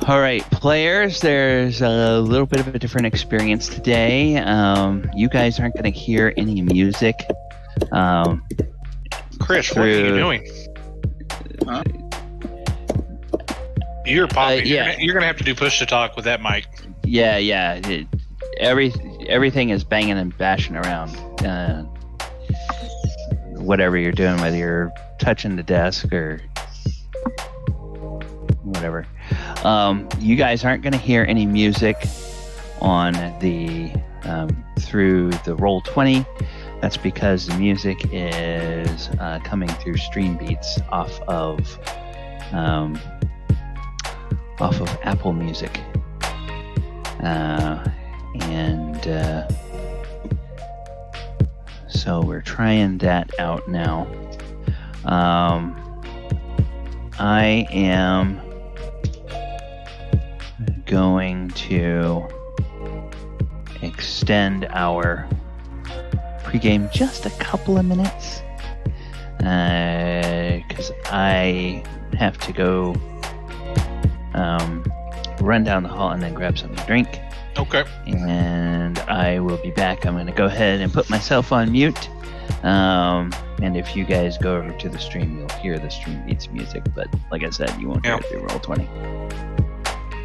All right, players, there's a little bit of a different experience today. You guys aren't going to hear any music. Chris, what are you doing? Huh? You're popping. Yeah. You're gonna have to do push to talk with that mic. Yeah. Everything is banging and bashing around. Whatever you're doing, whether you're touching the desk or whatever. You guys aren't going to hear any music on the through the Roll20. That's because the music is coming through stream beats off of Apple Music, so we're trying that out now. I am going to extend our pregame just a couple of minutes because I have to go run down the hall and then grab something to drink. Okay. And I will be back. I'm going to go ahead and put myself on mute. And if you guys go over to the stream, you'll hear the stream beats music. But like I said, you won't hear it through Roll20.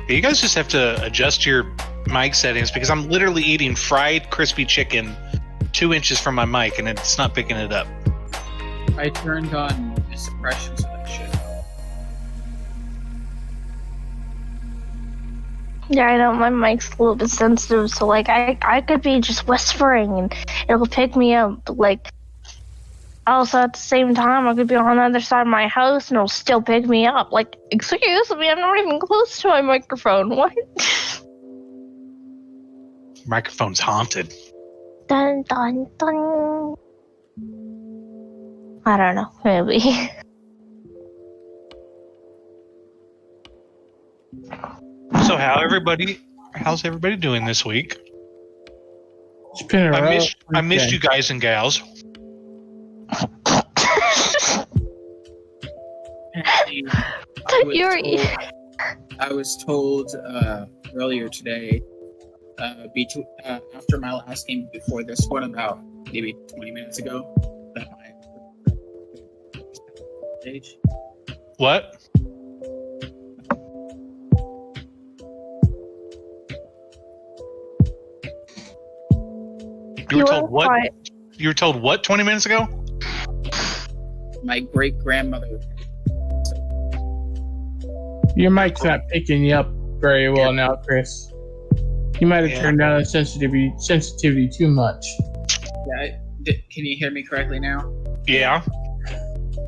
You guys just have to adjust your mic settings because I'm literally eating fried crispy chicken 2 inches from my mic and it's not picking it up. I turned on the suppression so that shit. Yeah, I know my mic's a little bit sensitive, so like I could be just whispering and it'll pick me up. But, like, also at the same time, I could be on the other side of my house and it'll still pick me up. Like, excuse me, I'm not even close to my microphone. What? Microphone's haunted. Dun dun dun. I don't know, maybe. So how's everybody doing this week? It's been a I missed you guys and gals. I was told earlier today, after my last game before this one, about maybe 20 minutes ago, that my stage. What? You were told what? You were told what 20 minutes ago? My great grandmother. Your mic's not picking you up very well now, Chris. You might have turned down the sensitivity too much. Yeah, can you hear me correctly now? Yeah.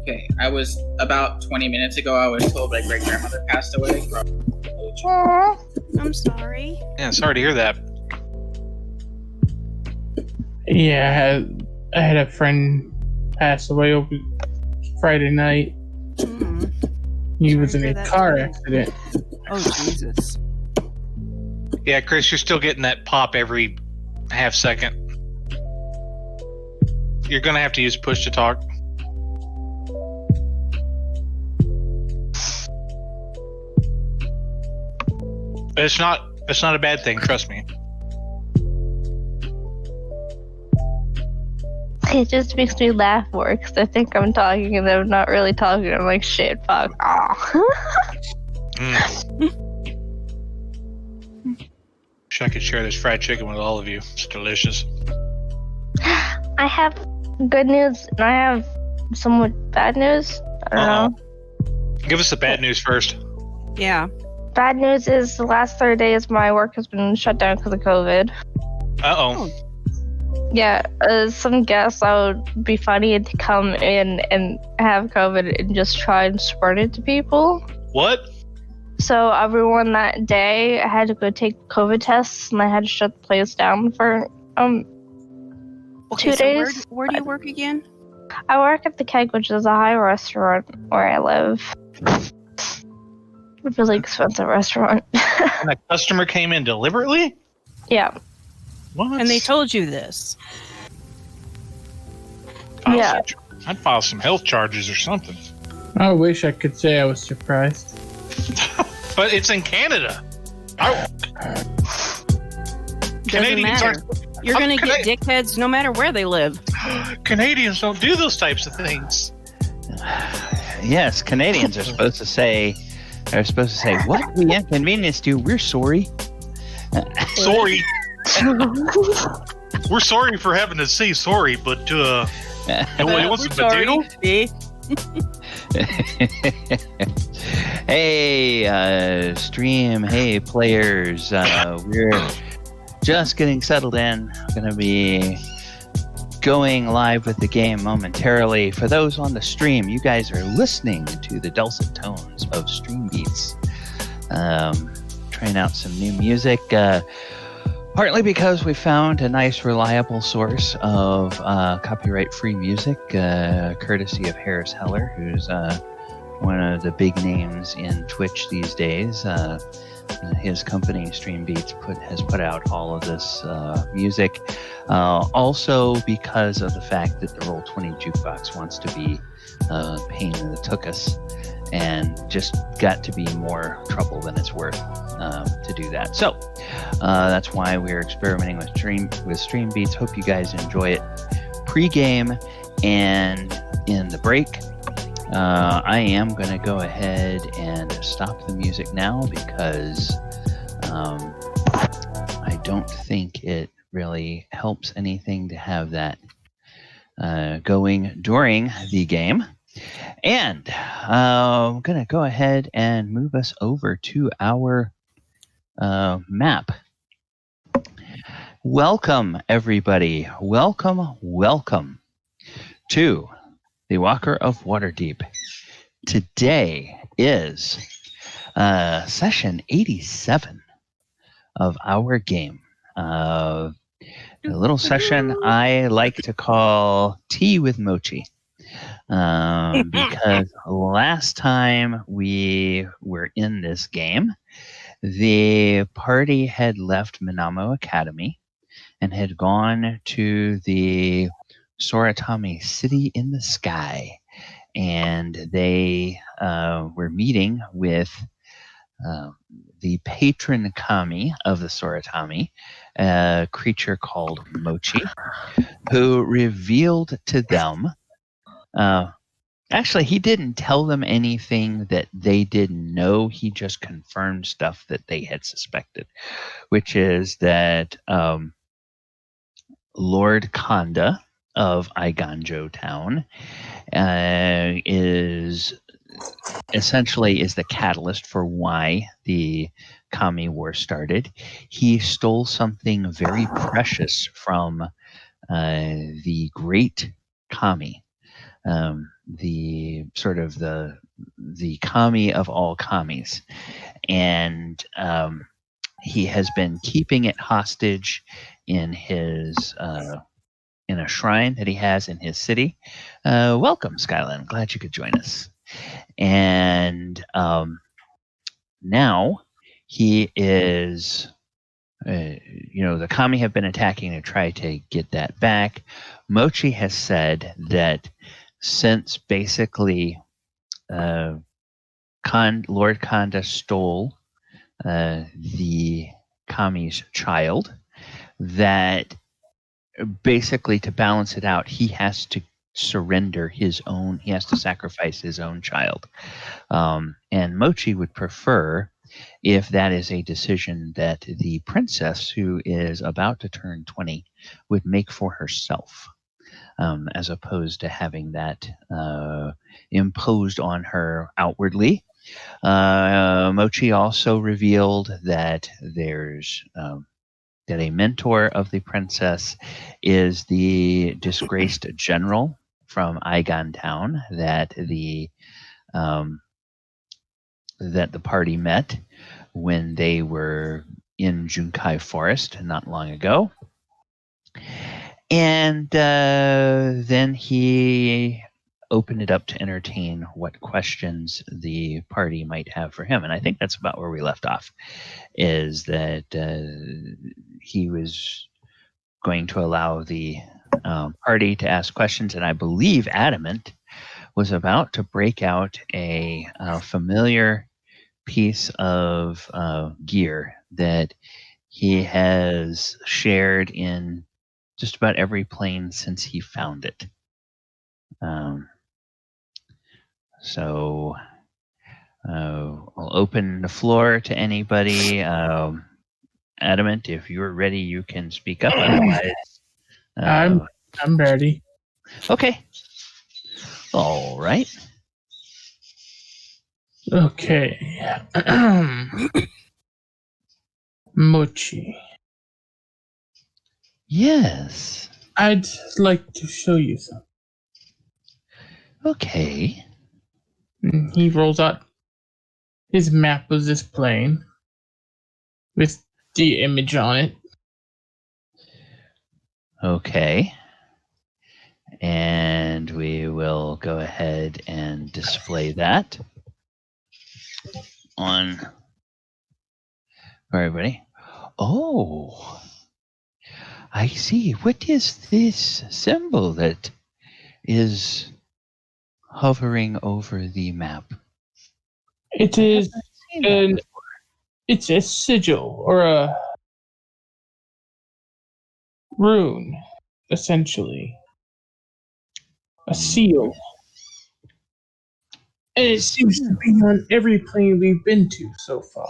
Okay, I was about 20 minutes ago. I was told my great grandmother passed away. I'm sorry. Yeah, sorry to hear that. Yeah, I had a friend pass away over Friday night. Mm-hmm. He was in a car accident. Oh, Jesus. Yeah, Chris, you're still getting that pop every half second. You're going to have to use push to talk. It's not a bad thing, trust me. It just makes me laugh more because I think I'm talking and I'm not really talking. I'm like, shit, fuck. Wish I could share this fried chicken with all of you. It's delicious. I have good news and I have somewhat bad news. I don't know. Give us the bad news first. Yeah. Bad news is the last 30 days my work has been shut down because of COVID. Uh-oh. Yeah, some guests I would be funny to come in and have COVID and just try and spread it to people. What? So everyone that day had to go take COVID tests and I had to shut the place down for 2 days. Where do you work again? I work at the Keg, which is a high restaurant where I live. A really expensive restaurant. And a customer came in deliberately? Yeah. What? And they told you this. Yeah. I'd file some health charges or something. I wish I could say I was surprised. But it's in Canada. Doesn't Canadians matter. You're Oh, gonna can get dickheads no matter where they live. Canadians don't do those types of things. Yes, Canadians are supposed to say, what? We inconvenienced you. We're sorry. Sorry. We're sorry for having to say sorry, but it wasn't potato. See? Hey, stream. Hey, players. We're just getting settled in. Going to be going live with the game momentarily. For those on the stream, you guys are listening to the dulcet tones of Stream Beats. Trying out some new music. Partly because we found a nice, reliable source of copyright-free music, courtesy of Harris Heller, who's one of the big names in Twitch these days. His company, Stream Beats, has put out all of this music. Also because of the fact that the Roll20 Jukebox wants to be a pain in the tuchus, and just got to be more trouble than it's worth to do that. So that's why we're experimenting with Stream Beats. Hope you guys enjoy it pre-game and in the break. I am going to go ahead and stop the music now because I don't think it really helps anything to have that going during the game. And I'm going to go ahead and move us over to our map. Welcome, everybody. Welcome to the Walker of Waterdeep. Today is session 87 of our game. A little session I like to call Tea with Mochi. Because last time we were in this game, the party had left Minamo Academy and had gone to the Soratami City in the Sky, and they were meeting with the patron kami of the Soratami, a creature called Mochi, who revealed to them actually, he didn't tell them anything that they didn't know. He just confirmed stuff that they had suspected, which is that Lord Kanda of Eiganjo Town is the catalyst for why the Kami War started. He stole something very precious from the Great Kami. The sort of the kami of all kamis, and he has been keeping it hostage in his in a shrine that he has in his city. Welcome, Skyland. Glad you could join us. And now he is. The kami have been attacking to try to get that back. Mochi has said that since basically Lord Kanda stole the kami's child, that basically to balance it out, he has to sacrifice his own child. And Mochi would prefer if that is a decision that the princess, who is about to turn 20, would make for herself. As opposed to having that imposed on her outwardly. Mochi also revealed that there's that a mentor of the princess is the disgraced general from Eigan Town that the party met when they were in Junkai Forest not long ago. And then he opened it up to entertain what questions the party might have for him. And I think that's about where we left off, is that he was going to allow the party to ask questions. And I believe Adamant was about to break out a familiar piece of gear that he has shared in just about every plane since he found it. So I'll open the floor to anybody. Adamant, if you're ready, you can speak up. Otherwise, I'm ready. okay. All right. Okay. Mochi, Yes. I'd like to show you something. Okay. And he rolls out his map of this plane with the image on it. Okay. And we will go ahead and display that on for everybody. Oh, I see. What is this symbol that is hovering over the map? It I is haven't seen that an before. it's a sigil or a rune, essentially. A seal. And it seems to be on every plane we've been to so far.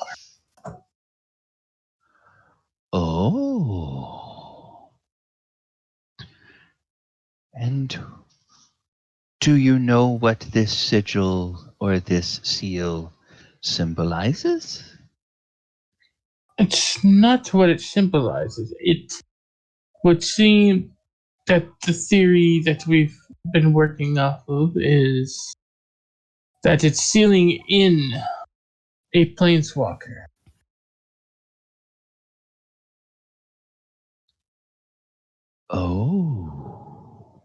Oh. And do you know what this sigil or this seal symbolizes? It's not what it symbolizes. It would seem that the theory that we've been working off of is that it's sealing in a planeswalker. Oh.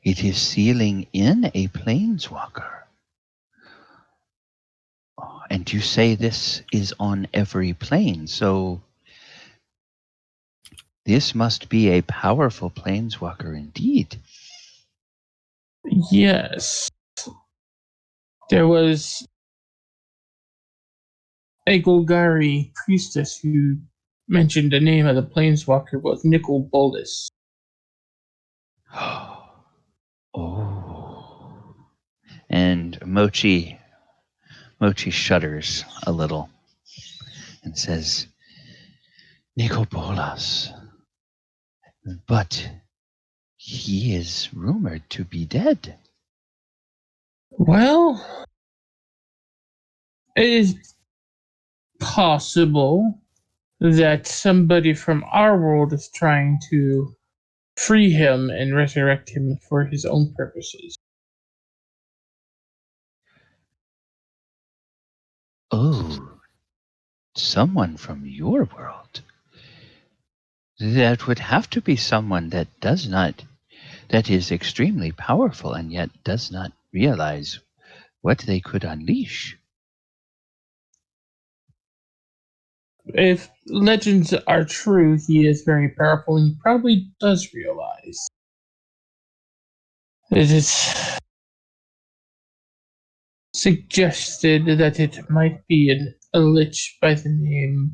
It is sealing in a planeswalker. Oh, and you say this is on every plane, so this must be a powerful planeswalker indeed. Yes. There was a Golgari priestess who mentioned the name of the planeswalker was Nicol Bolas. Oh. And Mochi shudders a little and says, Nicopolas, but he is rumored to be dead. Well, it is possible that somebody from our world is trying to free him and resurrect him for his own purposes. Oh, someone from your world. That would have to be someone that is extremely powerful and yet does not realize what they could unleash. If legends are true, he is very powerful and he probably does realize. It is suggested that it might be a lich by the name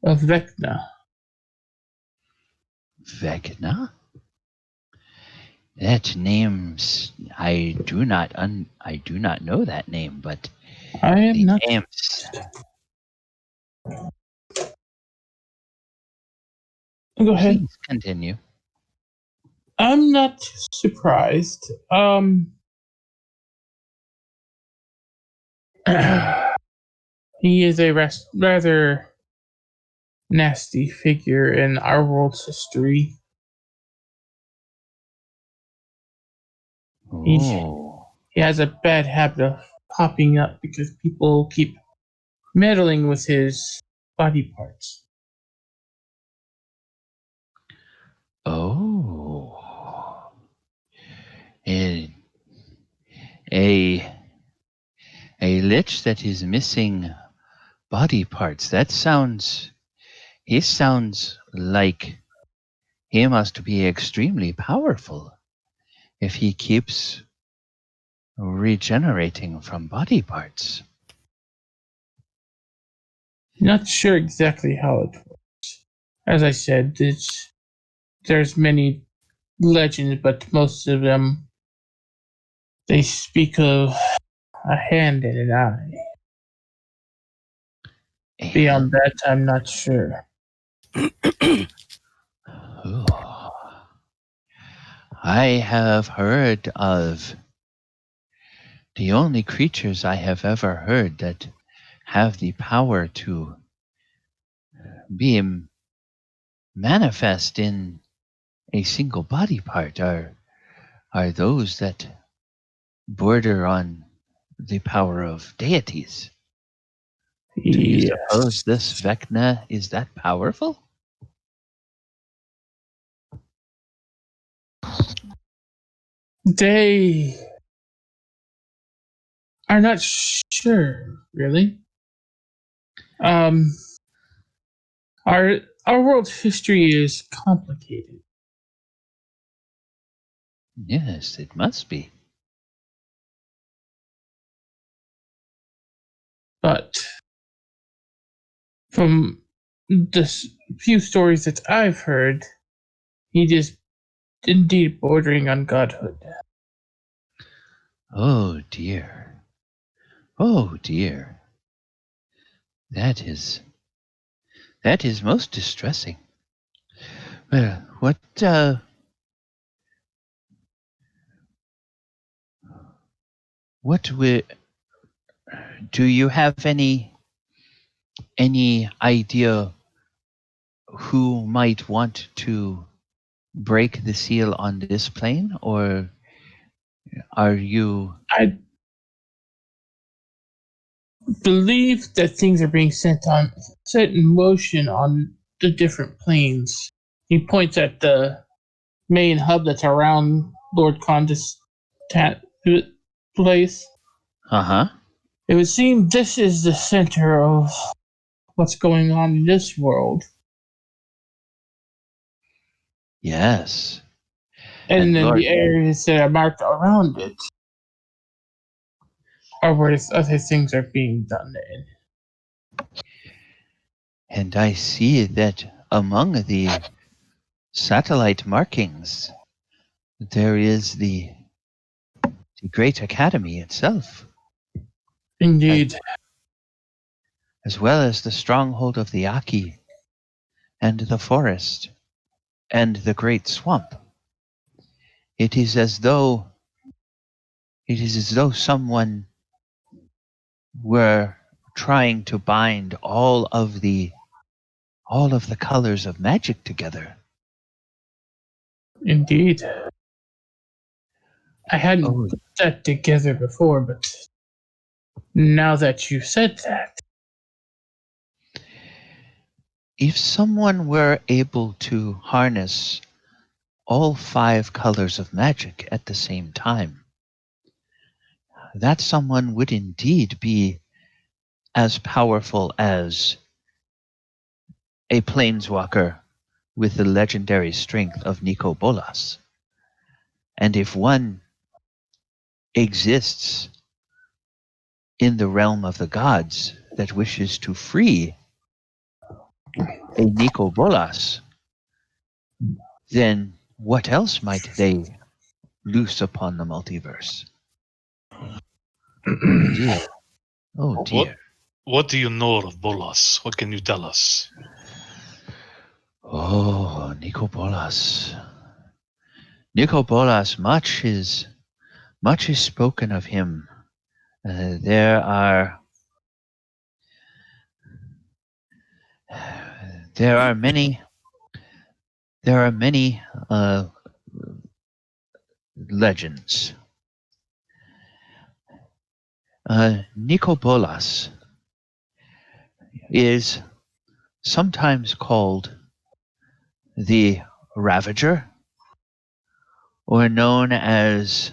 of Vecna. Vecna? That name's I do not know that name, but I am the not. names. Go ahead. Please continue. I'm not surprised. He is a rather nasty figure in our world's history. Oh. He has a bad habit of popping up because people keep meddling with his body parts. Oh. A a lich that is missing body parts. He sounds like he must be extremely powerful if he keeps regenerating from body parts. Not sure exactly how it works. As I said, there's many legends, but most of them they speak of a hand and an eye. Beyond that, I'm not sure. Oh. I have heard of the only creatures I have ever heard that have the power to be manifest in a single body part are those that border on the power of deities. Do you suppose Yes. this Vecna is that powerful? They are not sure, really. Our world's history is complicated, Yes, it must be. but from the few stories that I've heard, he is indeed bordering on godhood. Oh dear. Oh dear. That is most distressing. Well, do you have any idea who might want to break the seal on this plane, or are you? I believe that things are being set in motion on the different planes. He points at the main hub that's around Lord Condis' place. Uh-huh. It would seem this is the center of what's going on in this world. Yes. And then Lord, the areas that are marked around it are where other things are being done in. and I see that among the satellite markings there is the Great Academy itself, Indeed. as well as the stronghold of the Aki, and the forest, and the great swamp. It is as though someone were trying to bind all of the colors of magic together. Indeed. I hadn't Oh, put that together before, but now that you said that, if someone were able to harness all 5 colors of magic at the same time, that someone would indeed be as powerful as a planeswalker with the legendary strength of Nico Bolas. And if one exists in the realm of the gods that wishes to free a Nico Bolas, then what else might they loose upon the multiverse? Dear. Oh dear. What do you know of Bolas? What can you tell us? Oh, Nico Bolas. Nico Bolas, much is spoken of him. There are many legends. Nico Bolas is sometimes called the Ravager, or known as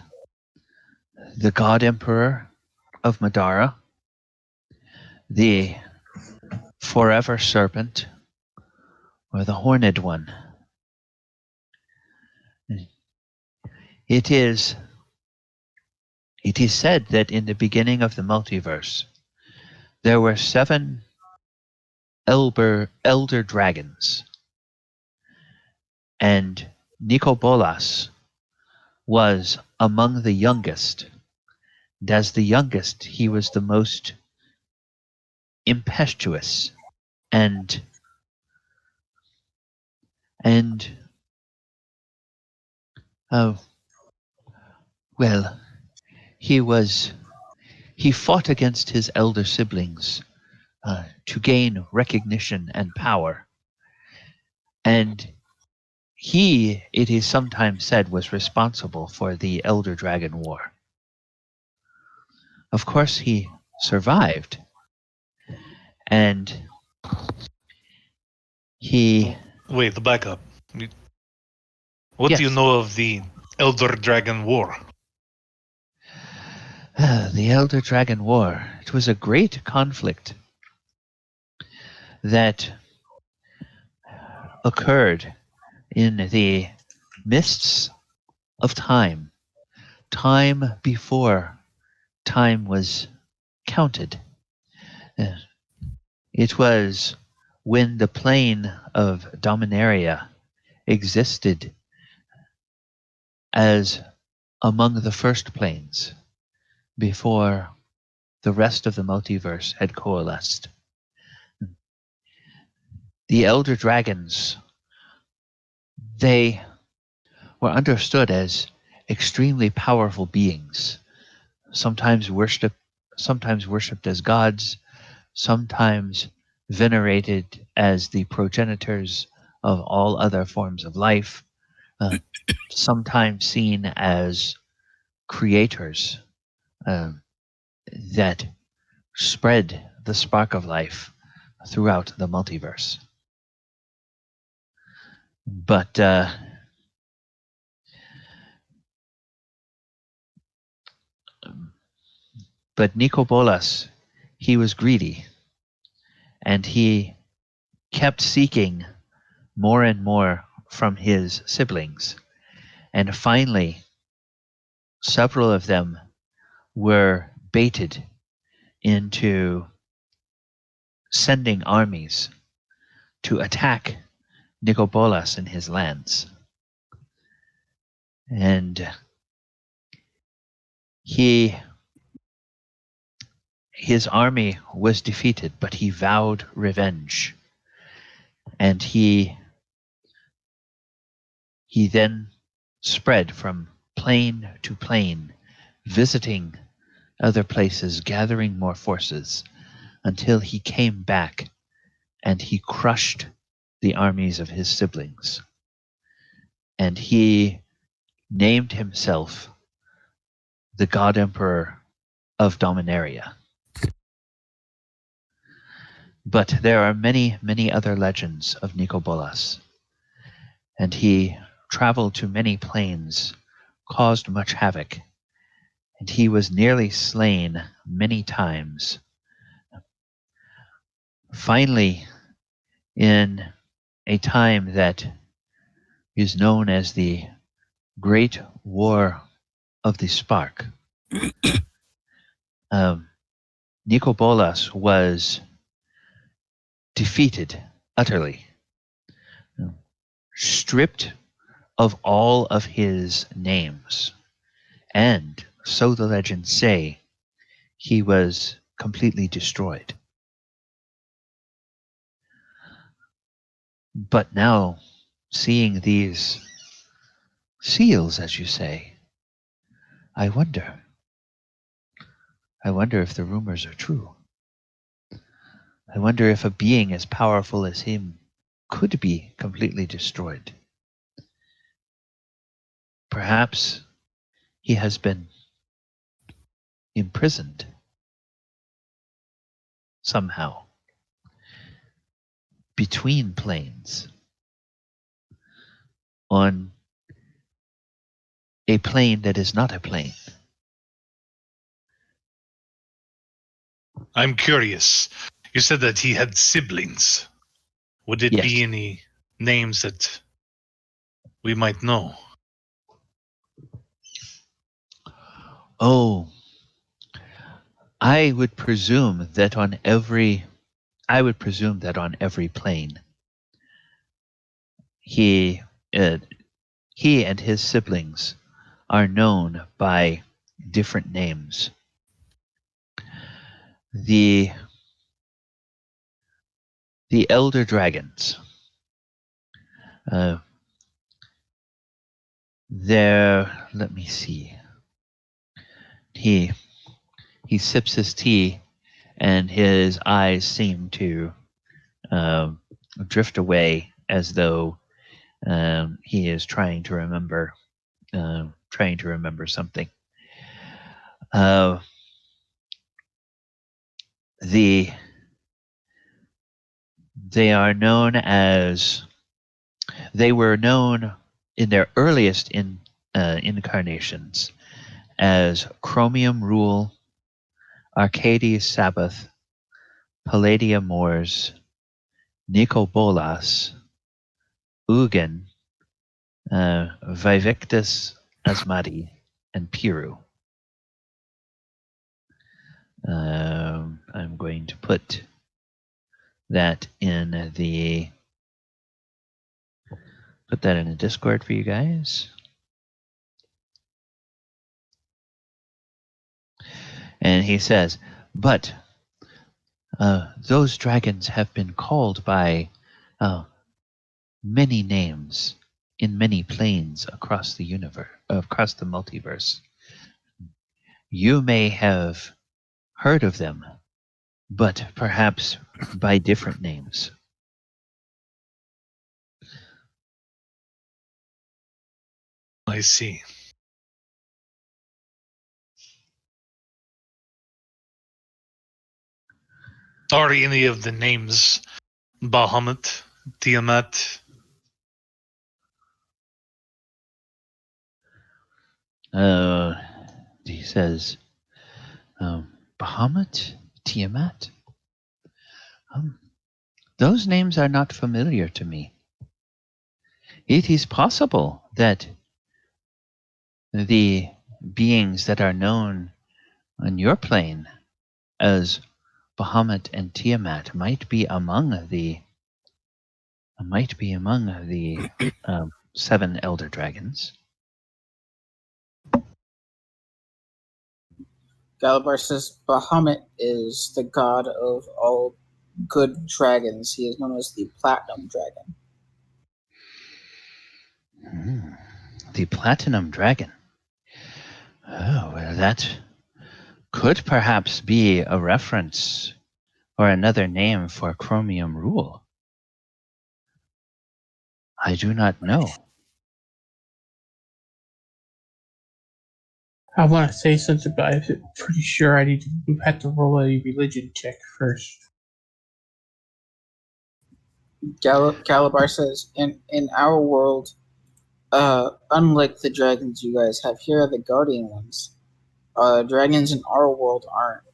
the God Emperor of Madara, the Forever Serpent, or the Horned One. It is said that in the beginning of the multiverse, there were 7 elder dragons. And Nikobolas was among the youngest. And as the youngest, he was the most impetuous and oh well, he fought against his elder siblings to gain recognition and power, and he, it is sometimes said, was responsible for the Elder Dragon War. Of course, he survived, and he. Wait, the backup. What do you Yes. know of the Elder Dragon War? The Elder Dragon War. It was a great conflict that occurred in the mists of time before time was counted. It was when the plane of Dominaria existed as among the first planes before the rest of the multiverse had coalesced. The Elder Dragons, they were understood as extremely powerful beings, sometimes worshipped as gods, sometimes venerated as the progenitors of all other forms of life, sometimes seen as creators that spread the spark of life throughout the multiverse. But Nikobolas, he was greedy, and he kept seeking more and more from his siblings. And finally, several of them were baited into sending armies to attack Nikobolas and his lands. And his army was defeated, but he vowed revenge. And he then spread from plane to plane, visiting other places, gathering more forces, until he came back and he crushed the armies of his siblings. And he named himself the God Emperor of Dominaria. But there are many, many other legends of Nikobolas, and he traveled to many planes, caused much havoc, and he was nearly slain many times. Finally, in a time that is known as the Great War of the Spark, Nikobolas was defeated utterly, stripped of all of his names, and, so the legends say, he was completely destroyed. But now, seeing these seals, as you say, I wonder if the rumors are true. I wonder if a being as powerful as him could be completely destroyed. Perhaps he has been imprisoned somehow between planes on a plane that is not a plane. I'm curious. You said that he had siblings. Would it Yes. be any names that we might know? Oh, I would presume that on every I would presume that on every plane, he and his siblings are known by different names. The elder dragons. Let me see. He sips his tea, and his eyes seem to drift away as though he is trying to remember something. They are known as. They were known in their earliest incarnations as Chromium Rule, Arcades Sabbath, Palladia Moors, Nicobolas, Ugin, Vivictus Asmadi, and Piru. I'm going to put that in the Discord for you guys. And he says, but those dragons have been called by many names in many planes across the universe, across the multiverse. You may have heard of them, but perhaps by different names. I see. Are any of the names Bahamut, Tiamat? He says, Bahamut, Tiamat? Those names are not familiar to me. It is possible that the beings that are known on your plane as Bahamut and Tiamat might be among the 7 elder dragons. Galibar says Bahamut is the god of all good dragons. He is known as the Platinum Dragon. The Platinum Dragon. Oh, well, that could perhaps be a reference or another name for Chromium Rule. I do not know. I want to say something, but I'm pretty sure I have to roll a religion check first. Galibar says, in our world, unlike the dragons you guys have here, the Guardian ones, dragons in our world aren't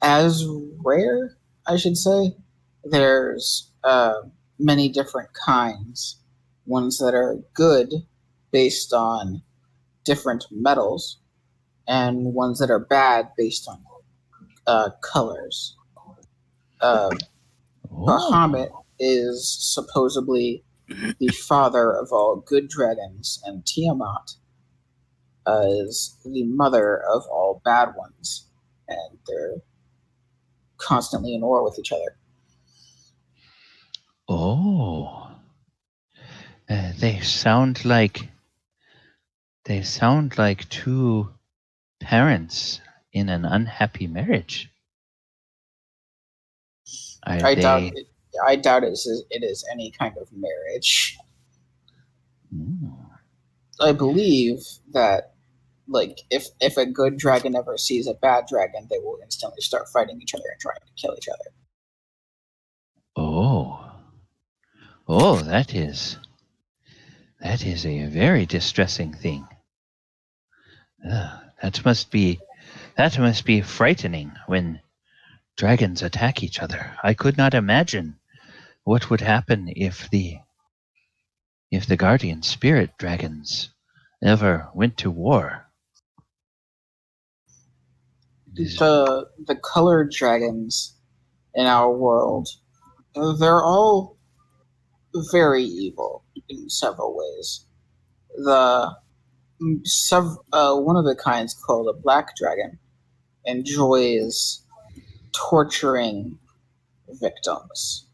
as rare, I should say. There's many different kinds. Ones that are good based on different metals, and ones that are bad based on colors. Bahamut is supposedly the father of all good dragons, and Tiamat is the mother of all bad ones, and they're constantly in war with each other. Oh, they sound like two parents in an unhappy marriage. I doubt it is any kind of marriage. I believe that, like, if a good dragon ever sees a bad dragon, they will instantly start fighting each other and trying to kill each other. Oh, that is a very distressing thing. That must be frightening when dragons attack each other. I could not imagine what would happen if the guardian spirit dragons ever went to war. The colored dragons in our world. They're all very evil in several ways. One of the kinds, called a black dragon, enjoys torturing victims.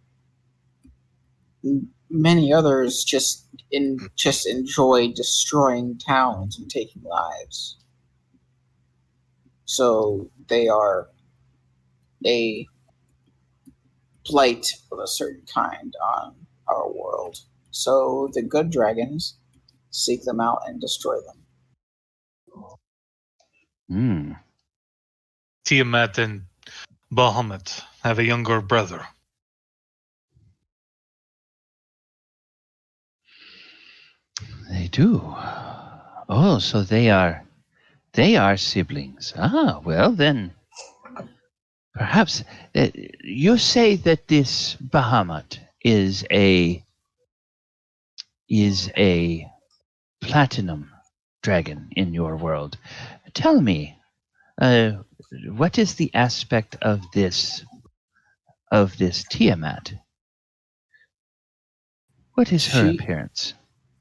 Many others just enjoy destroying towns and taking lives. So they are a blight of a certain kind on our world. So the good dragons seek them out and destroy them. Hmm. Tiamat and Bahamut have a younger brother. They do. Oh, so they are siblings. Ah, well then, perhaps you say that this Bahamut is a platinum dragon in your world. Tell me, what is the aspect of this Tiamat? What is her appearance?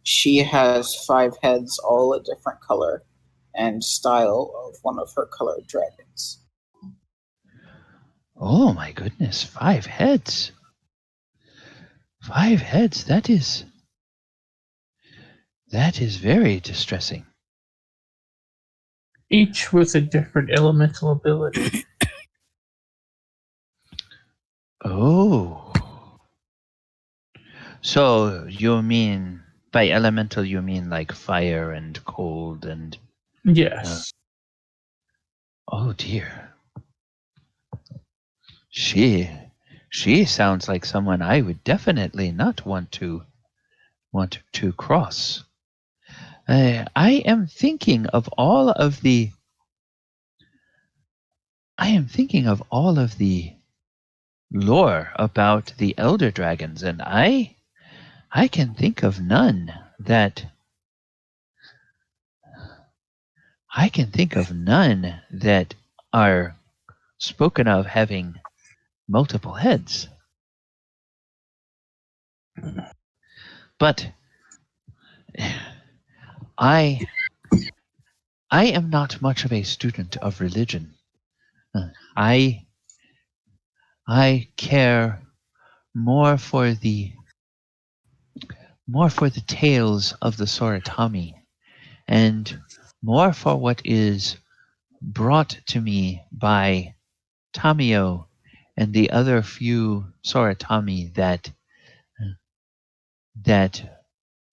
She has 5 heads, all a different color and style of one of her colored dragons. Oh my goodness, 5 heads. 5 heads, that is very distressing. Each with a different elemental ability. Oh. So you mean, by elemental, you mean like fire and cold and... Yes. Oh dear. She sounds like someone I would definitely not want to cross. I am thinking of all of the lore about the elder dragons, and I can think of none that are spoken of having multiple heads. But I am not much of a student of religion. I care more for the tales of the Soratami, and more for what is brought to me by Tamio and the other few Soratami that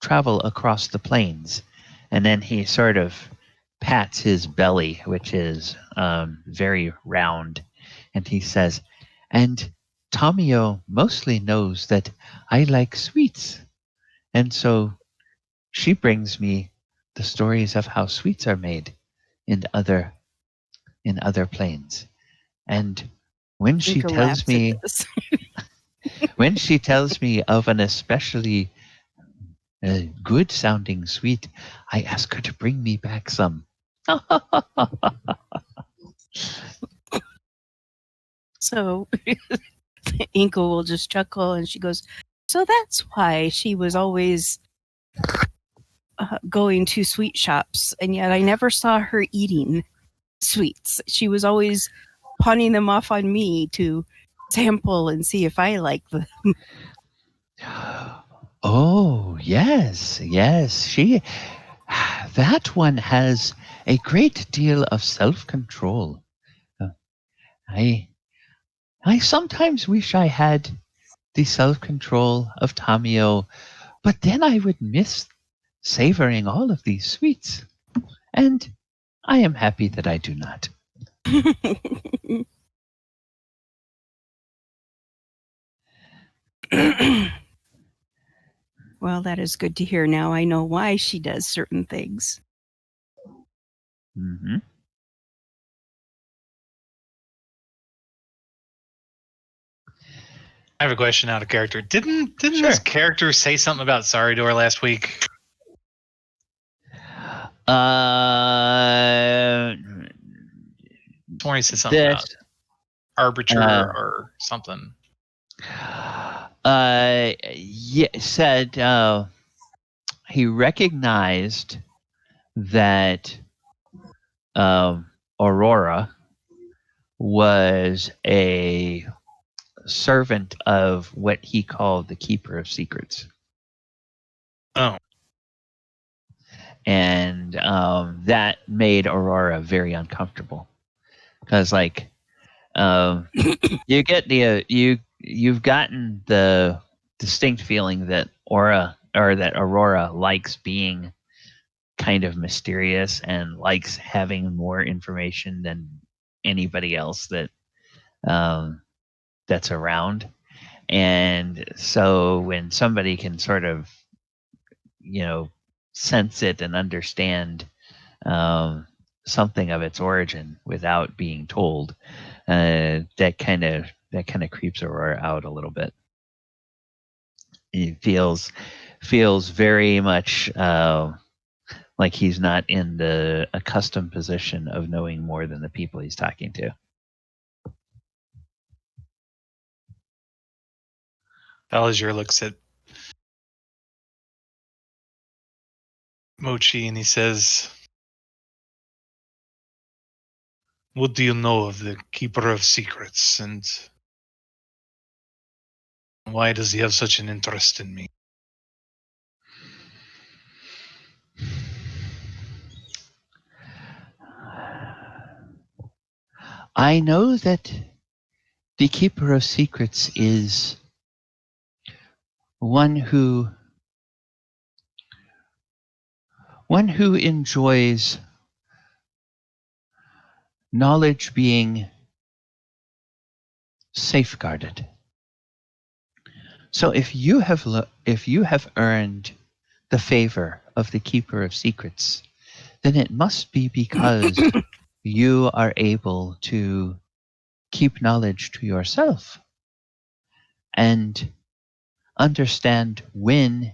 travel across the plains. And then he sort of pats his belly, which is very round, and he says, and Tamio mostly knows that I like sweets, and so she brings me the stories of how sweets are made in other planes. And when she Enka tells laughs at me this. when she tells me of an especially good sounding sweet, I ask her to bring me back some. So Enka will just chuckle and she goes, so that's why she was always going to sweet shops, and yet I never saw her eating sweets. She was always pawning them off on me to sample and see if I like them. Oh, yes. That one has a great deal of self-control. I sometimes wish I had the self-control of Tamio, but then I would miss savoring all of these sweets. And I am happy that I do not. Well, that is good to hear. Now I know why she does certain things. Mm-hmm. I have a question out of character. Didn't Sure. this character say something about Saridor last week? Uh, Sworn he said something about it. arbiter or something. Said he recognized that Aurora was a servant of what he called the Keeper of Secrets. Oh. And that made Aurora very uncomfortable. Because, like, you get you've gotten the distinct feeling that Aurora likes being kind of mysterious and likes having more information than anybody else that's around. And so when somebody can sort of, sense it and understand something of its origin without being told, that kind of creeps Aurora out a little bit. It feels very much like he's not in the accustomed position of knowing more than the people he's talking to. Balazir looks at Mochi and he says, "What do you know of the Keeper of Secrets, and why does he have such an interest in me?" I know that the Keeper of Secrets is one who enjoys knowledge being safeguarded. So if you have earned the favor of the Keeper of Secrets, then it must be because you are able to keep knowledge to yourself and understand when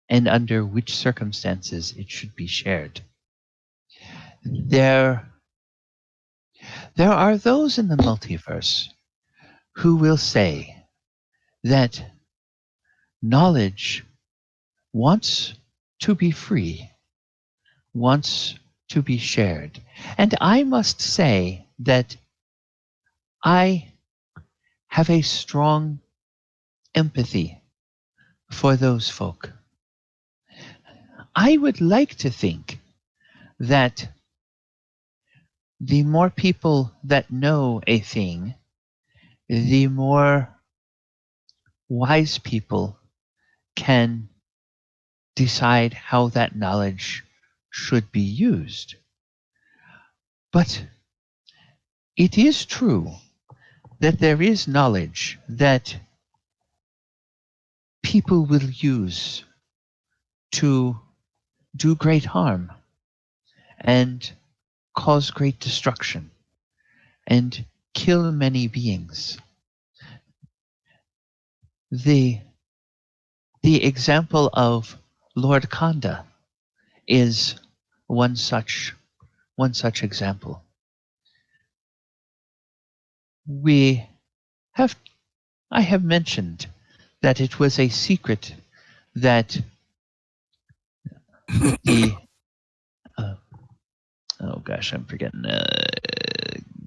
and under which circumstances it should be shared. There are those in the multiverse who will say that knowledge wants to be free, wants to be shared. And I must say that I have a strong empathy for those folk. I would like to think that the more people that know a thing, the more wise people can decide how that knowledge should be used. But it is true that there is knowledge that people will use to do great harm and cause great destruction and kill many beings. The example of Lord Kanda is one such example. I have mentioned that it was a secret that the oh gosh, I'm forgetting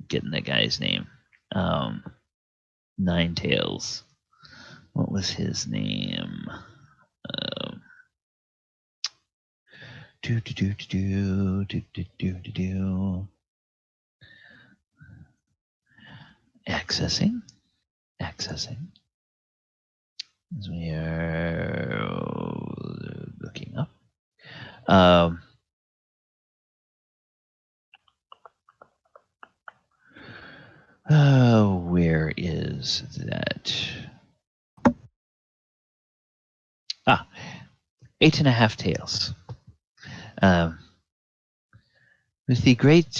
getting the guy's name. Nine Tails. What was his name? Accessing. As we are looking up. Where is that? 8.5 Tails. With the great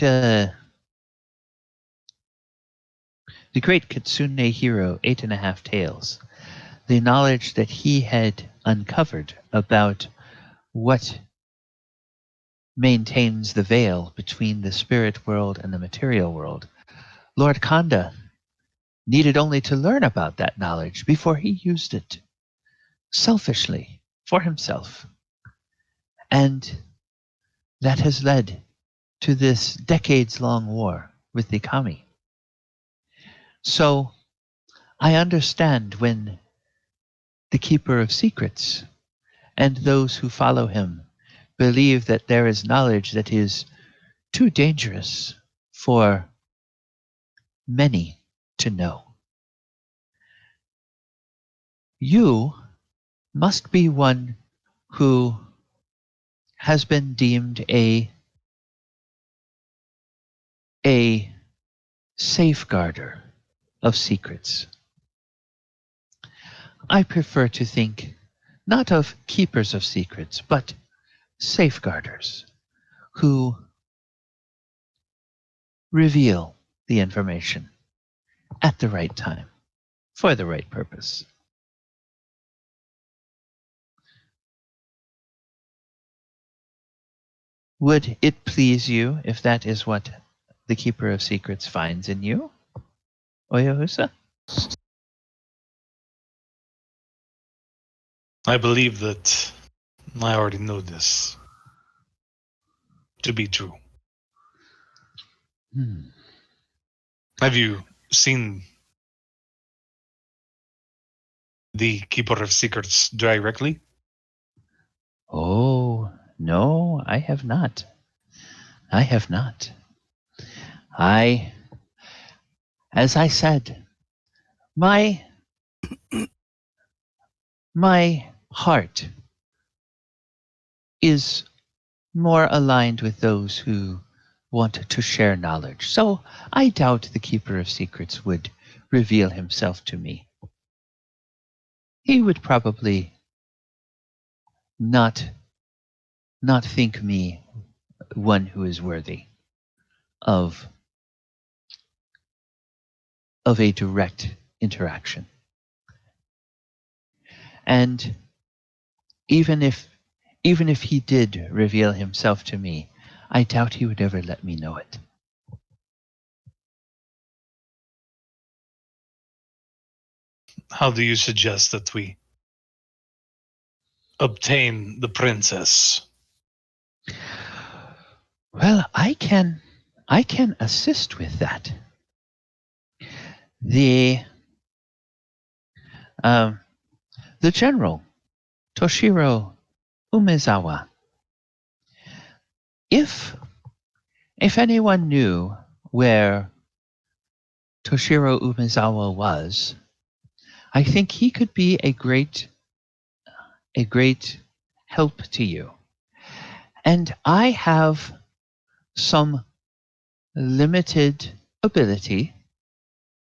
Kitsune hero 8.5 Tails, the knowledge that he had uncovered about what maintains the veil between the spirit world and the material world, Lord Kanda needed only to learn about that knowledge before he used it selfishly for himself. And that has led to this decades-long war with the kami. So I understand when the Keeper of Secrets and those who follow him believe that there is knowledge that is too dangerous for many to know. You must be one who has been deemed a safeguarder of secrets. I prefer to think not of keepers of secrets, but safeguarders who reveal the information at the right time for the right purpose. Would it please you if that is what the Keeper of Secrets finds in you, Oyohusa? I believe that I already know this to be true. Have you seen the Keeper of Secrets directly? Oh, no, I have not. I have not. As I said, my heart is more aligned with those who want to share knowledge. So I doubt the Keeper of Secrets would reveal himself to me. He would probably not think me one who is worthy of a direct interaction. And even if he did reveal himself to me, I doubt he would ever let me know it. How do you suggest that we obtain the princess? Well, I can assist with that. The general, Toshiro Umezawa. If anyone knew where Toshiro Umezawa was, I think he could be a great help to you. And I have some limited ability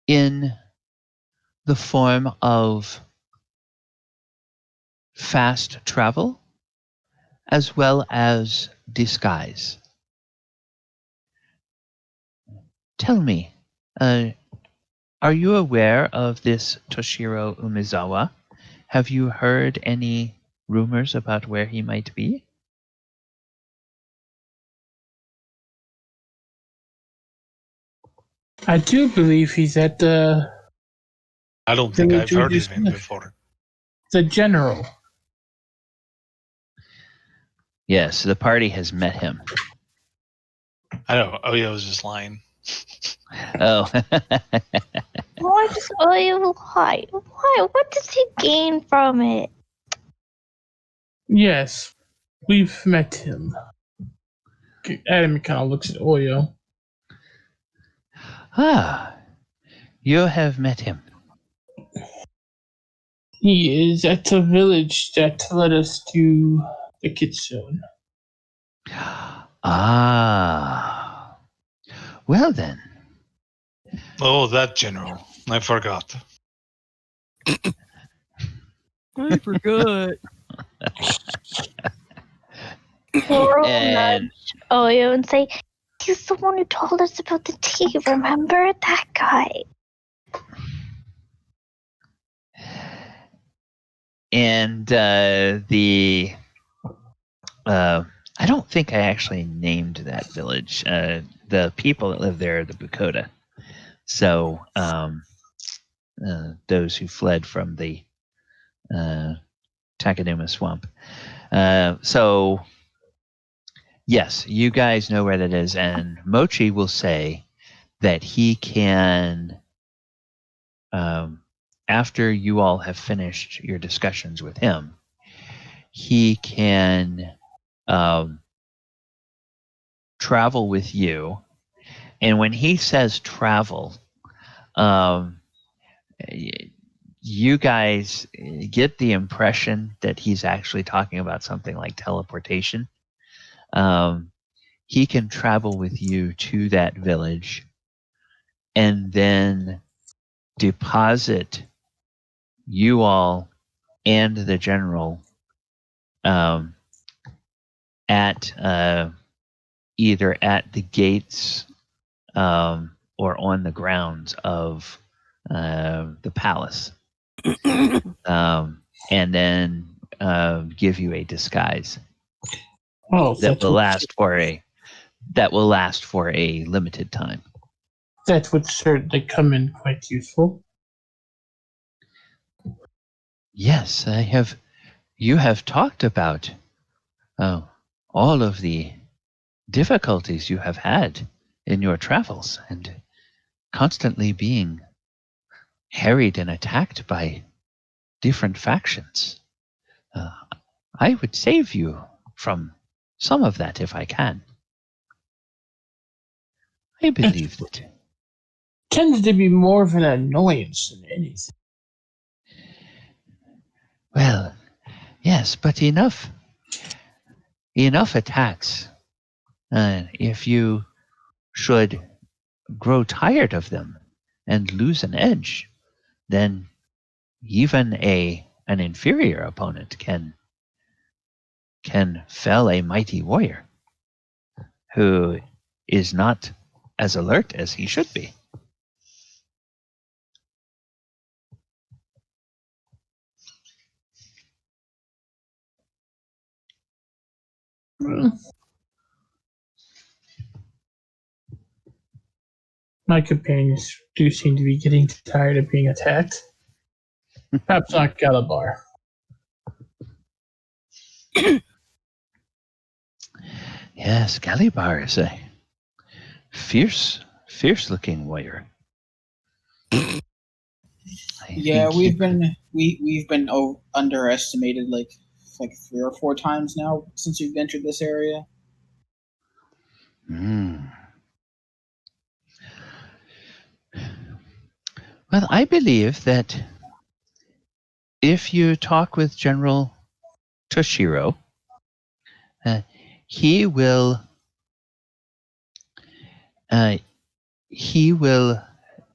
in the form of fast travel as well as disguise. Tell me, are you aware of this Toshiro Umezawa? Have you heard any rumors about where he might be? I do believe he's at the I don't think I've village we heard just of him left. before. The general. Yes, the party has met him. I know. Oh, yeah, I was just lying. Oh. Why does oil lie? Why? What does he gain from it? Yes, we've met him. Adam kind of looks at Oyo. Ah, you have met him. He is at the village that led us to the Kitsune. Ah. Well then. Oh, that general. I forgot. I forgot. Toril And nudge Oyo and say, "He's the one who told us about the tea. Remember that guy?" And I don't think I actually named that village. The people that live there are the Bukoda. So those who fled from the Takaduma swamp. So, yes, you guys know where that is, and Mochi will say that he can, after you all have finished your discussions with him, he can travel with you. And when he says travel, you guys get the impression that he's actually talking about something like teleportation. He can travel with you to that village and then deposit you all and the general at either at the gates or on the grounds of the palace, and then give you a disguise that will last for a limited time. That would certainly come in quite useful. Yes, you have talked about all of the difficulties you have had in your travels and constantly being harried and attacked by different factions. I would save you from some of that if I can. I believe that. Tends to be more of an annoyance than anything. Well, yes, but enough attacks. If you should grow tired of them and lose an edge, then even an inferior opponent can fell a mighty warrior who is not as alert as he should be. My companions do seem to be getting tired of being attacked. Perhaps not Galibar. Yes, Galibar is a fierce-looking warrior. Yeah, we've been underestimated like 3 or 4 times now since we've entered this area. Well, I believe that if you talk with General Toshiro, he will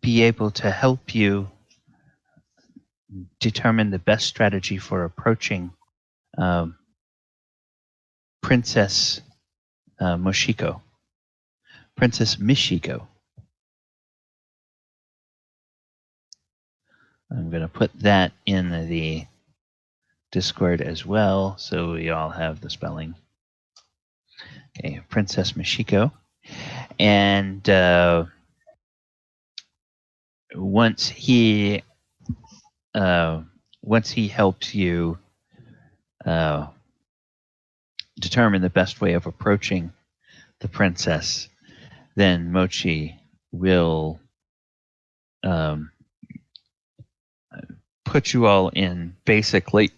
be able to help you determine the best strategy for approaching Princess Michiko. Princess Michiko. I'm going to put that in the Discord as well, so we all have the spelling. Okay, Princess Michiko. And once he helps you determine the best way of approaching the princess, then Mochi will put you all in basically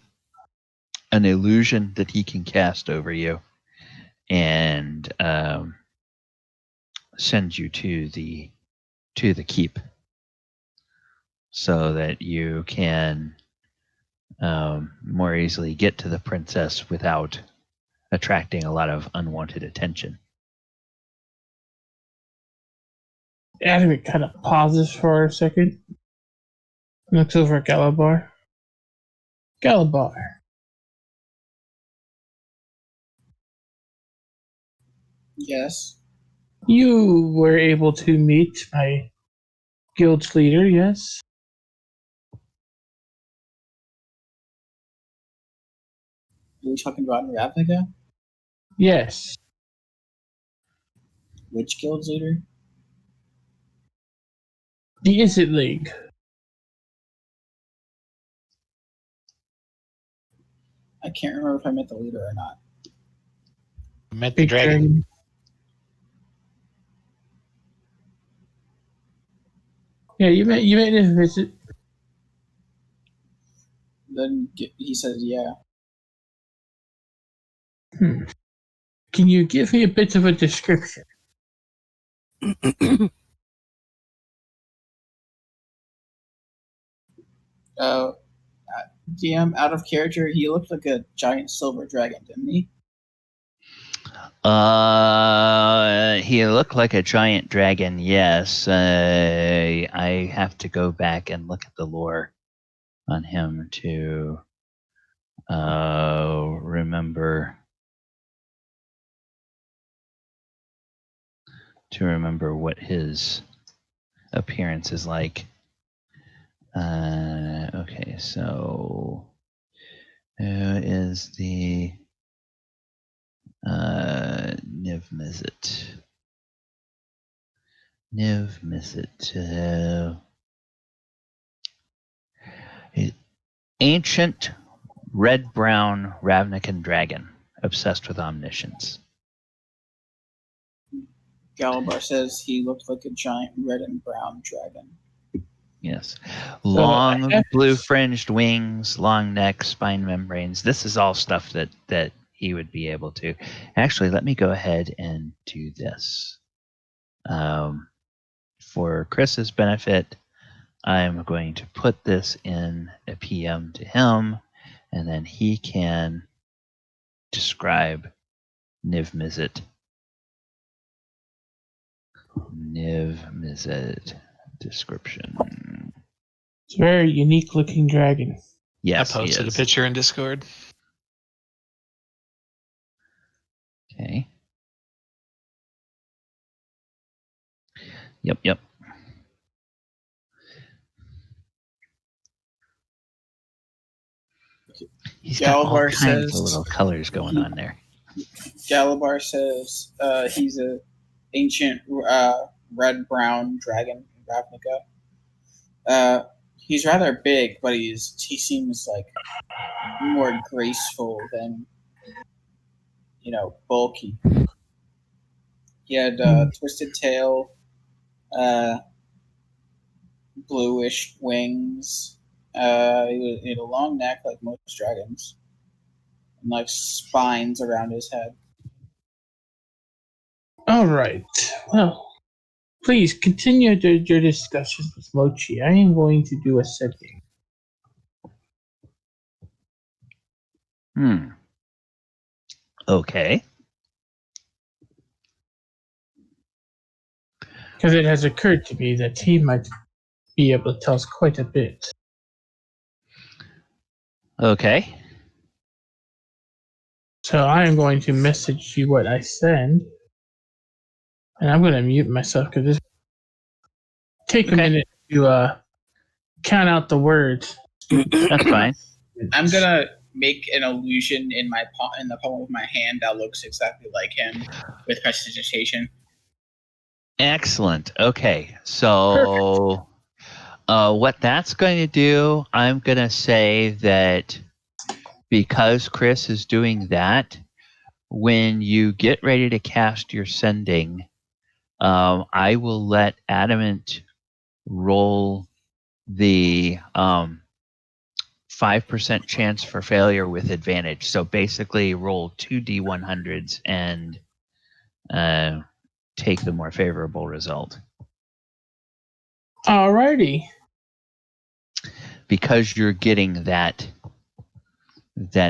an illusion that he can cast over you and send you to the keep so that you can more easily get to the princess without attracting a lot of unwanted attention. Adam kind of pauses for a second. Looks over at Galibar. Galibar. Yes. You were able to meet my guild's leader, yes? Are we talking about Ravnica? Yes. Which guild's leader? The Izzet League. I can't remember if I met the leader or not. Met the dragon. Yeah, you met him visit. Then he says, yeah. Can you give me a bit of a description? DM, out of character, he looked like a giant silver dragon, didn't he? He looked like a giant dragon, yes. I have to go back and look at the lore on him to remember what his appearance is like. Okay, so who is the Niv Mizzet? Ancient red-brown Ravnican dragon, obsessed with omniscience. Galibar says he looked like a giant red and brown dragon. Yes. Long blue-fringed wings, long neck, spine membranes. This is all stuff that he would be able to. Actually, let me go ahead and do this. For Chris's benefit, I'm going to put this in a PM to him, and then he can describe Niv Mizzet. Niv Mizzet description. It's a very unique looking dragon. Yes, I posted a picture in Discord. Okay. Yep. He's got all Galibar kinds of says little colors going on there. Galibar says he's a ancient red-brown dragon in Ravnica. He's rather big, but he seems like more graceful than bulky. He had twisted tail, bluish wings. He had a long neck like most dragons, and like spines around his head. All right. Well, please continue your discussions with Mochi. I am going to do a setting. Okay. Because it has occurred to me that he might be able to tell us quite a bit. Okay. So I am going to message you what I send. And I'm going to mute myself because this take a minute to count out the words. That's fine. I'm gonna make an illusion in the palm of my hand that looks exactly like him with prestidigitation. Excellent. Okay. So what that's going to do, I'm going to say that because Chris is doing that, when you get ready to cast your sending, I will let Adamant roll the 5% chance for failure with advantage. So basically roll 2 D100s and take the more favorable result. Alrighty. Because you're getting that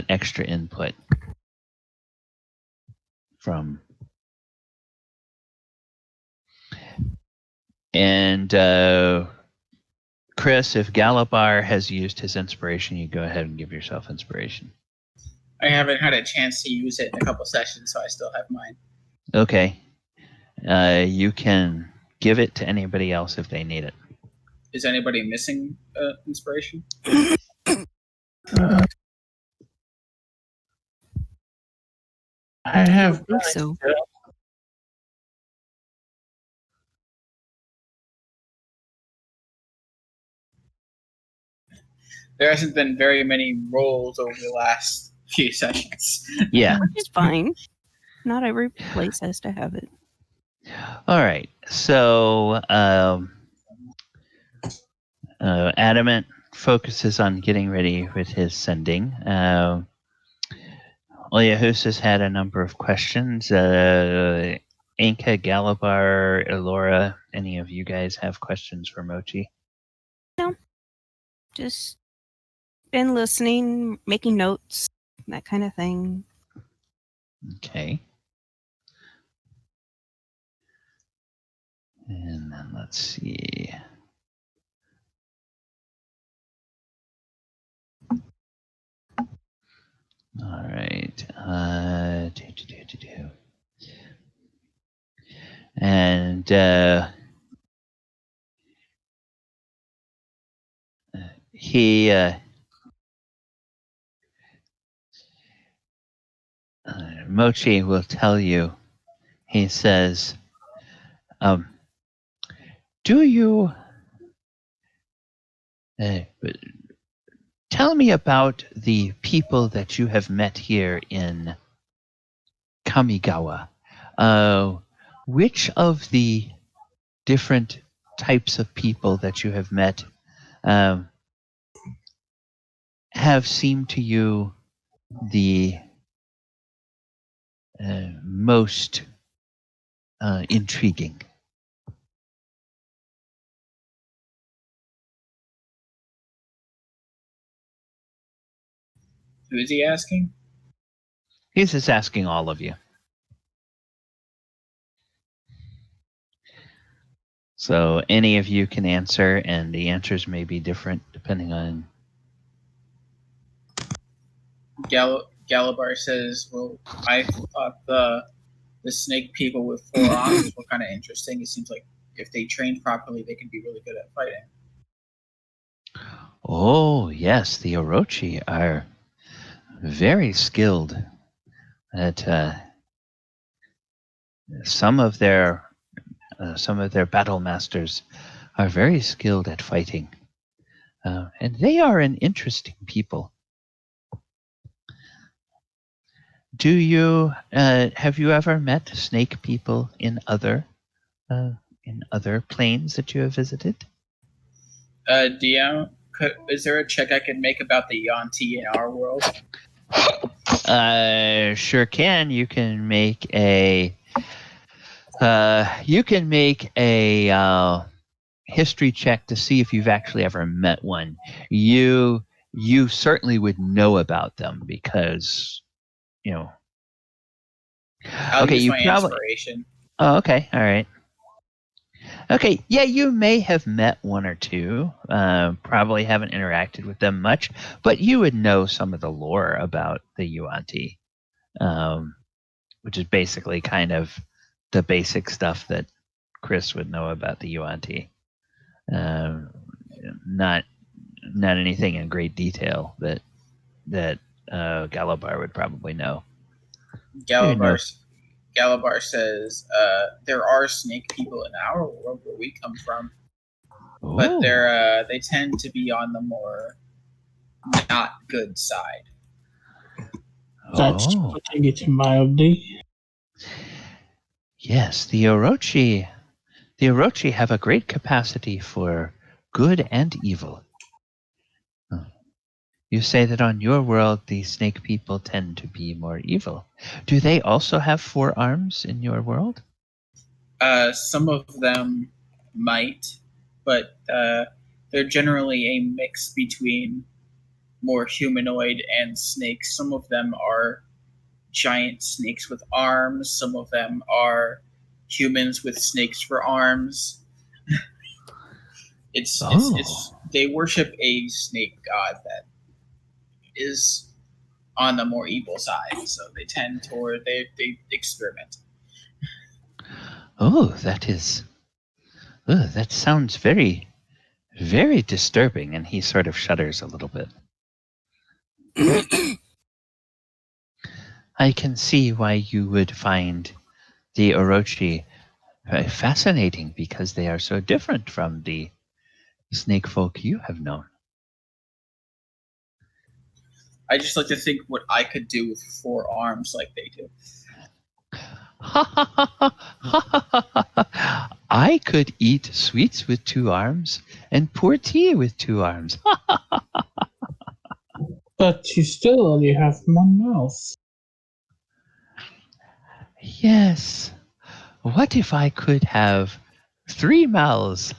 extra input from. And Chris, if Galibar has used his inspiration, you go ahead and give yourself inspiration. I haven't had a chance to use it in a couple sessions, so I still have mine. Okay. You can give it to anybody else if they need it. Is anybody missing inspiration? I have. I think so. There hasn't been very many rolls over the last few sessions. Yeah. Which is fine. Not every place has to have it. All right. So, Adamant focuses on getting ready with his sending. Olyahus has had a number of questions. Enka, Galibar, Elora, any of you guys have questions for Mochi? Just been listening, making notes, that kind of thing. Okay. And then let's see. All right. And he Mochi will tell you. He says, "Do you tell me about the people that you have met here in Kamigawa? Which of the different types of people that you have met have seemed to you the most intriguing?" Who is he asking? He's just asking all of you. So any of you can answer, and the answers may be different depending on. Galibar says, "Well, I thought the snake people with 4 arms were kind of interesting. It seems like if they trained properly, they can be really good at fighting." Oh, yes, the Orochi are very skilled at some of their battle masters are very skilled at fighting, and they are an interesting people. Do you have you ever met snake people in other planes that you have visited? DM, is there a check I can make about the Yanti in our world? Sure can. You can make a history check to see if you've actually ever met one. You certainly would know about them because I'll Okay, use you my probably. inspiration. Oh, okay, all right. Okay, yeah, you may have met one or two. Probably haven't interacted with them much, but you would know some of the lore about the Yuan-Ti, which is basically kind of the basic stuff that Chris would know about the Yuan-Ti. Not anything in great detail that Galibar would probably know. Galibar says, there are snake people in our world where we come from, but they tend to be on the more not good side. That's putting it mildly. Yes, the Orochi have a great capacity for good and evil. You say that on your world, the snake people tend to be more evil. Do they also have 4 arms in your world? Some of them might, but they're generally a mix between more humanoid and snakes. Some of them are giant snakes with arms. Some of them are humans with snakes for arms. It's they worship a snake god that is on the more evil side, so they tend toward they experiment. Oh, that sounds very, very disturbing, and he sort of shudders a little bit. I can see why you would find the Orochi fascinating, because they are so different from the snake folk you have known. I just like to think what I could do with 4 arms like they do. I could eat sweets with 2 arms and pour tea with 2 arms. But you still only have one mouth. Yes. What if I could have 3 mouths?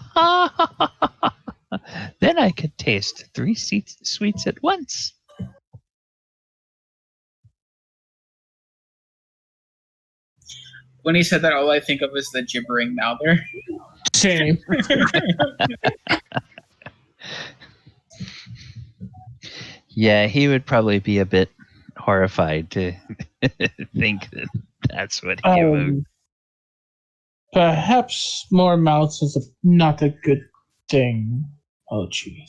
Then I could taste 3 sweets at once. When he said that, all I think of is the gibbering mouther. Same. Yeah, he would probably be a bit horrified to think that that's what he evoked. Perhaps more mouths is not a good thing, Mochi.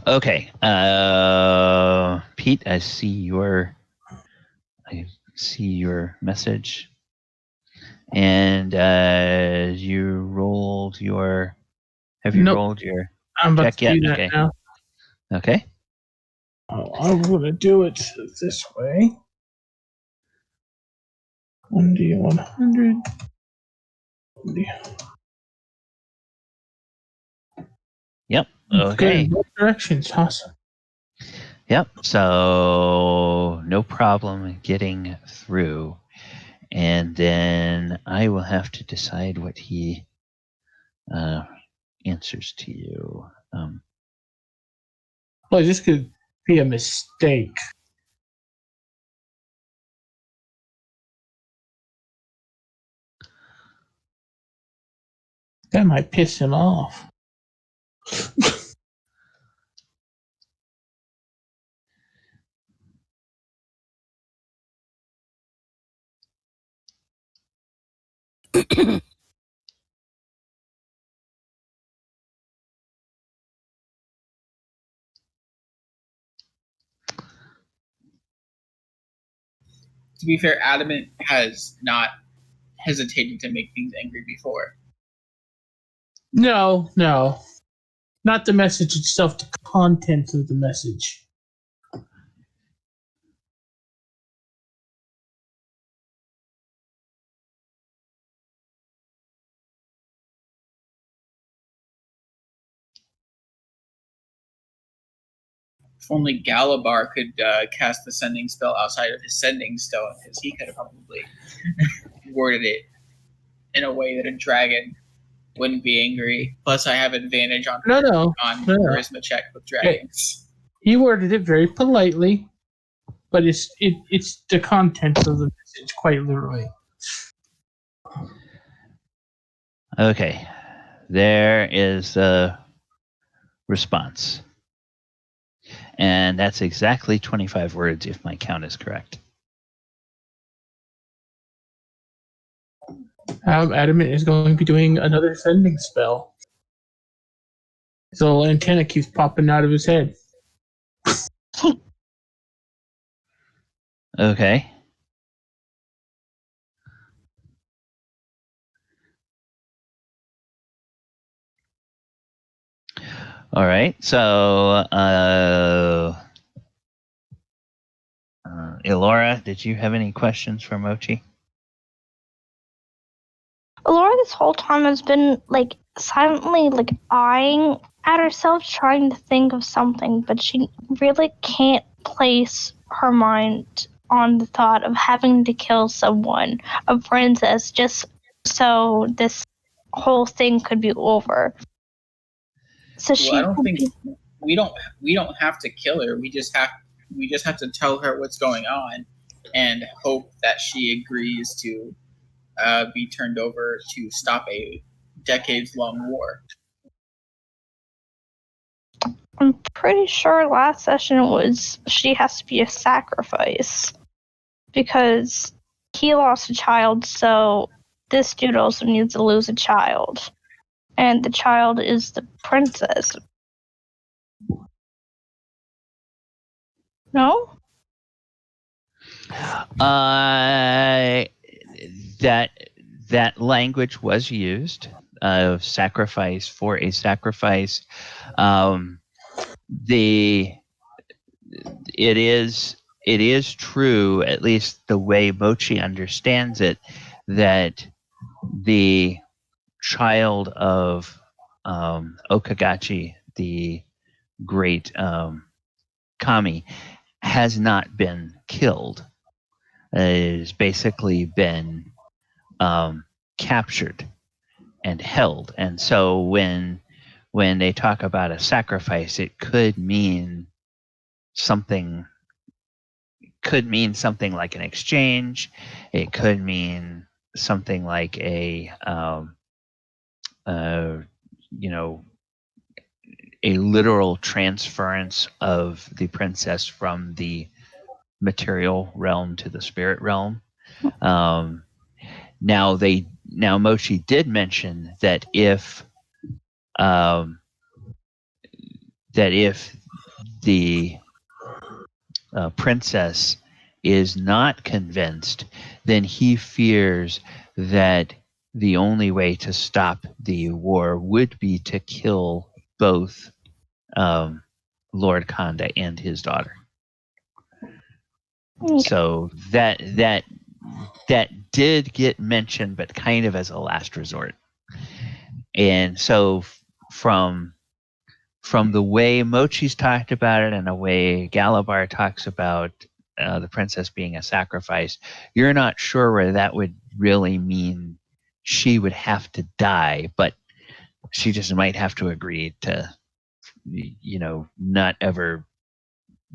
Okay, Pete, I see your message, and you rolled your. Have you Nope. rolled your I'm about check to yet? do that Okay. now. Okay. Oh, I'm gonna do it this way. 1d100. Yep. Okay. Good. Both directions. Awesome. Yep. So no problem getting through, and then I will have to decide what he answers to you. Well, this could be a mistake. That might piss him off. To be fair, Adamant has not hesitated to make things angry before. No. Not the message itself, the content of the message. If only Galibar could cast the sending spell outside of his sending stone, because he could have probably worded it in a way that a dragon wouldn't be angry. Plus, I have advantage on charisma check with dragons. He worded it very politely, but it's the content of the message, quite literally. Okay. There is the response. And that's exactly 25 words if my count is correct. Adamant is going to be doing another sending spell. His little antenna keeps popping out of his head. Okay. All right. So, Elora, did you have any questions for Mochi? Elora this whole time has been like silently like eyeing at herself, trying to think of something, but she really can't place her mind on the thought of having to kill someone, a princess, just so this whole thing could be over. So Well, I don't think we don't have to kill her. We just have to tell her what's going on and hope that she agrees to be turned over to stop a decades-long war. I'm pretty sure last session it was she has to be a sacrifice because he lost a child, so this dude also needs to lose a child. And the child is the princess. No? That language was used. sacrifice for a sacrifice. It is true, at least the way Mochi understands it, that the child of Okagachi, the great kami, has not been killed. It has basically been captured and held. And so when they talk about a sacrifice, it could mean something like an exchange. It could mean something like a a literal transference of the princess from the material realm to the spirit realm. Now Mochi did mention that if the princess is not convinced, then he fears that the only way to stop the war would be to kill both Lord Kanda and his daughter. Okay. So that did get mentioned, but kind of as a last resort. And so from the way Mochi's talked about it and the way Galibar talks about the princess being a sacrifice, you're not sure where that would really mean she would have to die, but she just might have to agree to, not ever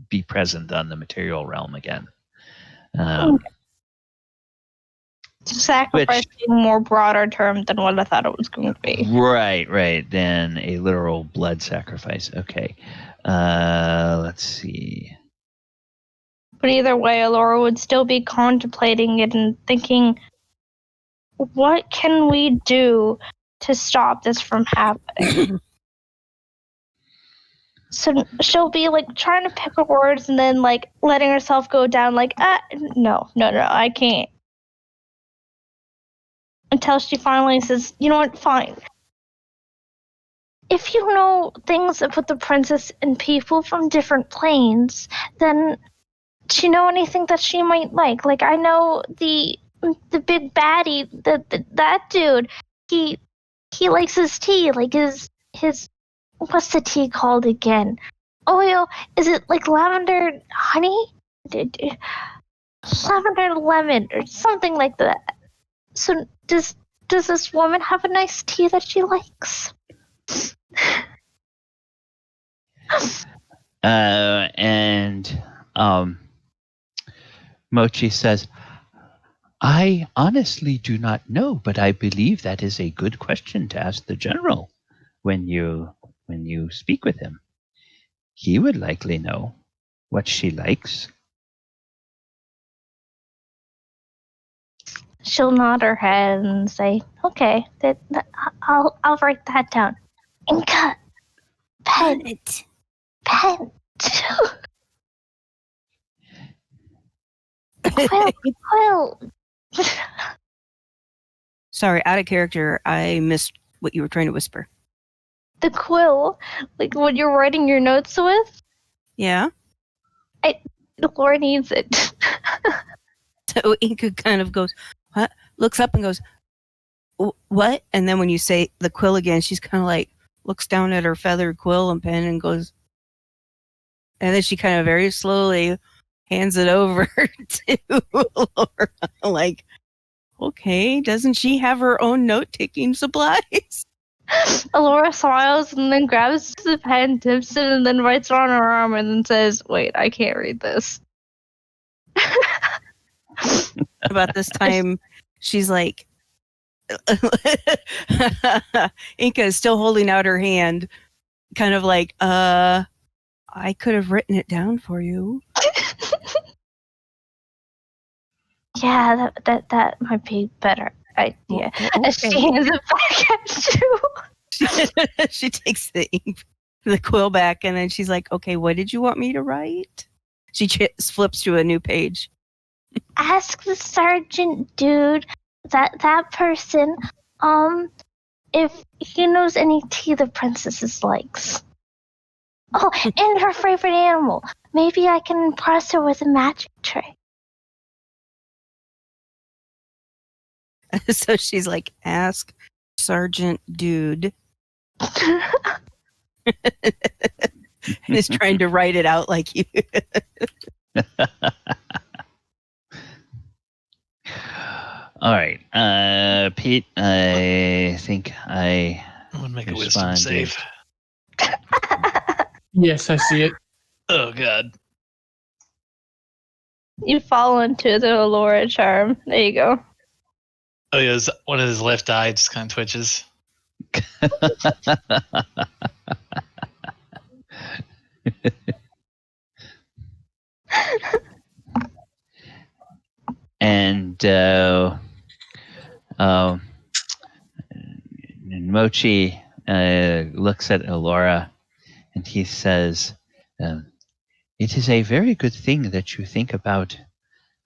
be present on the material realm again. Sacrifice being a more broader term than what I thought it was going to be. Right. Than a literal blood sacrifice. Okay. Let's see. But either way, Elora would still be contemplating it and thinking, what can we do to stop this from happening? So she'll be like trying to pick her words and then like letting herself go down like, no, I can't. Until she finally says, you know what, fine. If you know things about the princess and people from different planes, then do you know anything that she might like? Like, I know the big baddie, that dude, he likes his tea, like his what's the tea called again? Oil, is it like lavender honey? Lavender lemon or something like that. So does this woman have a nice tea that she likes? Mochi says, I honestly do not know, but I believe that is a good question to ask the general when you speak with him. He would likely know what she likes. She'll nod her head and say, "Okay, I'll write that down." Enka, pen. Quill. Sorry, out of character. I missed what you were trying to whisper. The quill, like what you're writing your notes with. Yeah. Laura needs it. So Enka kind of goes, what? Looks up and goes, what? And then when you say the quill again, she's kind of like, looks down at her feathered quill and pen and goes, and then she kind of very slowly hands it over to Laura. Like, okay, doesn't she have her own note-taking supplies? Elora smiles and then grabs the pen, tips it, and then writes it on her arm and then says, wait, I can't read this. About this time, she's like, Enka is still holding out her hand, kind of like, I could have written it down for you. Yeah, that might be better idea. Okay. She hands it back at you. She takes the quill back, and then she's like, okay, what did you want me to write? She flips to a new page. Ask the sergeant, dude. That person, if he knows any tea the princess likes. Oh, and her favorite animal. Maybe I can impress her with a magic trick. So she's like, ask Sergeant Dude. And is trying to write it out like you. All right, Pete. I think I I'm gonna make a wisdom responded. save. Yes, I see it. Oh god. You fall into the Elora charm. There you go. Oh yeah, one of his left eye just kind of twitches. And Mochi looks at Elora and he says, it is a very good thing that you think about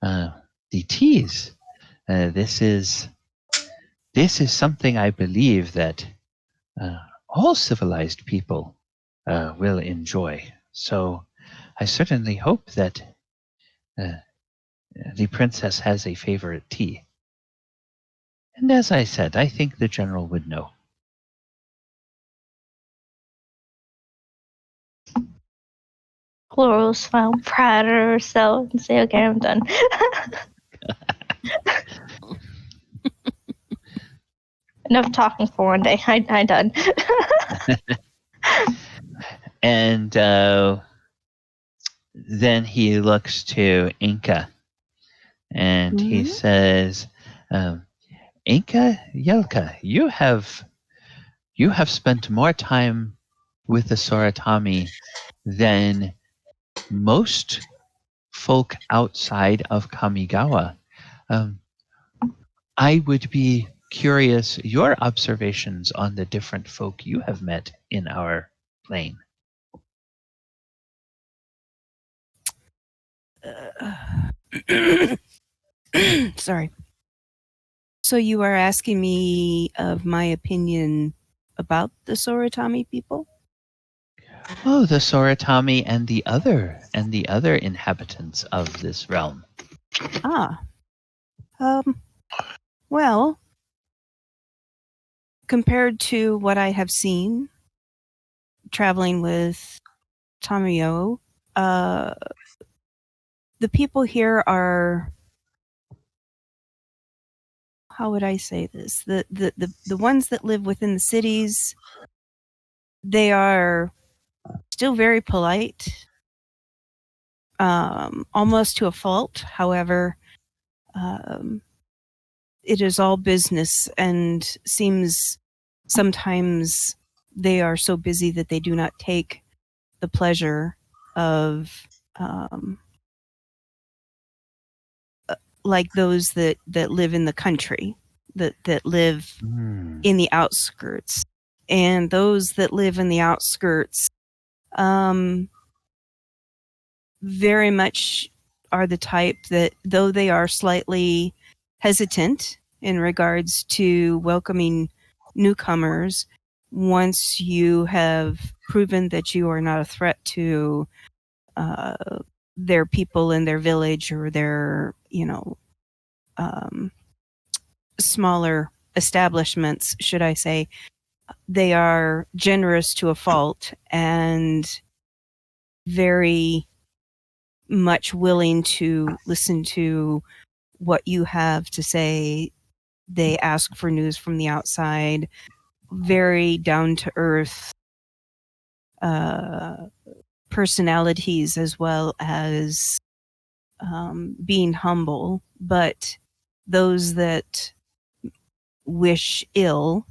the teas. This is something I believe that all civilized people will enjoy. So I certainly hope that the princess has a favorite tea. And as I said, I think the general would know. Laurel will smile proud of herself and say, okay, I'm done. Enough talking for one day. I'm done. And then he looks to Enka and he says, Enka Yelka, you have spent more time with the Soratami than most folk outside of Kamigawa. I would be curious your observations on the different folk you have met in our plane. Sorry. So you are asking me of my opinion about the Soratami people? Oh, the Soratami and the other inhabitants of this realm. Well, compared to what I have seen traveling with Tamiyo, the people here are, how would I say this? The ones that live within the cities, they are still very polite, almost to a fault. However, it is all business, and seems sometimes they are so busy that they do not take the pleasure of like those that live in the country, that live in the outskirts. And those that live in the outskirts very much are the type that, though they are slightly hesitant in regards to welcoming newcomers, once you have proven that you are not a threat to their people in their village or their, smaller establishments, should I say, they are generous to a fault and very much willing to listen to what you have to say. They ask for news from the outside, very down to earth personalities, as well as being humble. But those that wish ill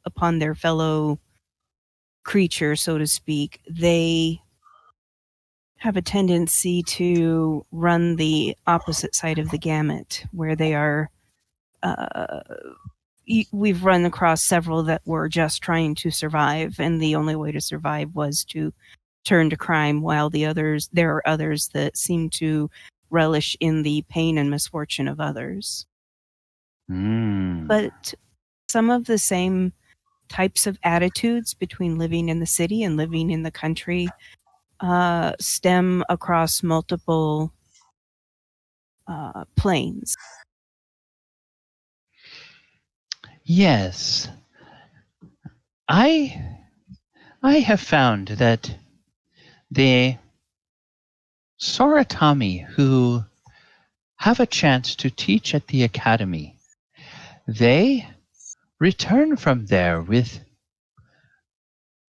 upon their fellow creature, so to speak, they have a tendency to run the opposite side of the gamut, where they are we've run across several that were just trying to survive, and the only way to survive was to turn to crime, while there are others that seem to relish in the pain and misfortune of others. But some of the same types of attitudes between living in the city and living in the country stem across multiple planes. Yes. I have found that the Soratami who have a chance to teach at the academy, they return from there with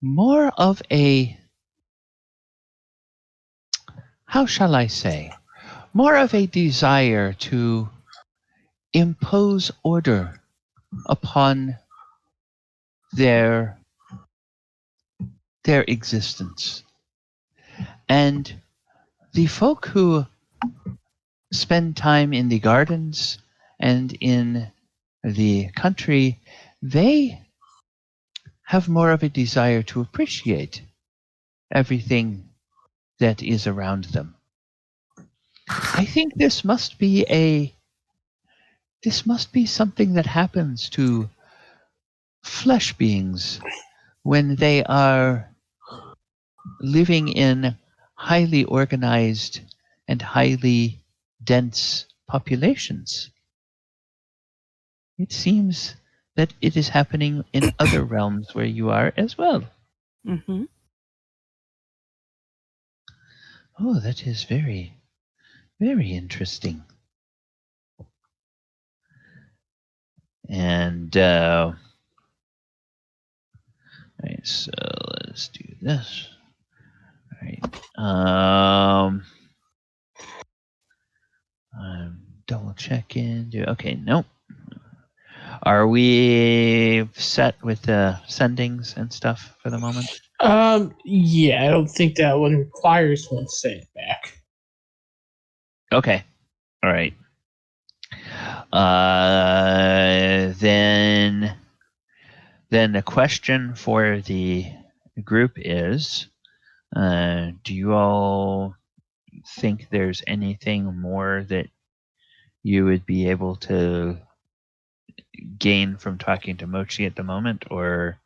more of a, how shall I say, more of a desire to impose order upon their existence. And the folk who spend time in the gardens and in the country, they have more of a desire to appreciate everything that is around them. I think this must be something that happens to flesh beings when they are living in highly organized and highly dense populations. It seems that it is happening in other realms where you are as well. Mm-hmm. Oh, that is very, very interesting. And all right, so let's do this. All right. I'm double checking. Okay, nope. Are we set with the sendings and stuff for the moment? Yeah, I don't think that one requires one sent back. Okay. All right. Then the question for the group is, do you all think there's anything more that you would be able to gain from talking to Mochi at the moment, or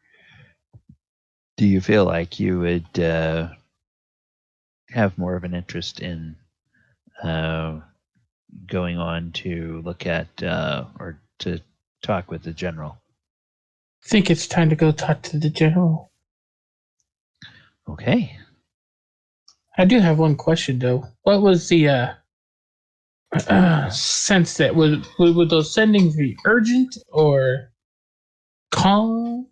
do you feel like you would have more of an interest in going on to look at or to talk with the general? I think it's time to go talk to the general. Okay. I do have one question though. What was the sense that would those sendings be urgent or calm?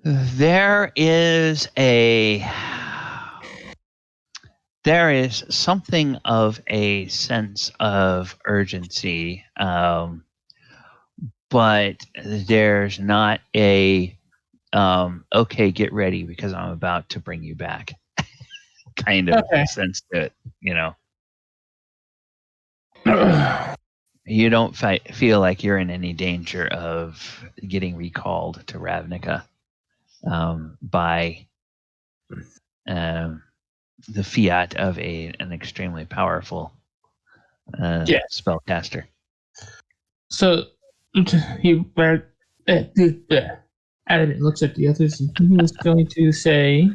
There is something of a sense of urgency, but there's not a okay, get ready because I'm about to bring you back kind of sense to it, you know. You don't feel like you're in any danger of getting recalled to Ravnica by the fiat of an extremely powerful spellcaster. So he Adamant looks at the others and he was going to say,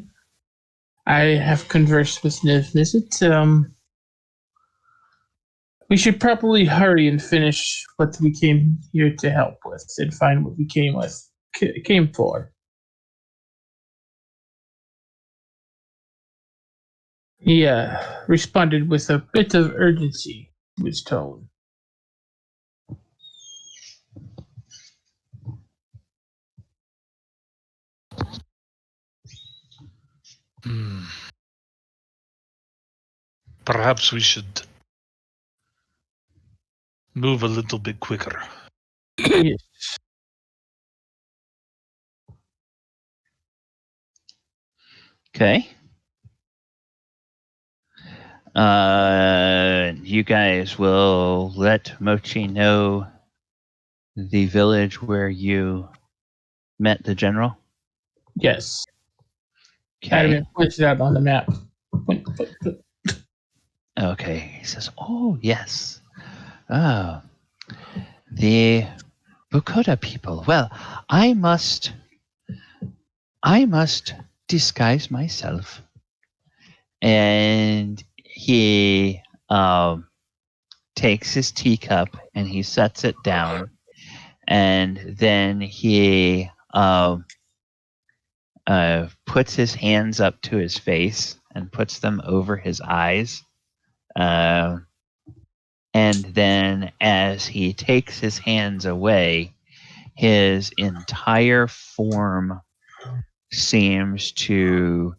I have conversed with Niv-Mizzet. We should probably hurry and finish what we came here to help with and find what we came for. He responded with a bit of urgency in his tone. Perhaps we should move a little bit quicker. Yes. Okay. You guys will let Mochi know the village where you met the general? Yes. Okay. Adamant points it out on the map. Okay. He says, oh, yes. Oh, the Bukoda people. Well, I must disguise myself. And he takes his teacup and he sets it down, and then he puts his hands up to his face and puts them over his eyes. And then as he takes his hands away, his entire form seems to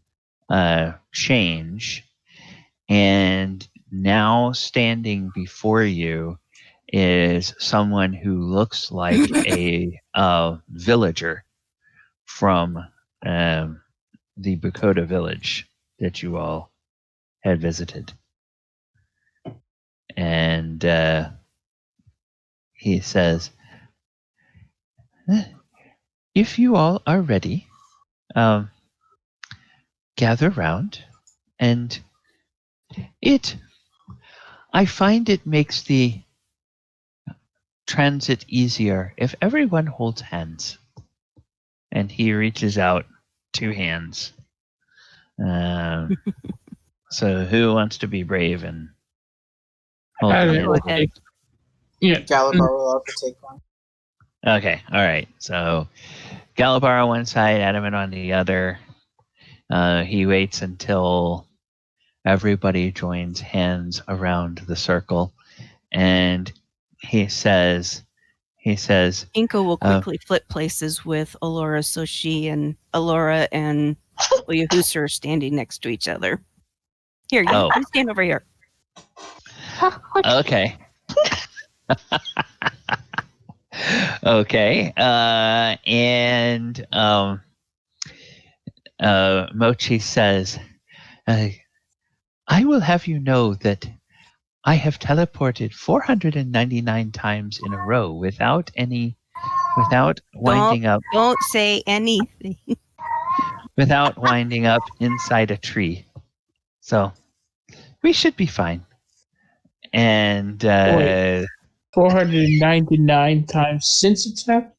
change. And now standing before you is someone who looks like a villager from the Bukoda village that you all had visited. And he says, if you all are ready, gather round. And I find it makes the transit easier if everyone holds hands. And he reaches out 2 hands. So who wants to be brave and hold I the don't hand? Go ahead. Yeah. Galibar will also take one. Okay, all right. So Galibar on one side, Adamant on the other. He waits until everybody joins hands around the circle, and he says, Enka will quickly flip places with Elora, so she and Elora and Oyahusa are standing next to each other. Here, you stand over here. okay. Okay. And Mochi says, I will have you know that I have teleported 499 times in a row without winding up. Don't say anything. Without winding up inside a tree. So we should be fine. And 499 times since it's happened?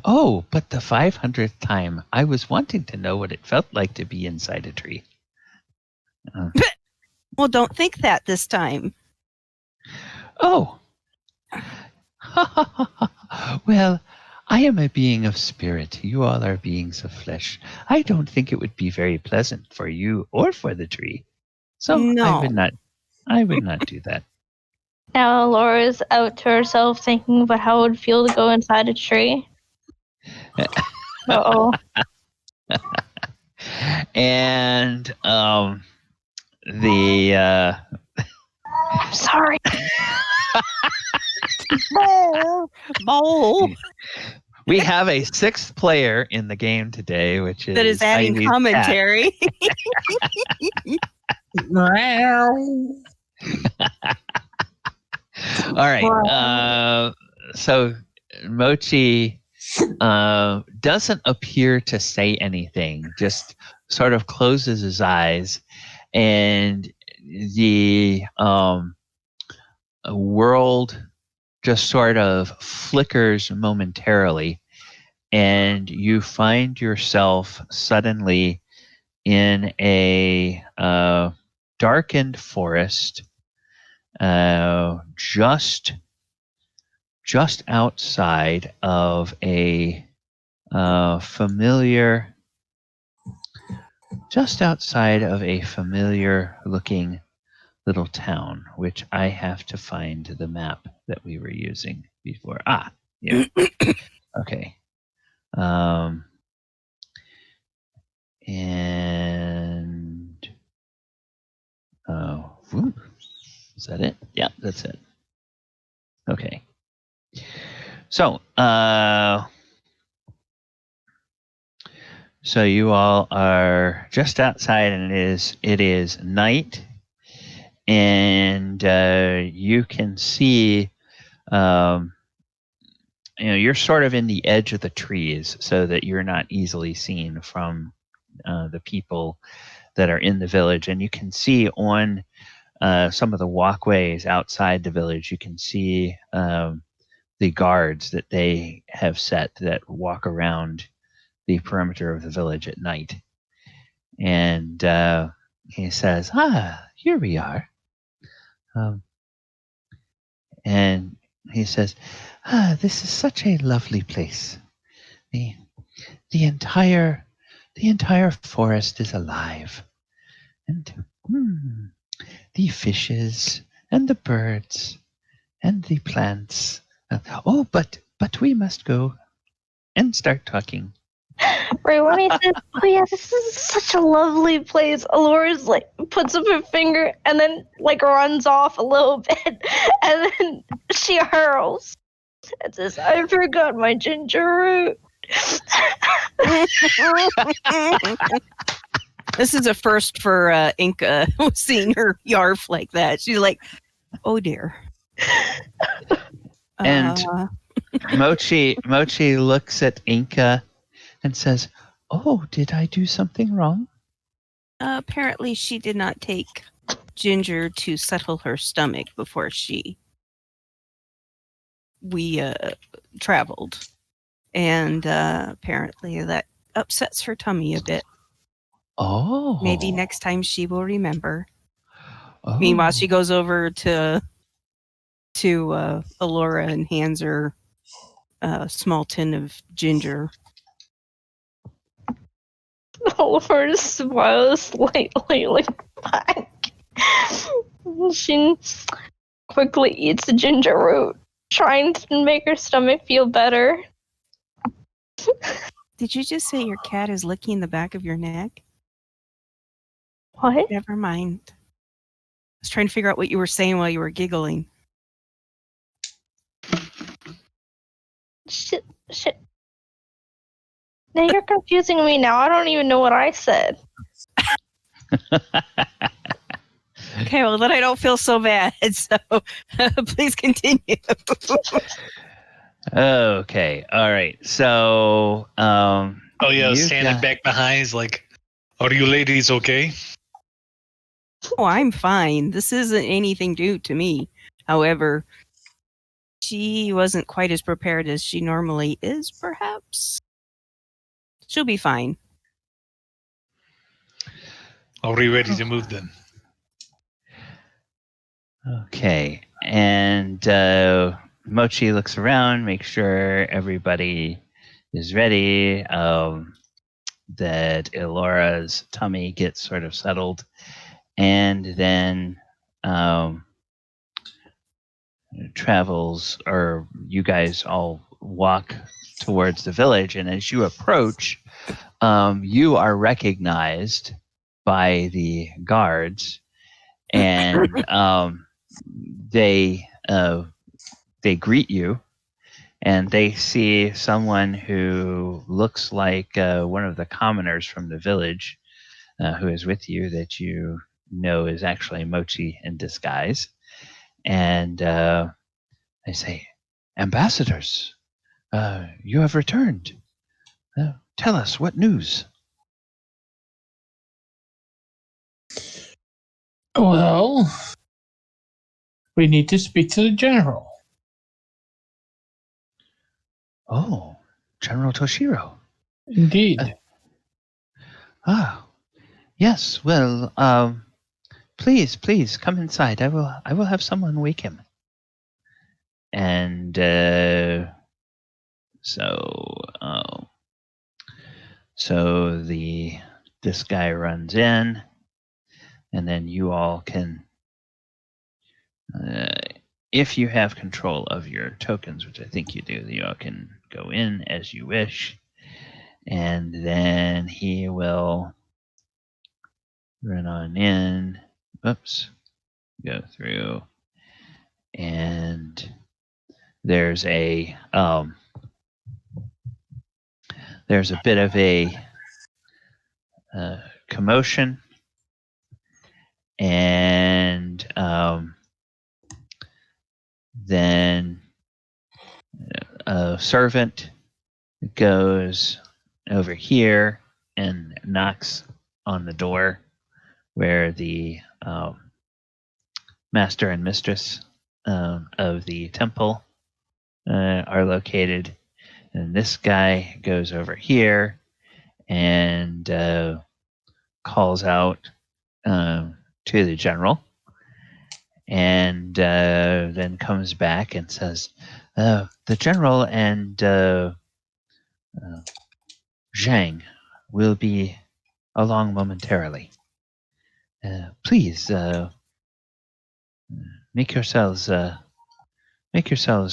oh, but the 500th time, I was wanting to know what it felt like to be inside a tree. Well, don't think that this time. Oh. Well, I am a being of spirit. You all are beings of flesh. I don't think it would be very pleasant for you or for the tree. So No. I would not do that. Now Laura's out to herself thinking about how it would feel to go inside a tree. Uh-oh. And I'm sorry. Bowl. We have a 6th player in the game today, which is That is adding Ivy's commentary. All right. So Mochi doesn't appear to say anything, just sort of closes his eyes, and the world just sort of flickers momentarily, and you find yourself suddenly in a darkened forest, just outside of a familiar looking little town, which I have to find the map that we were using before. Yeah. Okay. And whoop. Is that it? Yeah, that's it. Okay. So, so you all are just outside, and it is night, and you can see, you're sort of in the edge of the trees, so that you're not easily seen from the people that are in the village, and you can see on some of the walkways outside the village, you can see the guards that they have set that walk around the perimeter of the village at night. And he says, here we are. And he says, this is such a lovely place. The entire forest is alive. And the fishes and the birds and the plants. But we must go and start talking. Right when he says, "Oh yeah, this is such a lovely place," Elora's like puts up her finger and then like runs off a little bit, and then she hurls and says, "I forgot my ginger root." This is a first for Enka, seeing her yarf like that. She's like, "Oh dear." And Mochi looks at Enka and says, "Oh, did I do something wrong?" Apparently, she did not take ginger to settle her stomach before we traveled, and apparently that upsets her tummy a bit. Oh, Maybe next time she will remember. Oh. Meanwhile, she goes over to Elora and hands her a small tin of ginger. Elora smiles slightly like back. She quickly eats the ginger root, trying to make her stomach feel better. Did you just say your cat is licking the back of your neck? What? Never mind. I was trying to figure out what you were saying while you were giggling. Shit. Now you're confusing me now. I don't even know what I said. Okay, well then I don't feel so bad. So please continue. Okay, all right. So, Oh yeah, you standing got- back behind is like, "Are you ladies okay?" Oh, I'm fine. This isn't anything new to me. However, she wasn't quite as prepared as she normally is, perhaps. She'll be fine. Are we ready to move then? Okay, and Mochi looks around, makes sure everybody is ready. That Elora's tummy gets sort of settled, and then travels, or you guys all walk towards the village. And as you approach, you are recognized by the guards, and they greet you, and they see someone who looks like one of the commoners from the village who is with you, that you know is actually Mochi in disguise. And they say, "Ambassadors, you have returned. Tell us, what news?" Well, we need to speak to the general. "Oh, General Toshiro." Indeed. Yes. Well, please come inside. I will have someone wake him. And so this guy runs in, and then you all can, if you have control of your tokens, which I think you do, you all can go in as you wish, and then he will run on in. Oops. Go through, and there's a bit of a commotion, and then a servant goes over here and knocks on the door where the master and mistress of the temple are located. And this guy goes over here and calls out to the general, and then comes back and says, the general and Zhang will be along momentarily. Please make yourselves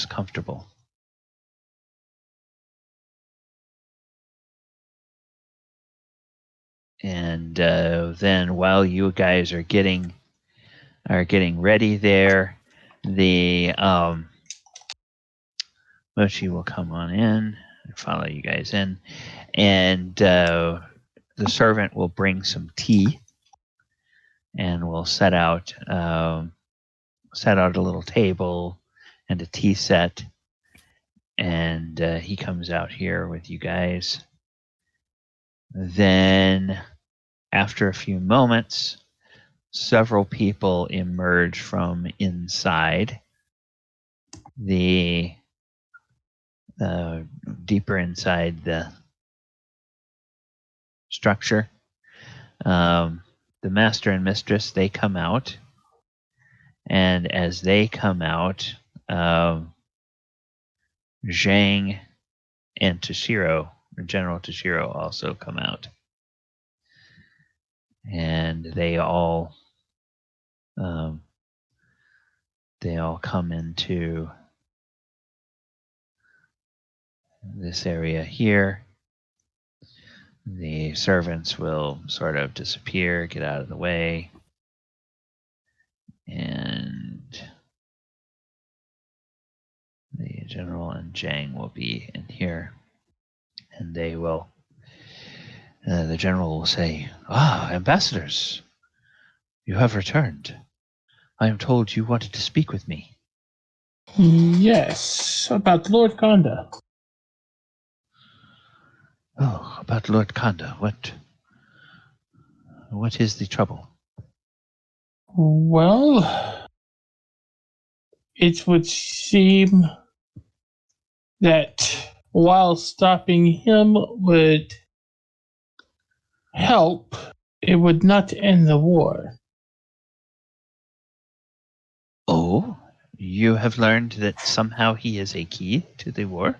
comfortable. And then while you guys are getting ready there, the Mochi will come on in and follow you guys in, and the servant will bring some tea, and we'll set out a little table and a tea set, and he comes out here with you guys. Then, after a few moments, several people emerge from inside the deeper inside the structure. The master and mistress, they come out, and as they come out, Zhang and Toshiro, or General Toshiro, also come out, and they all come into this area here. The servants will sort of disappear, get out of the way, and the general and Zhang will be in here, and they will. The general will say, ambassadors, you have returned. I am told you wanted to speak with me. Yes, about Lord Konda. Oh, about Lord Konda. What is the trouble? Well, it would seem that while stopping him would help, it would not end the war. Oh, you have learned that somehow he is a key to the war?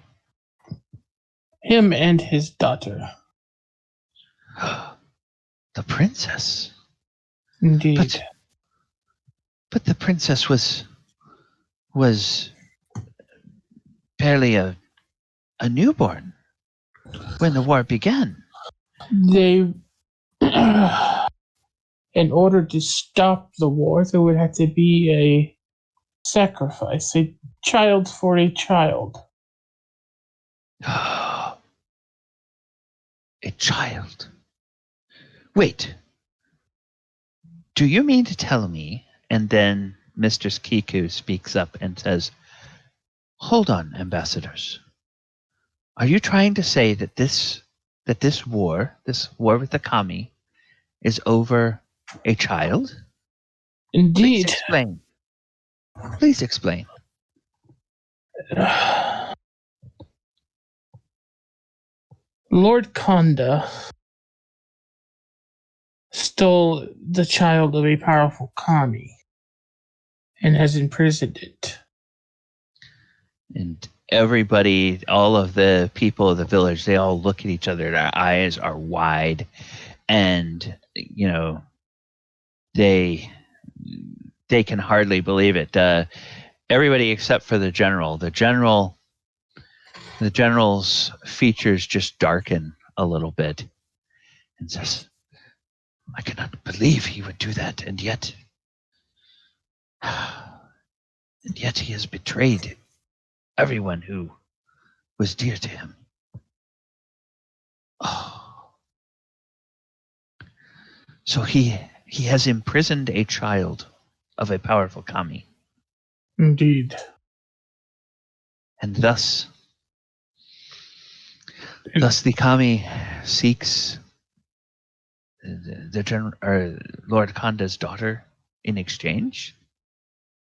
Him and his daughter. The princess? Indeed. But the princess was barely a newborn when the war began. They, in order to stop the war, there would have to be a sacrifice, a child for a child. A child? Wait. Do you mean to tell me? And then Mistress Kiku speaks up and says, hold on, ambassadors. Are you trying to say that this war with the kami, is over a child? Indeed. Please explain. Lord Konda stole the child of a powerful kami and has imprisoned it. And everybody, all of the people of the village, they all look at each other. Their eyes are wide, and they can hardly believe it. Everybody except for the general. The general's features just darken a little bit, and says, "I cannot believe he would do that, and yet he has betrayed everyone who was dear to him." Oh. So he has imprisoned a child of a powerful kami. Indeed. And thus the kami seeks the Lord Konda's daughter in exchange?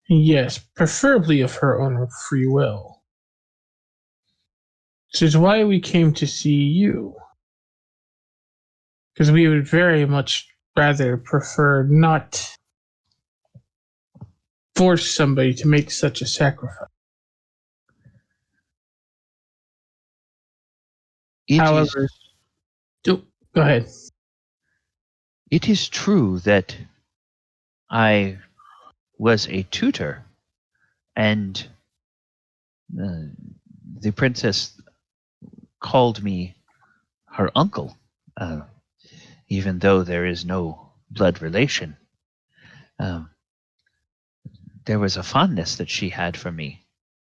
Yes, preferably of her own free will. Which is why we came to see you. Because we would very much rather prefer not force somebody to make such a sacrifice. However, go ahead. It is true that I was a tutor, and the princess called me her uncle, even though there is no blood relation. There was a fondness that she had for me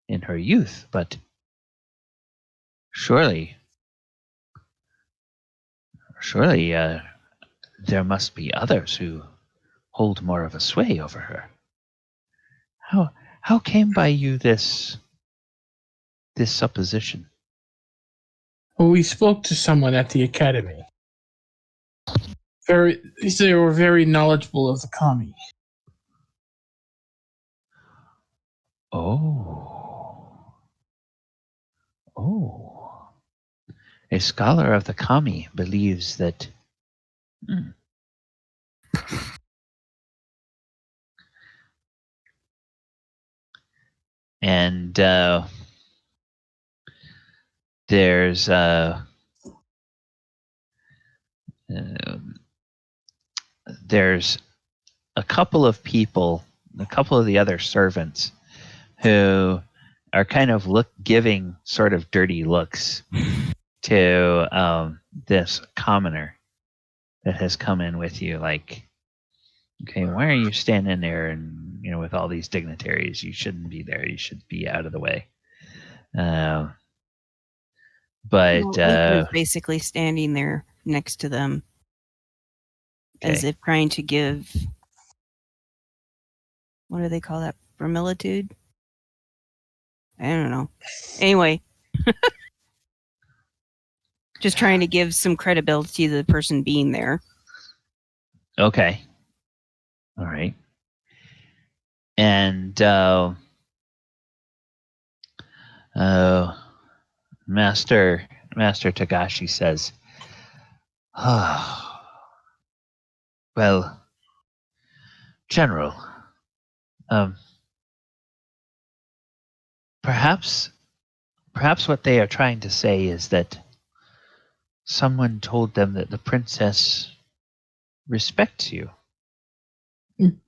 in her youth, but surely there must be others who hold more of a sway over her. How came by you this supposition? Well, we spoke to someone at the academy. They were very knowledgeable of the kami. Oh. A scholar of the kami believes that. And there's a couple of people, a couple of the other servants, who are kind of giving sort of dirty looks to this commoner that has come in with you. Like, okay, why are you standing there and with all these dignitaries? You shouldn't be there. You should be out of the way. Enka is basically standing there next to them, as if trying to give. What do they call that? Vermilitude? I don't know. Anyway, just trying to give some credibility to the person being there. Okay. All right. And Master Tagashi says, well, General, perhaps what they are trying to say is that someone told them that the princess respects you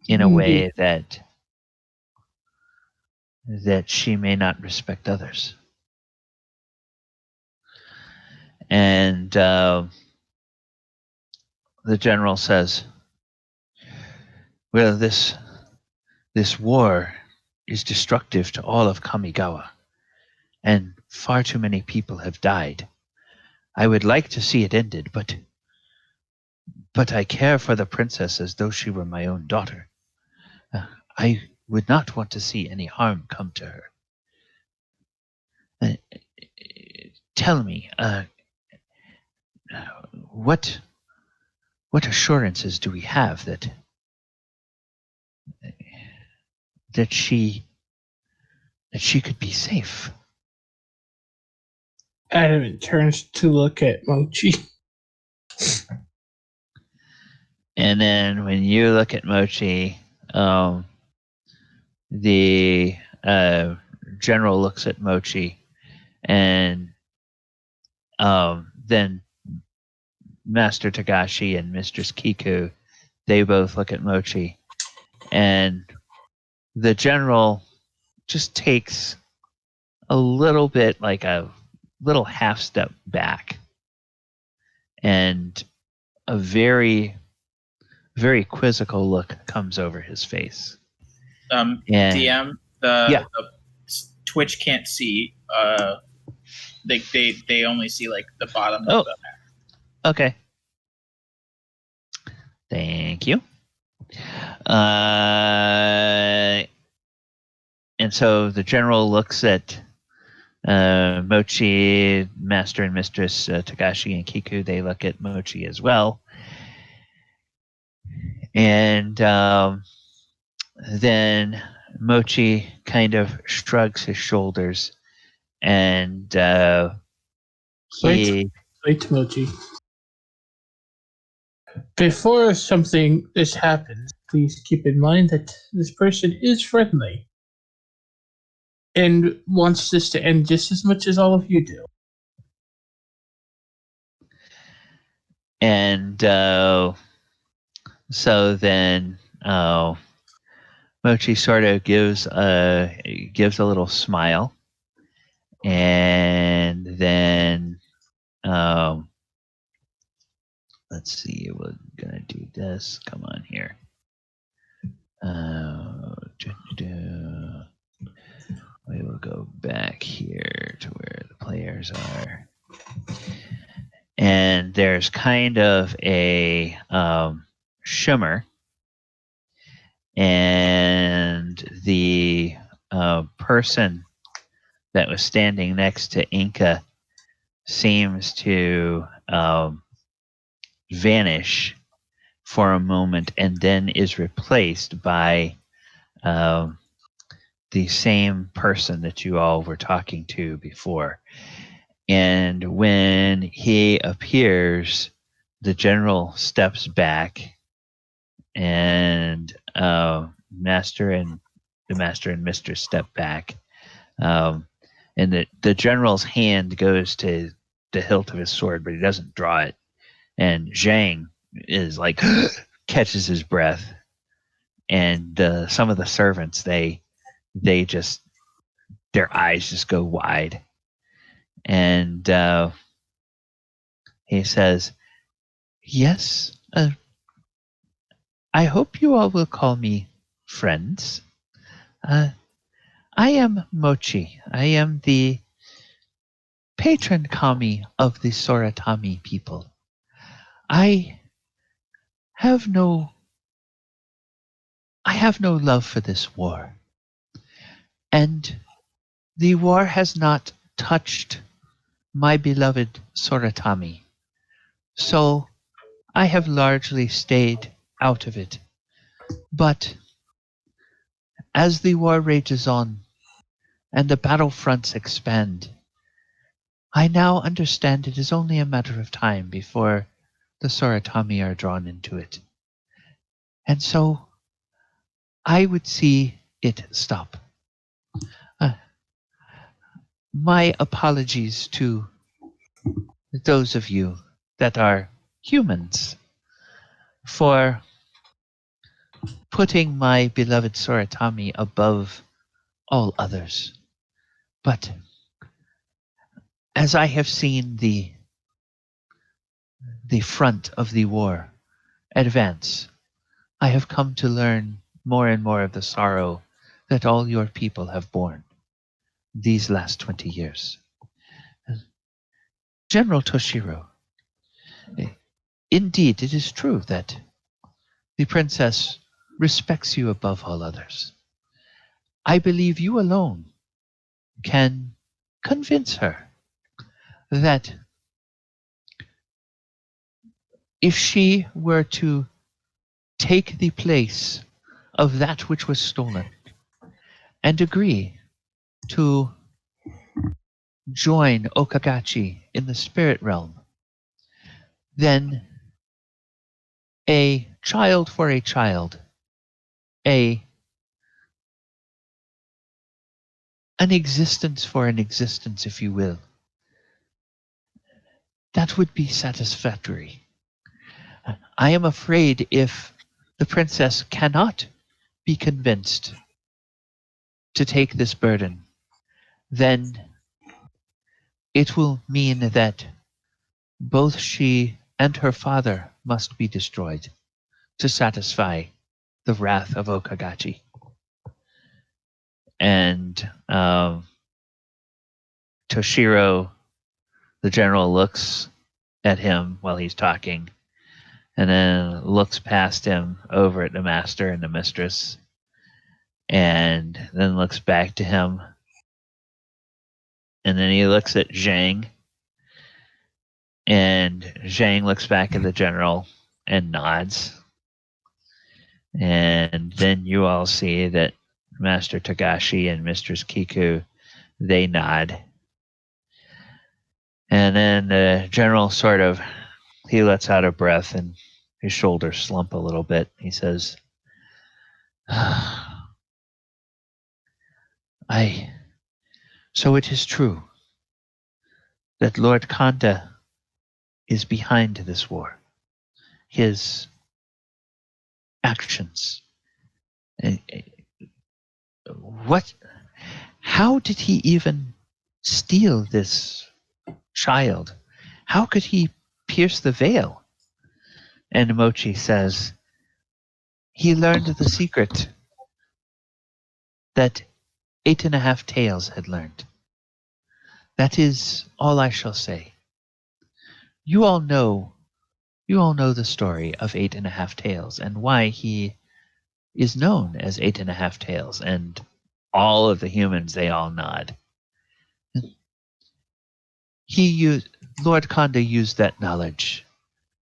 in a way that she may not respect others. And the general says, well, this war is destructive to all of Kamigawa, and far too many people have died. I would like to see it ended, but I care for the princess as though she were my own daughter. I would not want to see any harm come to her. Tell me, what assurances do we have that she could be safe? Adamant turns to look at Mochi. And then when you look at Mochi, the general looks at Mochi, and then Master Tagashi and Mistress Kiku, they both look at Mochi, and the general just takes a little bit, like a little half step back, and a very, very quizzical look comes over his face. DM, the Twitch can't see. They only see like the bottom of the map. Okay. Thank you. And so the general looks at Mochi, Master and Mistress Tagashi and Kiku. They look at Mochi as well. And then Mochi kind of shrugs his shoulders, and he. Wait, Mochi. Before this happens, please keep in mind that this person is friendly and wants this to end just as much as all of you do. And so then Mochi sort of gives a little smile, and then let's see, we're gonna do this. Come on here. We will go back here to where the players are. And there's kind of a shimmer, and the person that was standing next to Enka seems to vanish for a moment and then is replaced by the same person that you all were talking to before. And when he appears, the general steps back, and the master and mistress step back. And the general's hand goes to the hilt of his sword, but he doesn't draw it. And Zhang is like, catches his breath. And some of the servants, they just, their eyes just go wide. And he says, yes, I hope you all will call me friends. I am Mochi. I am the patron kami of the Soratami people. I have no love for this war. And the war has not touched my beloved Soratami. So I have largely stayed out of it. But as the war rages on and the battlefronts expand, I now understand it is only a matter of time before the Soratami are drawn into it. And so I would see it stop. My apologies to those of you that are humans for putting my beloved Soratami above all others. But as I have seen the front of the war advance, I have come to learn more and more of the sorrow that all your people have borne these last 20 years. General Toshiro, indeed it is true that the princess respects you above all others. I believe you alone can convince her that if she were to take the place of that which was stolen and agree to join Okagachi in the spirit realm, then a child for a child, an existence for an existence, if you will, that would be satisfactory. I am afraid if the princess cannot be convinced to take this burden, then it will mean that both she and her father must be destroyed to satisfy the wrath of Okagachi. And Toshiro, the general, looks at him while he's talking, and then looks past him over at the master and the mistress, and then looks back to him, and then he looks at Zhang, and Zhang looks back at the general and nods. And then you all see that Master Tagashi and Mistress Kiku, they nod. And then the general he lets out a breath and his shoulders slump a little bit. He says, so it is true that Lord Kanda is behind this war. His actions. How did he even steal this child? How could he pierce the veil? And Mochi says, he learned the secret that 8.5 Tails had learned. That is all I shall say. You all know the story of 8.5 Tails and why he is known as 8.5 Tails, and all of the humans, they all nod. Lord Kanda used that knowledge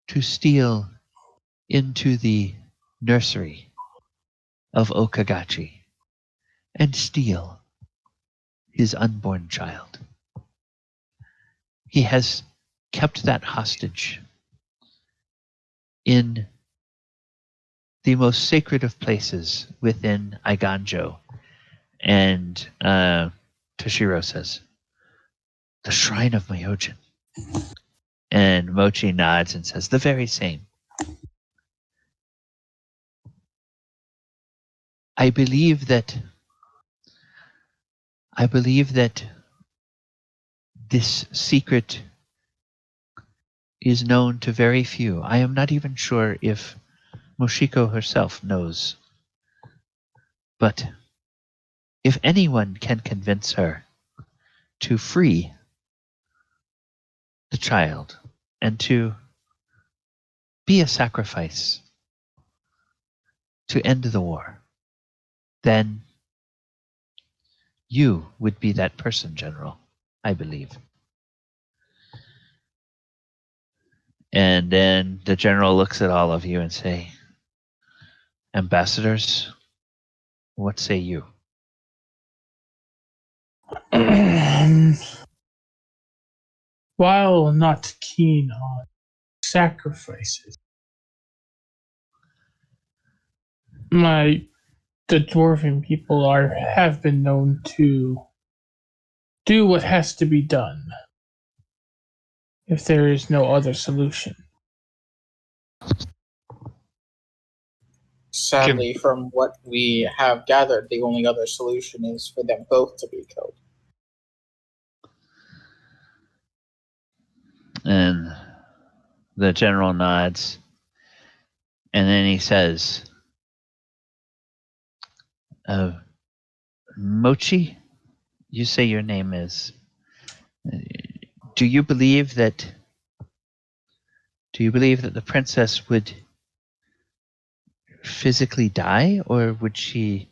to steal into the nursery of Okagachi and steal his unborn child. He has kept that hostage in the most sacred of places within Eiganjo. And Toshiro says, the Shrine of Myojin. And Mochi nods and says, the very same. I believe that this secret is known to very few. I am not even sure if Michiko herself knows. But if anyone can convince her to free the child and to be a sacrifice to end the war, then you would be that person, General, I believe. And then the general looks at all of you and say, ambassadors, what say you? While not keen on sacrifices, the dwarven people have been known to do what has to be done if there is no other solution. Sadly, from what we have gathered, the only other solution is for them both to be killed. And the general nods. And then he says, Mochi, you say your name is. Do you believe that the princess would physically die, or would she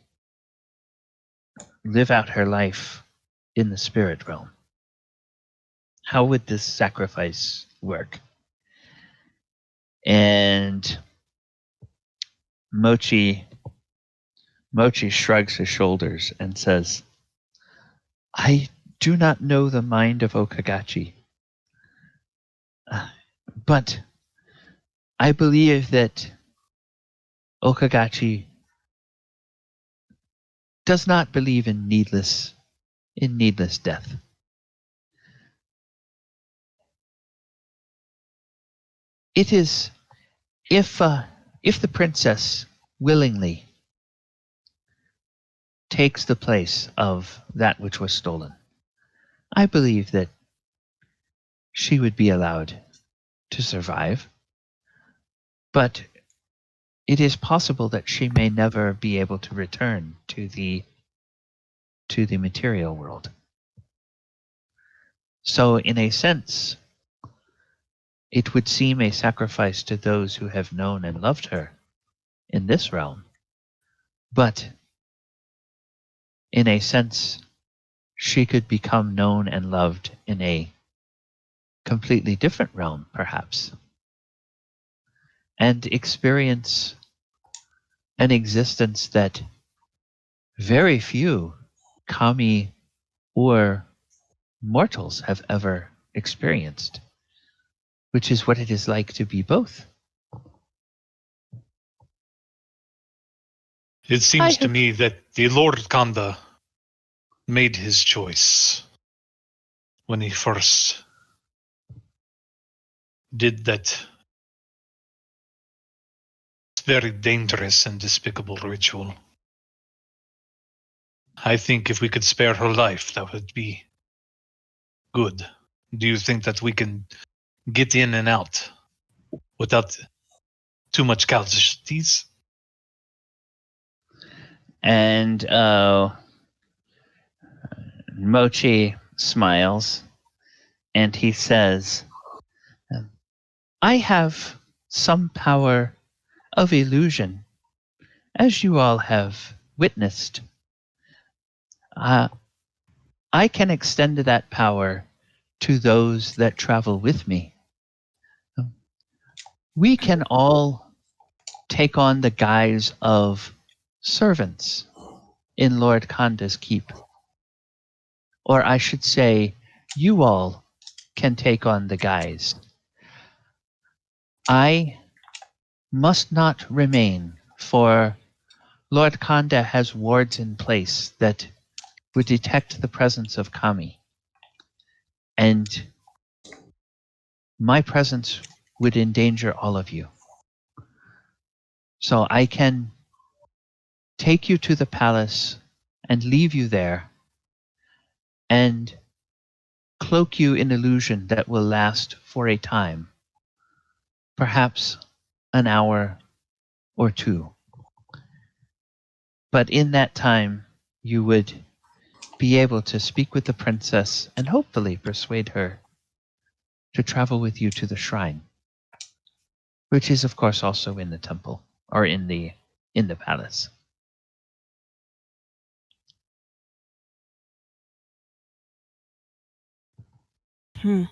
live out her life in the spirit realm? How would this sacrifice work? And Mochi shrugs his shoulders and says, I do not know the mind of Okagachi, but I believe that Okagachi does not believe in needless death. It is if the princess willingly takes the place of that which was stolen, I believe that she would be allowed to survive. But it is possible that she may never be able to return to the material world. So in a sense, it would seem a sacrifice to those who have known and loved her in this realm. But in a sense, she could become known and loved in a completely different realm, perhaps, and experience an existence that very few kami or mortals have ever experienced, which is what it is like to be both. It seems to me that the Lord Kanda made his choice when he first did that very dangerous and despicable ritual. I think if we could spare her life, that would be good. Do you think that we can get in and out without too much casualties? And Mochi smiles and he says, I have some power of illusion, as you all have witnessed. I can extend that power to those that travel with me. We can all take on the guise of servants in Lord Kanda's keep. Or I should say, you all can take on the guise. I must not remain, for Lord Kanda has wards in place that would detect the presence of kami. And my presence would endanger all of you. So I can take you to the palace and leave you there and cloak you in illusion that will last for a time, perhaps an hour or two. But in that time, you would be able to speak with the princess and hopefully persuade her to travel with you to the shrine, which is of course also in the temple or in the palace. I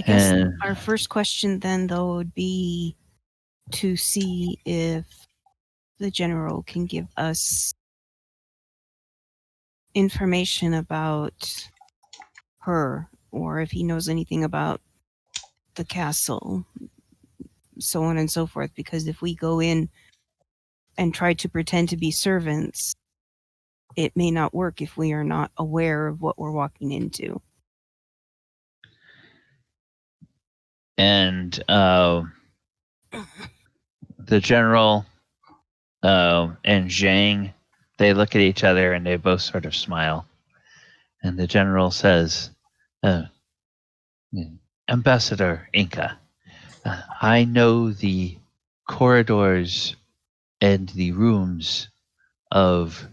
guess our first question then, though, would be to see if the general can give us information about her, or if he knows anything about the castle, so on and so forth. Because if we go in and try to pretend to be servants, it may not work if we are not aware of what we're walking into. And the general and Zhang, they look at each other and they both sort of smile. And the general says, Ambassador Enka, I know the corridors and the rooms of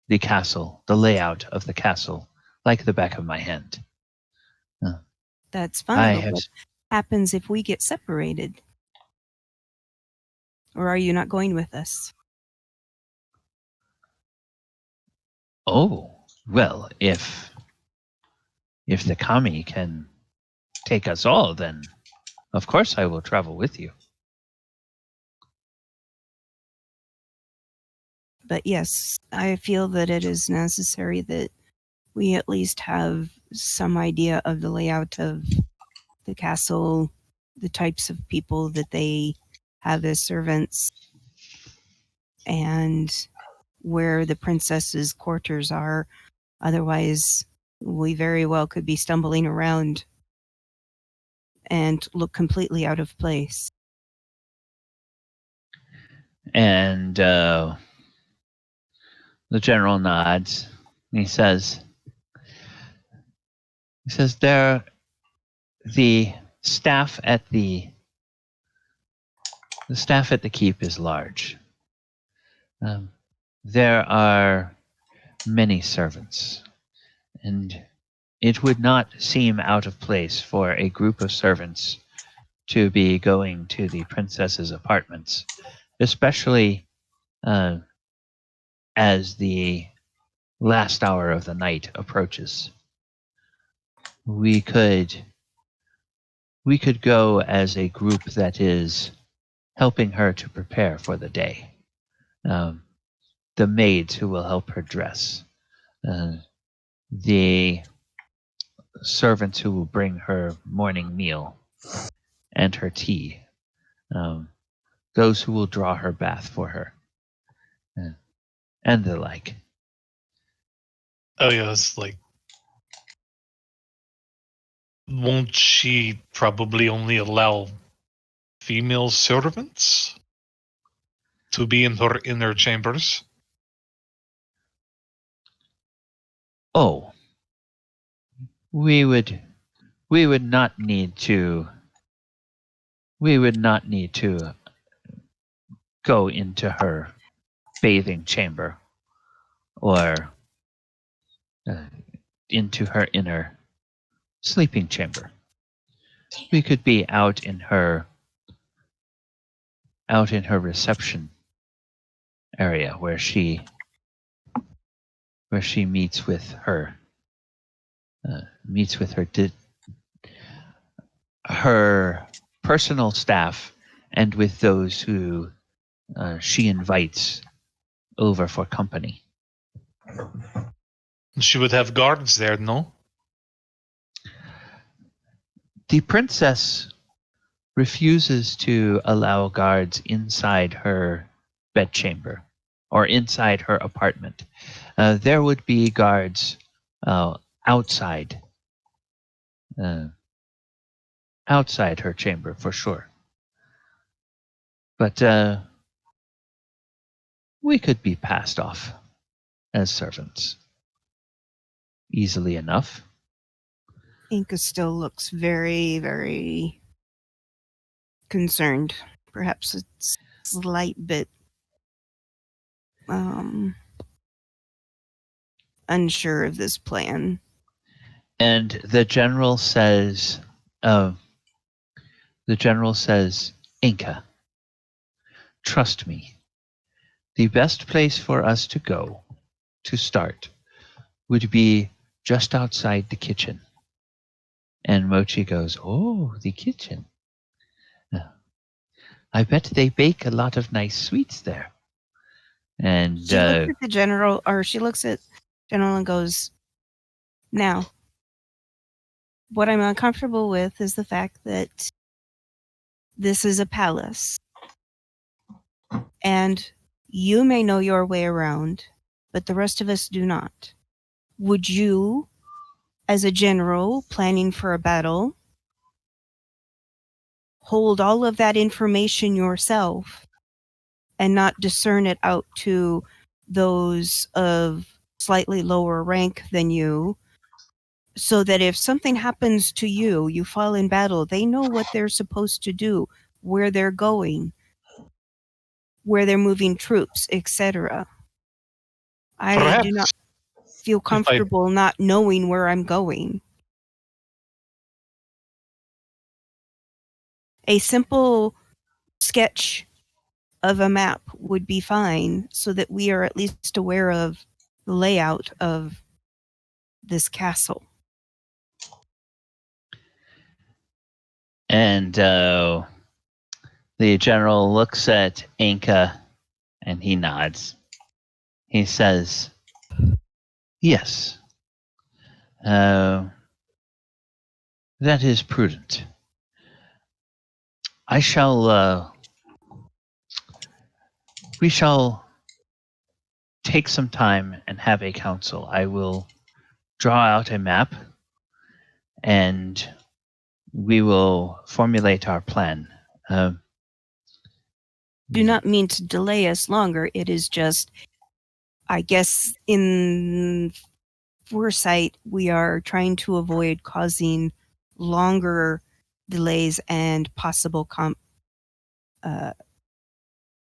the castle, the layout of the castle, like the back of my hand. That's fine. But what happens if we get separated? Or are you not going with us? Oh, well, if the kami can take us all, then of course I will travel with you. But yes, I feel that it is necessary that we at least have some idea of the layout of the castle, the types of people that they have as servants, and where the princess's quarters are. Otherwise, we very well could be stumbling around and look completely out of place. And the general nods. And he says, the staff at the keep is large. There are many servants, and it would not seem out of place for a group of servants to be going to the princess's apartments, especially as the last hour of the night approaches. We could go as a group that is helping her to prepare for the day. the maids who will help her dress, the servants who will bring her morning meal and her tea, those who will draw her bath for her, and the like. Oh yeah, it's like, won't she probably only allow female servants to be in her inner chambers? Oh, we would not need to. We would not need to go into her bathing chamber or into her inner sleeping chamber. We could be out in her reception area where she meets with her her personal staff and with those who she invites over for company. She would have guards there, no? The princess refuses to allow guards inside her bedchamber or inside her apartment. There would be guards outside her chamber for sure. But we could be passed off as servants easily enough. Enka still looks very, very concerned. Perhaps a slight bit unsure of this plan. And the general says, Enka, trust me. The best place for us to go to start would be just outside the kitchen. And Mochi goes, oh, the kitchen. I bet they bake a lot of nice sweets there. And she looks at the general, or she looks at general and goes, now, what I'm uncomfortable with is the fact that this is a palace. And you may know your way around, but the rest of us do not. Would you, as a general planning for a battle, hold all of that information yourself and not discern it out to those of slightly lower rank than you, so that if something happens to you, you fall in battle, they know what they're supposed to do, where they're going, where they're moving troops, etc. I do not feel comfortable not knowing where I'm going. A simple sketch of a map would be fine, so that we are at least aware of the layout of this castle. And the general looks at Enka and he nods. He says, yes, that is prudent. We shall take some time and have a council. I will draw out a map and we will formulate our plan. Do not mean to delay us longer. It is just, I guess, in foresight, we are trying to avoid causing longer delays and possible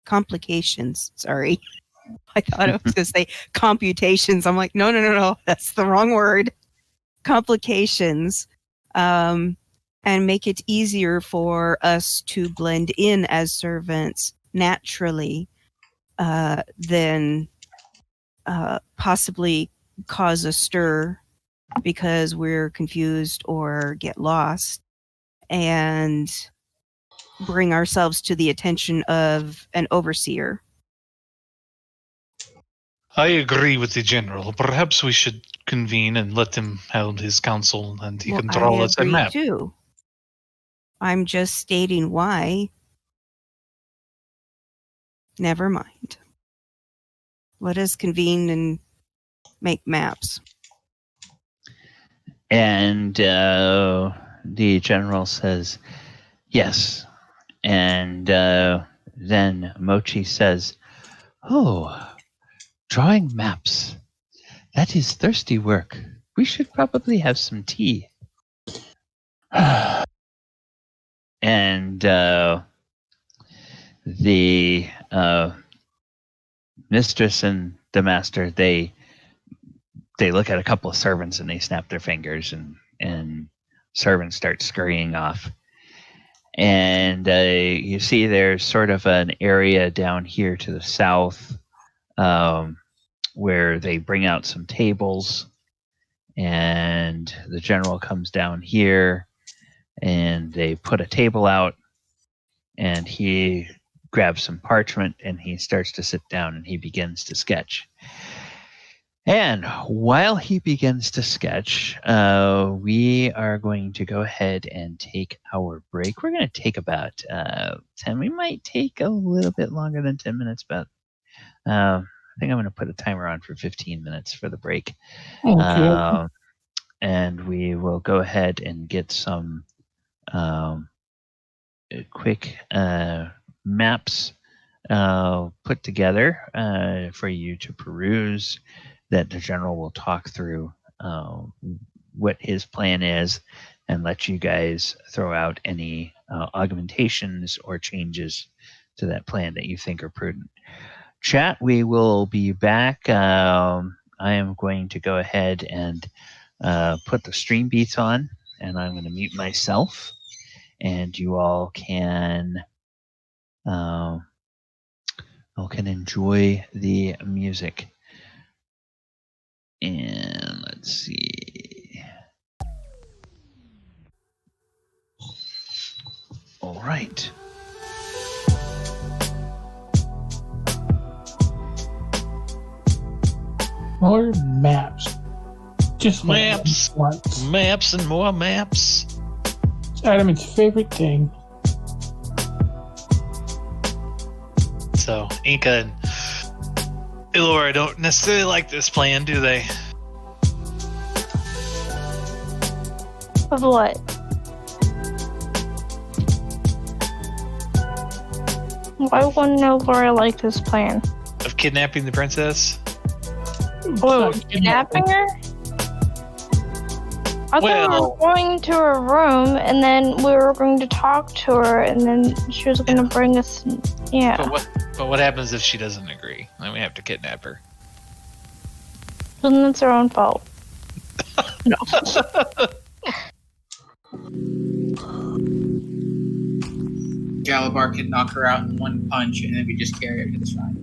complications. Sorry. I thought I was going to say computations. I'm like, no, that's the wrong word. Complications. And make it easier for us to blend in as servants naturally, than possibly cause a stir because we're confused or get lost and bring ourselves to the attention of an overseer. I agree with the general. Perhaps we should convene and let him hold his council, and he can draw us a map. Too. I'm just stating why. Never mind. Let us convene and make maps. And the general says, yes. And then Mochi says, oh, drawing maps. That is thirsty work. We should probably have some tea. And the mistress and the master, they look at a couple of servants and they snap their fingers, and servants start scurrying off. And you see there's sort of an area down here to the south where they bring out some tables, and the general comes down here and they put a table out, and he grabs some parchment and he starts to sit down and he begins to sketch. And while he begins to sketch, we are going to go ahead and take our break. We're going to take about 10. We might take a little bit longer than 10 minutes, but I think I'm going to put a timer on for 15 minutes for the break. Okay. And we will go ahead and get some quick maps put together for you to peruse, that the general will talk through what his plan is and let you guys throw out any augmentations or changes to that plan that you think are prudent. Chat, we will be back. I am going to go ahead and put the stream beats on, and I'm going to mute myself, and you all can enjoy the music. And let's see. All right. More maps. Just Maps. once. Maps and more maps. It's Adam's favorite thing. So, Enka and Elora don't necessarily like this plan, do they? Of what? Why wouldn't Elora like this plan? Of kidnapping the princess? Oh, kidnapping her? I thought we were going to her room, and then we were going to talk to her, and then she was going to bring us. Yeah. But what happens if she doesn't agree? Then we have to kidnap her. Then that's her own fault. No. Galibar could knock her out in one punch, and then we just carry her to the shrine.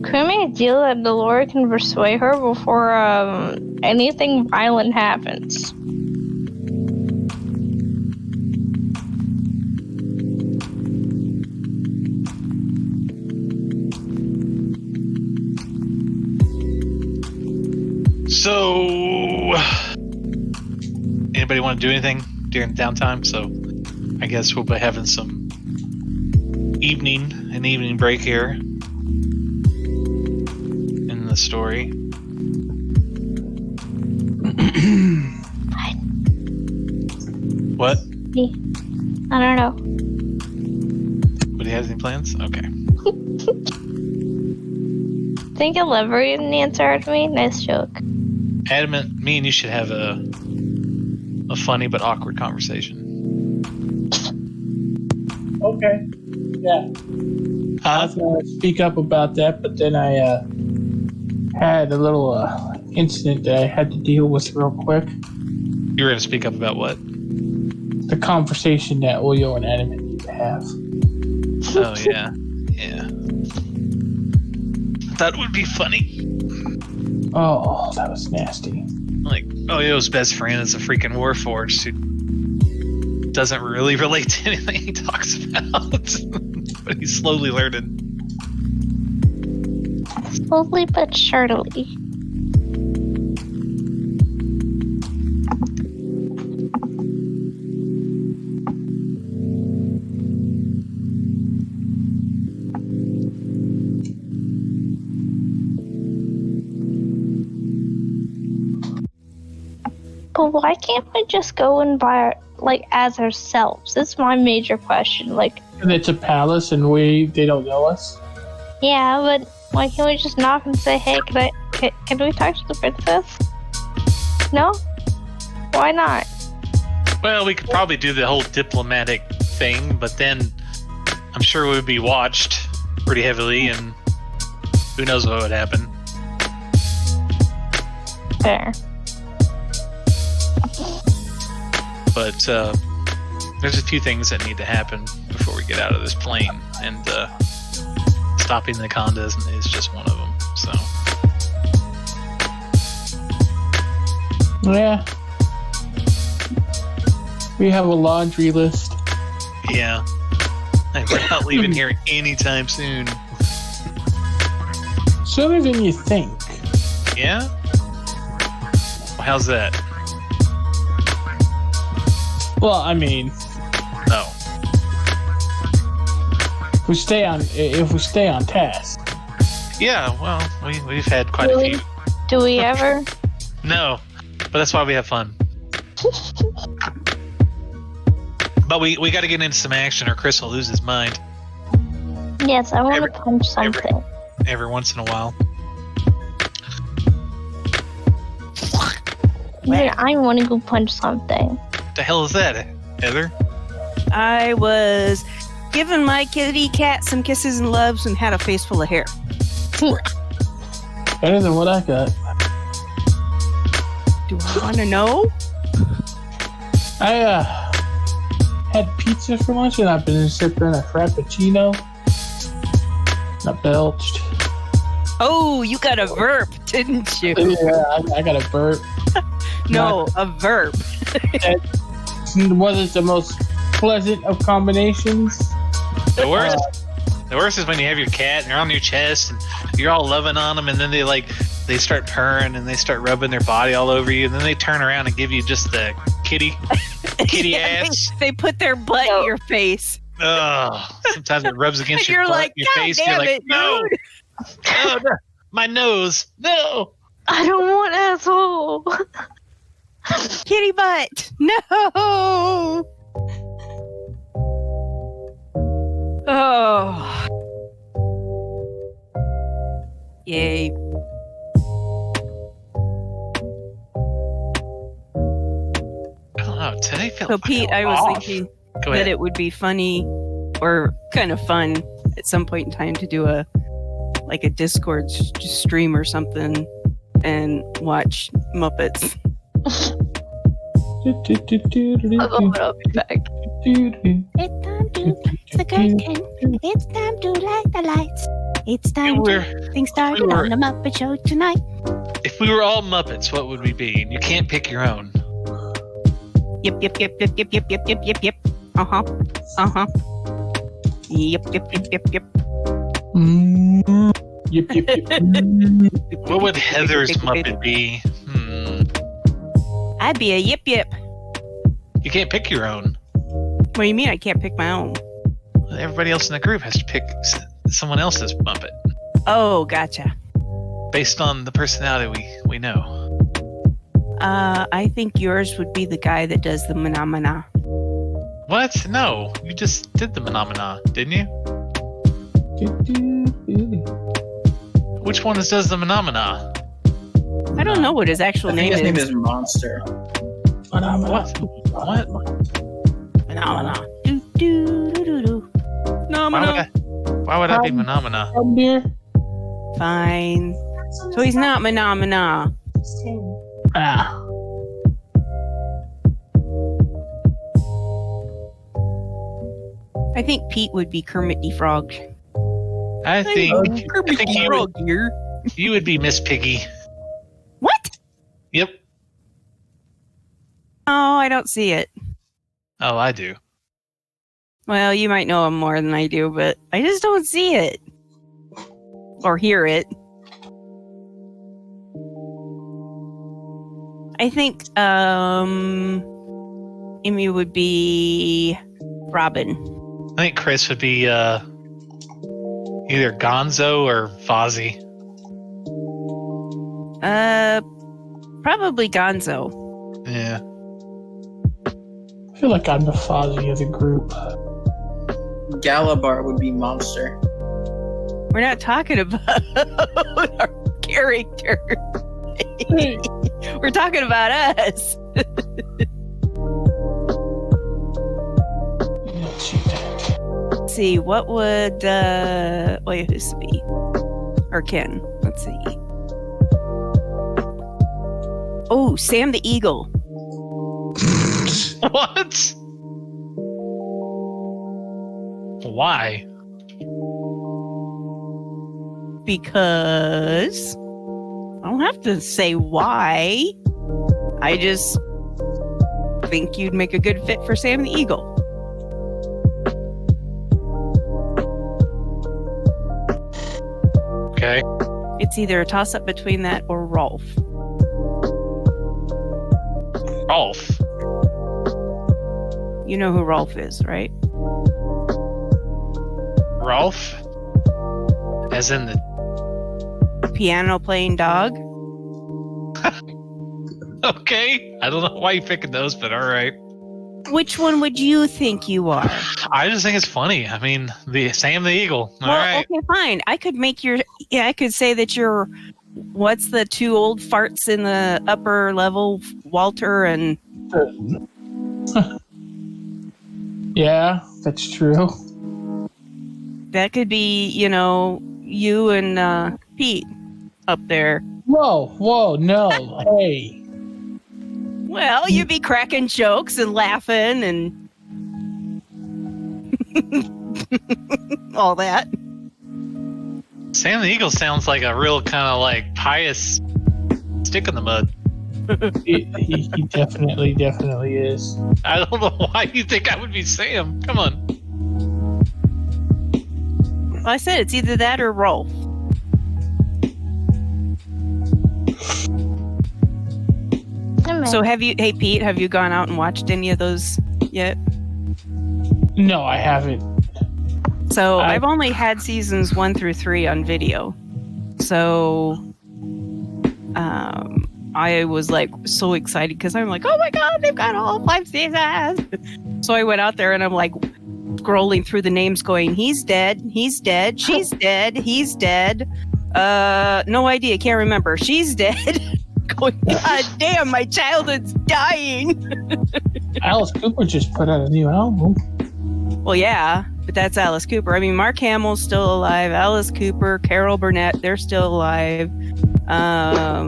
Can we make a deal that Elora can persuade her before anything violent happens? So, anybody want to do anything during downtime? So, I guess we'll be having an evening break here in the story. What? I don't know. But he has any plans? Okay. Think you'll ever even answer to me? Nice joke. Adamant, me and you should have a funny but awkward conversation. Okay. Yeah. I was going to speak up about that, but then I had a little incident that I had to deal with real quick. You were going to speak up about what? The conversation that Oyo and Adamant need to have. Oh, yeah. Yeah. That would be funny. Oh, that was nasty. Like, Oyo's best friend is a freaking warforged who doesn't really relate to anything he talks about. But he's slowly learning. Slowly but surely. But why can't we just go and buy, like, as ourselves? That's my major question. Like, And it's a palace, and they don't know us. yeah, but why can't we just knock and say, hey, can we talk to the princess? No? Why not? Well, we could probably do the whole diplomatic thing, but then I'm sure we would be watched pretty heavily, and who knows what would happen. Fair. But there's a few things that need to happen before we get out of this plane, and stopping the Conda is just one of them. So Yeah. We have a laundry list. yeah, and we're not leaving here anytime soon. Sooner than you think. Yeah? Well, how's that? Well, I mean, No. if we stay on task. Yeah, well, we've had quite a Really? few. Do we ever? No, but that's why we have fun. But we got to get into some action, or Chris will lose his mind Yes, I want to punch something. every once in a while. Yeah, I want to go punch something. What the hell is that, Heather? I was giving my kitty cat some kisses and loves and had a face full of hair. Better than what I got. Do I want to know? I had pizza for lunch, and I've been sipping a frappuccino. I belched. Oh, you got a verb, didn't you? Yeah, I got a burp. No, a verb. Wasn't the most pleasant of combinations. The worst is when you have your cat and they're on your chest and you're all loving on them, and then they start purring and they start rubbing their body all over you, and then they turn around and give you just the kitty Yeah, ass. They put their butt in your face. Ugh. Sometimes it rubs against And your you're butt, like, your God face. damn You're like, it, no, dude. no, my nose, no. I don't want asshole. Kitty butt. No. Oh. Yay. I don't know. Today felt So Pete, I was off. thinking Go that ahead. it would be funny or kind of fun at some point in time to do a Discord stream or something and watch Muppets. I'll be back. It's time to raise the curtain. It's time to light the lights. It's time to things started we were- on the Muppet Show tonight. If we were all Muppets, what would we be? And you can't pick your own. Yep. Uh-huh. Yep. Yep. What would Heather's Muppet be? I'd be a yip. You can't pick your own. What do you mean I can't pick my own? Everybody else in the group has to pick someone else's Muppet Oh, gotcha. based on the personality we know. I think yours would be the guy that does the phenomena. What? No, you just did the phenomena, didn't you? Which one does the phenomena? I don't know what his actual I think name his name is. is Monster. What? Phenomena. Do. Phenomena. Why would I be phenomena? Come here. Fine. So he's not phenomena. Ah. I think Pete would be Kermit the Frog. I think Kermit the you Frog here. you would be Miss Piggy. What? Yep. Oh, I don't see it. Oh, I do. Well, you might know him more than I do, but I just don't see it. Or hear it. I think Emu would be Robin. I think Chris would be either Gonzo or Fozzie. Probably Gonzo. Yeah. I feel like I'm the Fozzie of the group. Galibar would be Monster. We're not talking about our character. We're talking about us. Let's see, what would Oyahus be? Or Ken? Let's see. Oh, Sam the Eagle. What? Why? Because I don't have to say why. I just think you'd make a good fit for Sam the Eagle. Okay. It's either a toss-up between that or Rolf. Rolf. You know who Rolf is, right? Rolf? As in the Piano-playing dog. Okay. I don't know why you're picking those, but all right. Which one would you think you are? I just think it's funny. I mean, the Sam the Eagle. All Well, right. okay, fine. I could make your... Yeah, I could say that you're... What's the two old farts in the upper level? Walter and... Yeah, that's true. That could be, you and Pete up there. Whoa, no, hey. Well, you'd be cracking jokes and laughing and all that. Sam the Eagle sounds like a real kind of like pious stick in the mud. He definitely is. I don't know why you think I would be Sam. Come on. Well, I said it's either that or Rolf. So hey Pete, have you gone out and watched any of those yet? No, I haven't. So I've only had seasons 1 through 3 on video. So I was like so excited because I'm like, oh my god, they've got all 5 seasons. So I went out there and I'm like scrolling through the names going, he's dead, she's dead, he's dead. No idea, can't remember. She's dead. Going, god damn, my childhood's dying. Alice Cooper just put out a new album. Well, yeah, but that's Alice Cooper. I mean, Mark Hamill's still alive. Alice Cooper, Carol Burnett, they're still alive. I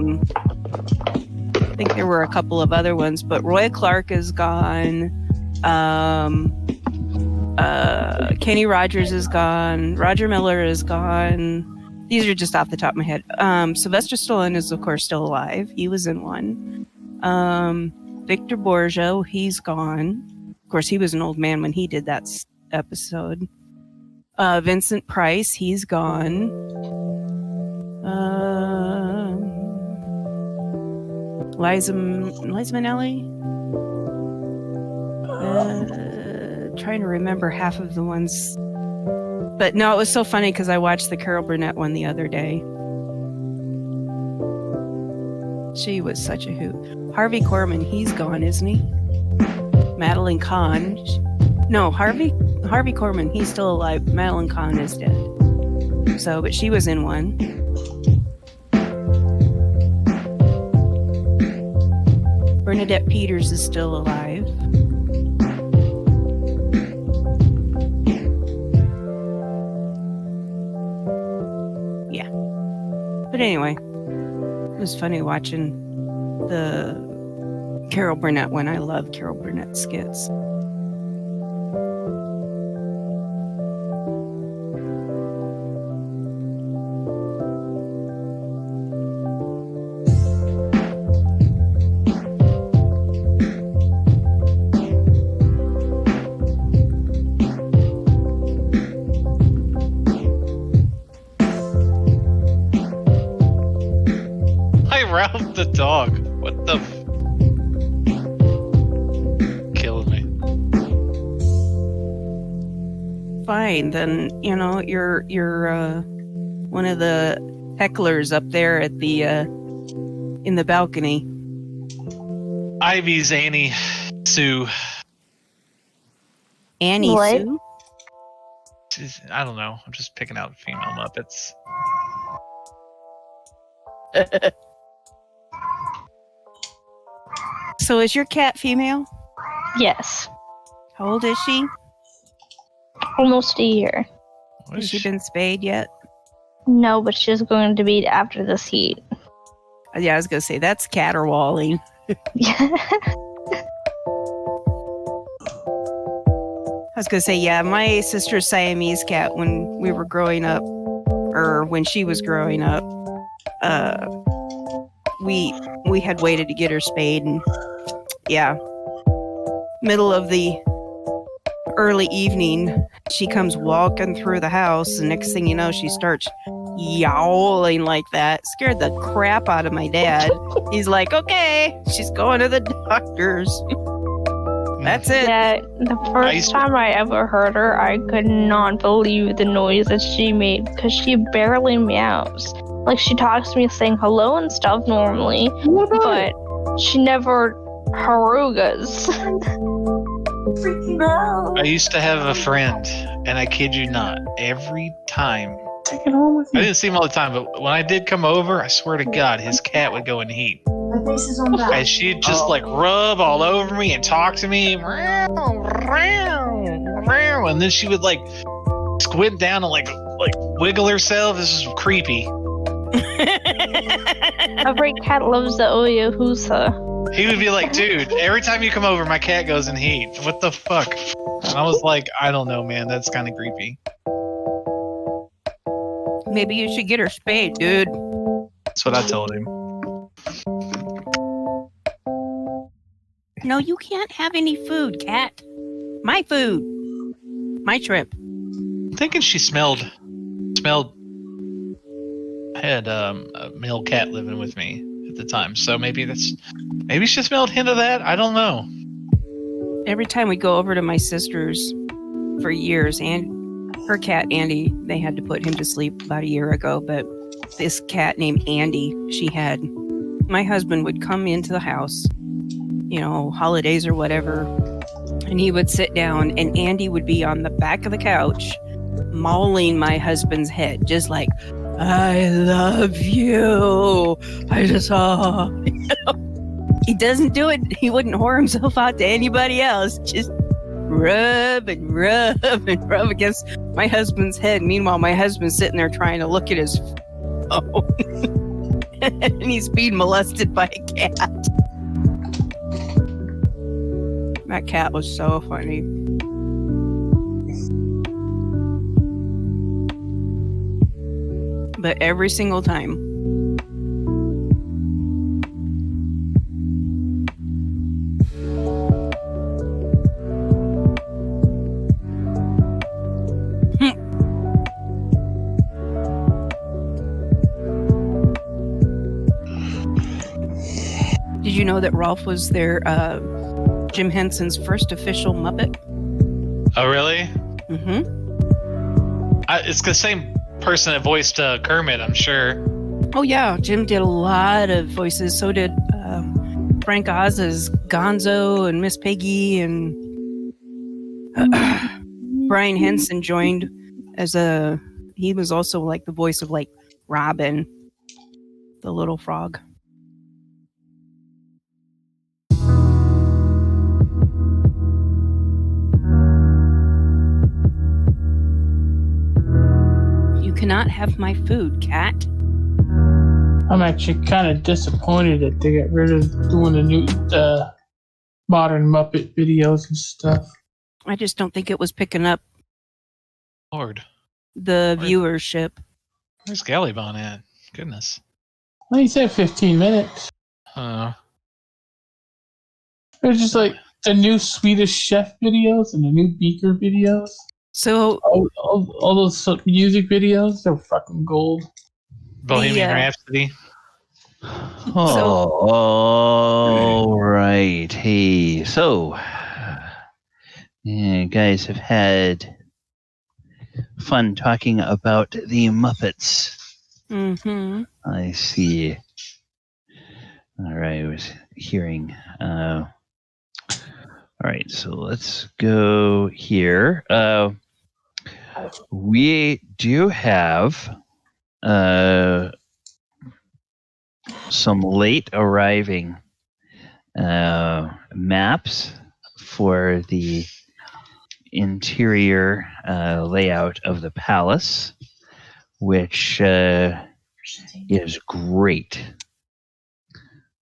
think there were a couple of other ones, but Roy Clark is gone. Kenny Rogers is gone. Roger Miller is gone. These are just off the top of my head. Sylvester Stallone is, of course, still alive. He was in one. Victor Borgia, he's gone. Of course, he was an old man when he did that episode. Vincent Price, he's gone. Liza Minnelli. Trying to remember half of the ones. But no, it was so funny because I watched the Carol Burnett one the other day. She was such a hoot. Harvey Korman, he's gone, isn't he? Madeline Kahn. No, Harvey Korman, he's still alive. Madeline Kahn is dead. So, but she was in one. Bernadette Peters is still alive. Yeah. But anyway, it was funny watching the Carol Burnett one. I love Carol Burnett skits. Ralph the dog. What the? fine. Then you're one of the hecklers up there at the in the balcony. Ivy's Annie Sue. Annie What? Sue? I don't know. I'm just picking out female Muppets. So is your cat female? Yes. How old is she? Almost a year. What Has is she been spayed yet? No, but she's going to be after this heat. Yeah, I was gonna say that's caterwauling. I was gonna say, yeah, my sister's Siamese cat when we were growing up, or when she was growing up, we had waited to get her spayed, and yeah, middle of the early evening, she comes walking through the house, and next thing you know, she starts yowling like that. Scared the crap out of my dad. He's like, okay, she's going to the doctor's. That's it. Yeah, the first time I ever heard her, I could not believe the noise that she made because she barely meows. Like, she talks to me saying hello and stuff normally, but she never harugas. I used to have a friend, and I kid you not, every time, Take it home with I you. didn't see him all the time, but when I did come over, I swear to God, his cat would go in heat. My face is on that. And she'd just like rub all over me and talk to me. And then she would like squint down and like wiggle herself. This is creepy. Every cat loves the Oyahusa. He would be like, dude, every time you come over, my cat goes in heat. What the fuck? And I was like, I don't know, man. That's kind of creepy. Maybe you should get her spayed, dude. That's what I told him. No, you can't have any food, cat. My food. My shrimp. I'm thinking she smelled. I had a male cat living with me at the time, so maybe she smelled hint of that. I don't know. Every time we go over to my sister's for years, and her cat Andy, they had to put him to sleep about a year ago, but this cat named Andy, she had, my husband would come into the house, holidays or whatever, and he would sit down, and Andy would be on the back of the couch mauling my husband's head, just like, I love you. I just He doesn't do it. He wouldn't whore himself out to anybody else. Just rub and rub and rub against my husband's head. Meanwhile, my husband's sitting there trying to look at his phone. And he's being molested by a cat. That cat was so funny. But every single time. Did you know that Rolf was their Jim Henson's first official Muppet? Oh, really? Mm-hmm. It's the same person that voiced Kermit, I'm sure. Oh yeah, Jim did a lot of voices. So did Frank Oz as Gonzo and Miss Piggy, and Brian Henson joined as he was also like the voice of like Robin, the little frog. You cannot have my food, cat. I'm actually kind of disappointed that they got rid of doing the modern Muppet videos and stuff. I just don't think it was picking up Lord, the viewership. where's Galibar at? Goodness. Well, he said 15 minutes. Uh, It was just like the new Swedish Chef videos and the new Beaker videos. So All those music videos, they're fucking gold. Bohemian Rhapsody. All right. Hey, so you guys have had fun talking about the Muppets. Mm-hmm. I see. All right, I was hearing. All right, so let's go here. We do have some late arriving maps for the interior layout of the palace, which is great.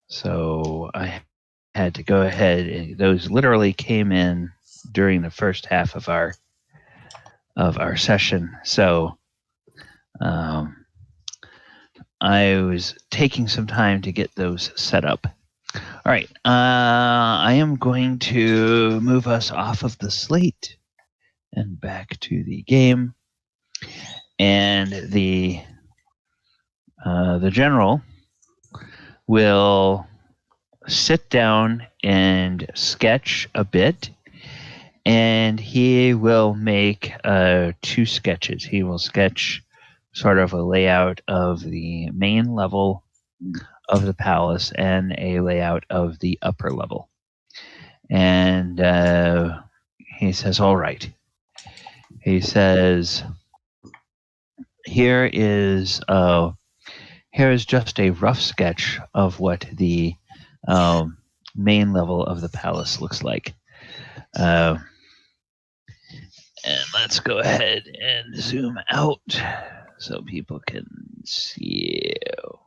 So I had to go ahead, and those literally came in during the first half of our session. So I was taking some time to get those set up. All right, I am going to move us off of the slate and back to the game, and the general will sit down and sketch a bit, and he will make 2 sketches. He will sketch sort of a layout of the main level of the palace and a layout of the upper level. And he says, all right. He says, here is just a rough sketch of what the main level of the palace looks like. And let's go ahead and zoom out so people can see you.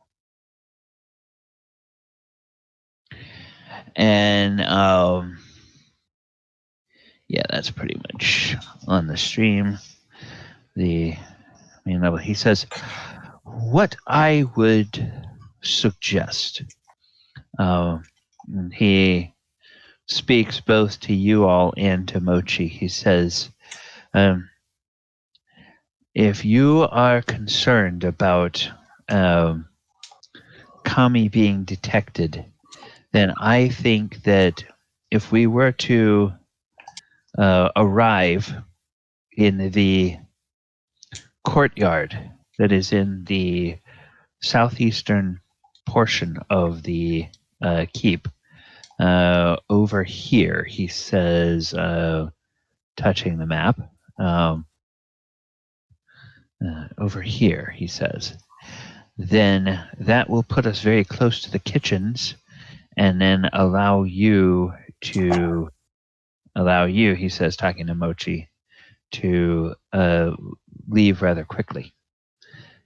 And yeah, that's pretty much on the stream. The main level. He says, what I would suggest, he speaks both to you all and to Mochi. He says, if you are concerned about Kami being detected, then I think that if we were to arrive in the courtyard that is in the southeastern portion of the keep, over here, he says, touching the map, over here, he says, then that will put us very close to the kitchens and then allow you, he says, talking to Mochi, to leave rather quickly.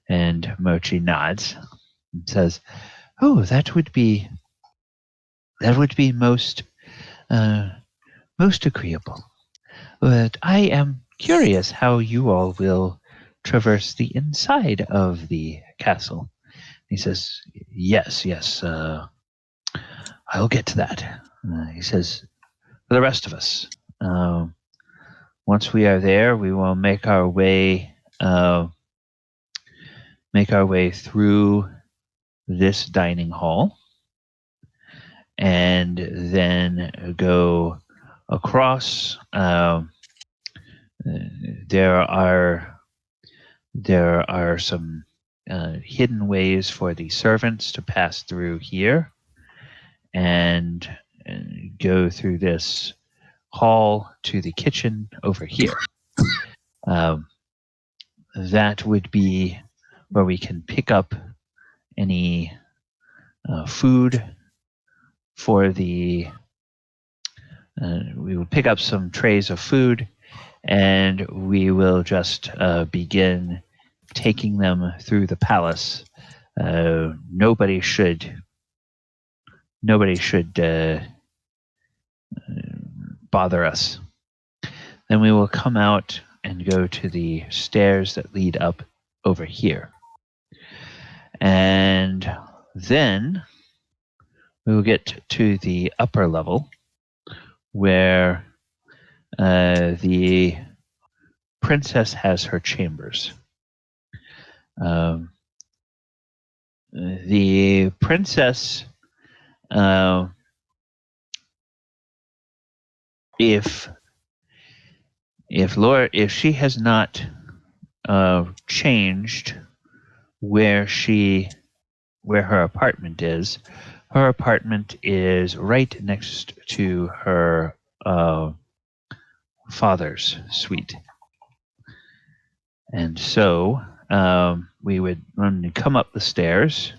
And Mochi nods and says, oh, that would be most agreeable. But I am curious how you all will traverse the inside of the castle. He says, yes, I'll get to that. He says, for the rest of us, once we are there, we will make our way through this dining hall, and then go across. There are some hidden ways for the servants to pass through here, and go through this hall to the kitchen over here. That would be where we can pick up any food for the. We will pick up some trays of food, and we will just begin taking them through the palace. Nobody should bother us. Then we will come out and go to the stairs that lead up over here. And then we will get to the upper level where the princess has her chambers. The princess, if she has not changed where her apartment is. Her apartment is right next to her father's suite. And so we would, when we come up the stairs,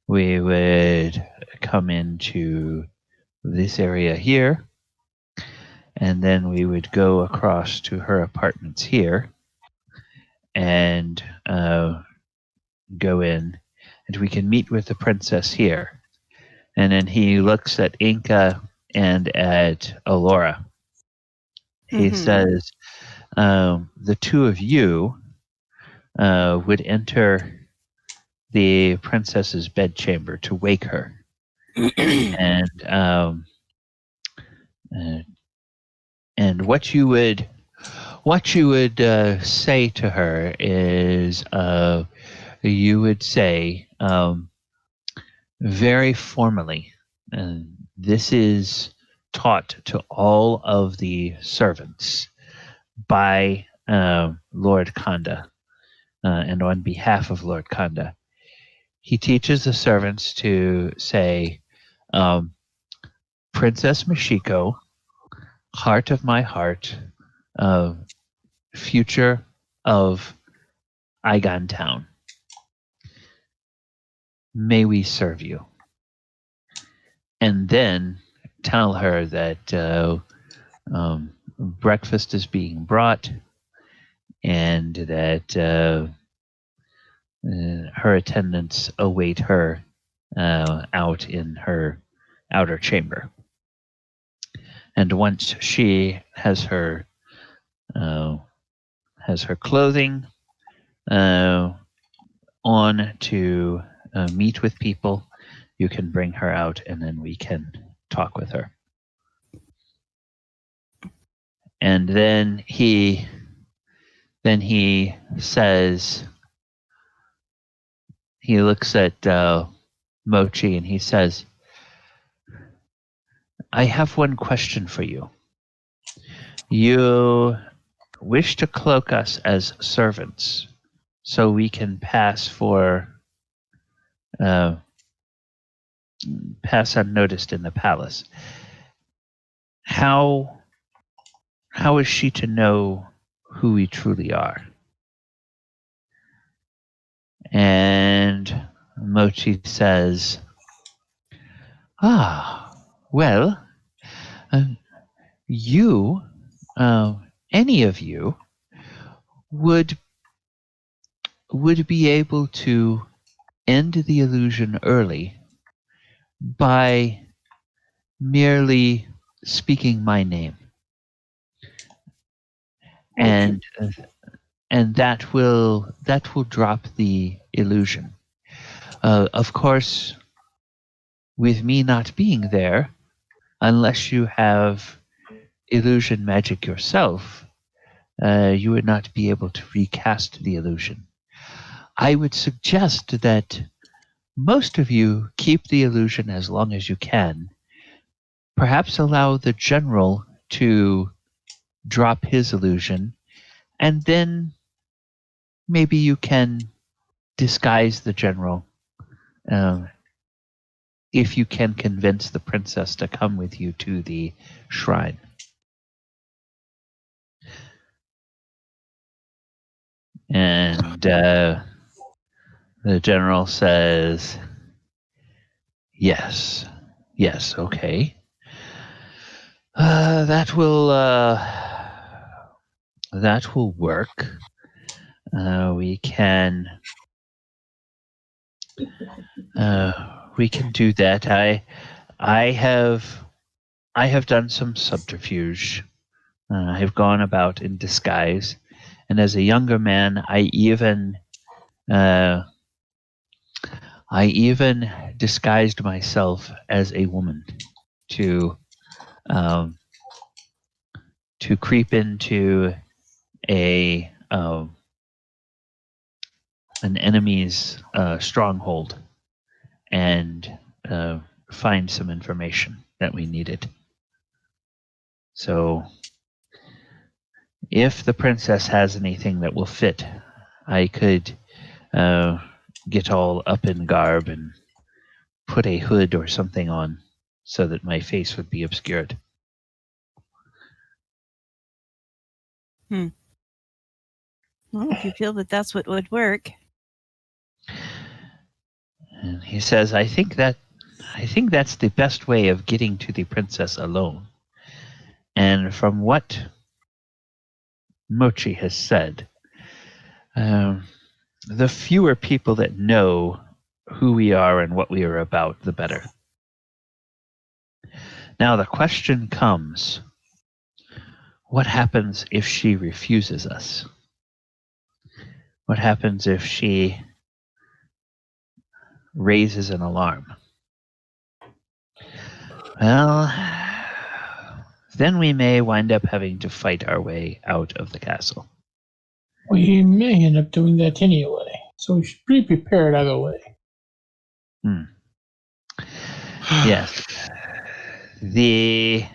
we would come into this area here, and then we would go across to her apartments here and go in, and we can meet with the princess here. And then he looks at Enka and at Elora. He says, the two of you would enter the princess's bedchamber to wake her. And what you would say to her is, you would say very formally, this is taught to all of the servants by Lord Kanda, and on behalf of Lord Kanda. He teaches the servants to say, Princess Michiko, heart of my heart, future of Eiganjo Town, may we serve you. And then tell her that breakfast is being brought, and that her attendants await her out in her outer chamber. And once she has her clothing on to meet with people, you can bring her out, and then we can talk with her. And then he says, he looks at Mochi and he says, I have one question for you. You wish to cloak us as servants so we can pass unnoticed in the palace. How is she to know who we truly are? And Mochi says, well, you, any of you, would be able to end the illusion early by merely speaking my name. And that will drop the illusion. Of course, with me not being there, unless you have illusion magic yourself, you would not be able to recast the illusion. I would suggest that most of you keep the illusion as long as you can. Perhaps allow the general to drop his illusion, and then maybe you can disguise the general if you can convince the princess to come with you to the shrine. And the general says, yes, okay. That will work. We can do that. I have done some subterfuge. I have gone about in disguise, and as a younger man, I even disguised myself as a woman to creep into an enemy's stronghold and find some information that we needed. So if the princess has anything that will fit I could get all up in garb and put a hood or something on so that my face would be obscured. Well, if you feel that that's what would work. And he says, I think that's the best way of getting to the princess alone. And from what Mochi has said, the fewer people that know who we are and what we are about, the better. Now the question comes, what happens if she refuses us? What happens if she raises an alarm? Well, then we may wind up having to fight our way out of the castle. We may end up doing that anyway, so we should be prepared either way. Yes. The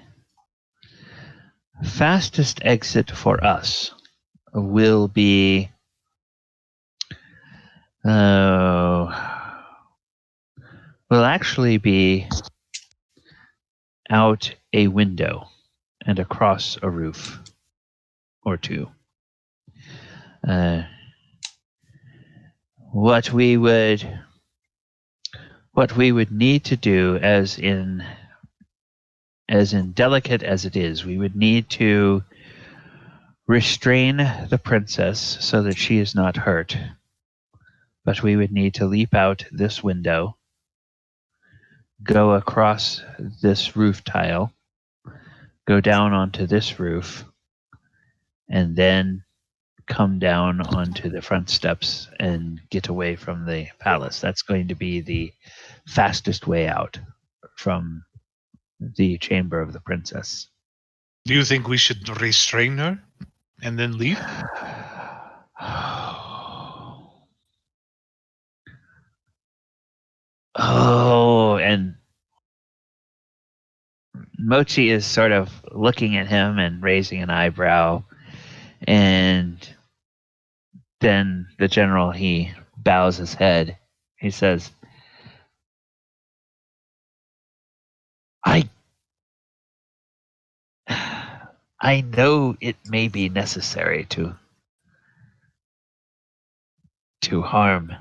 fastest exit for us will be will actually be out a window and across a roof or two. What we would need to do, as in delicate as it is, we would need to restrain the princess so that she is not hurt. But we would need to leap out this window, go across this roof tile, go down onto this roof, and then come down onto the front steps and get away from the palace. That's going to be the fastest way out from the chamber of the princess. Do you think we should restrain her and then leave? Oh, and Mochi is sort of looking at him and raising an eyebrow, and then the general, he bows his head. He says, I know it may be necessary to harm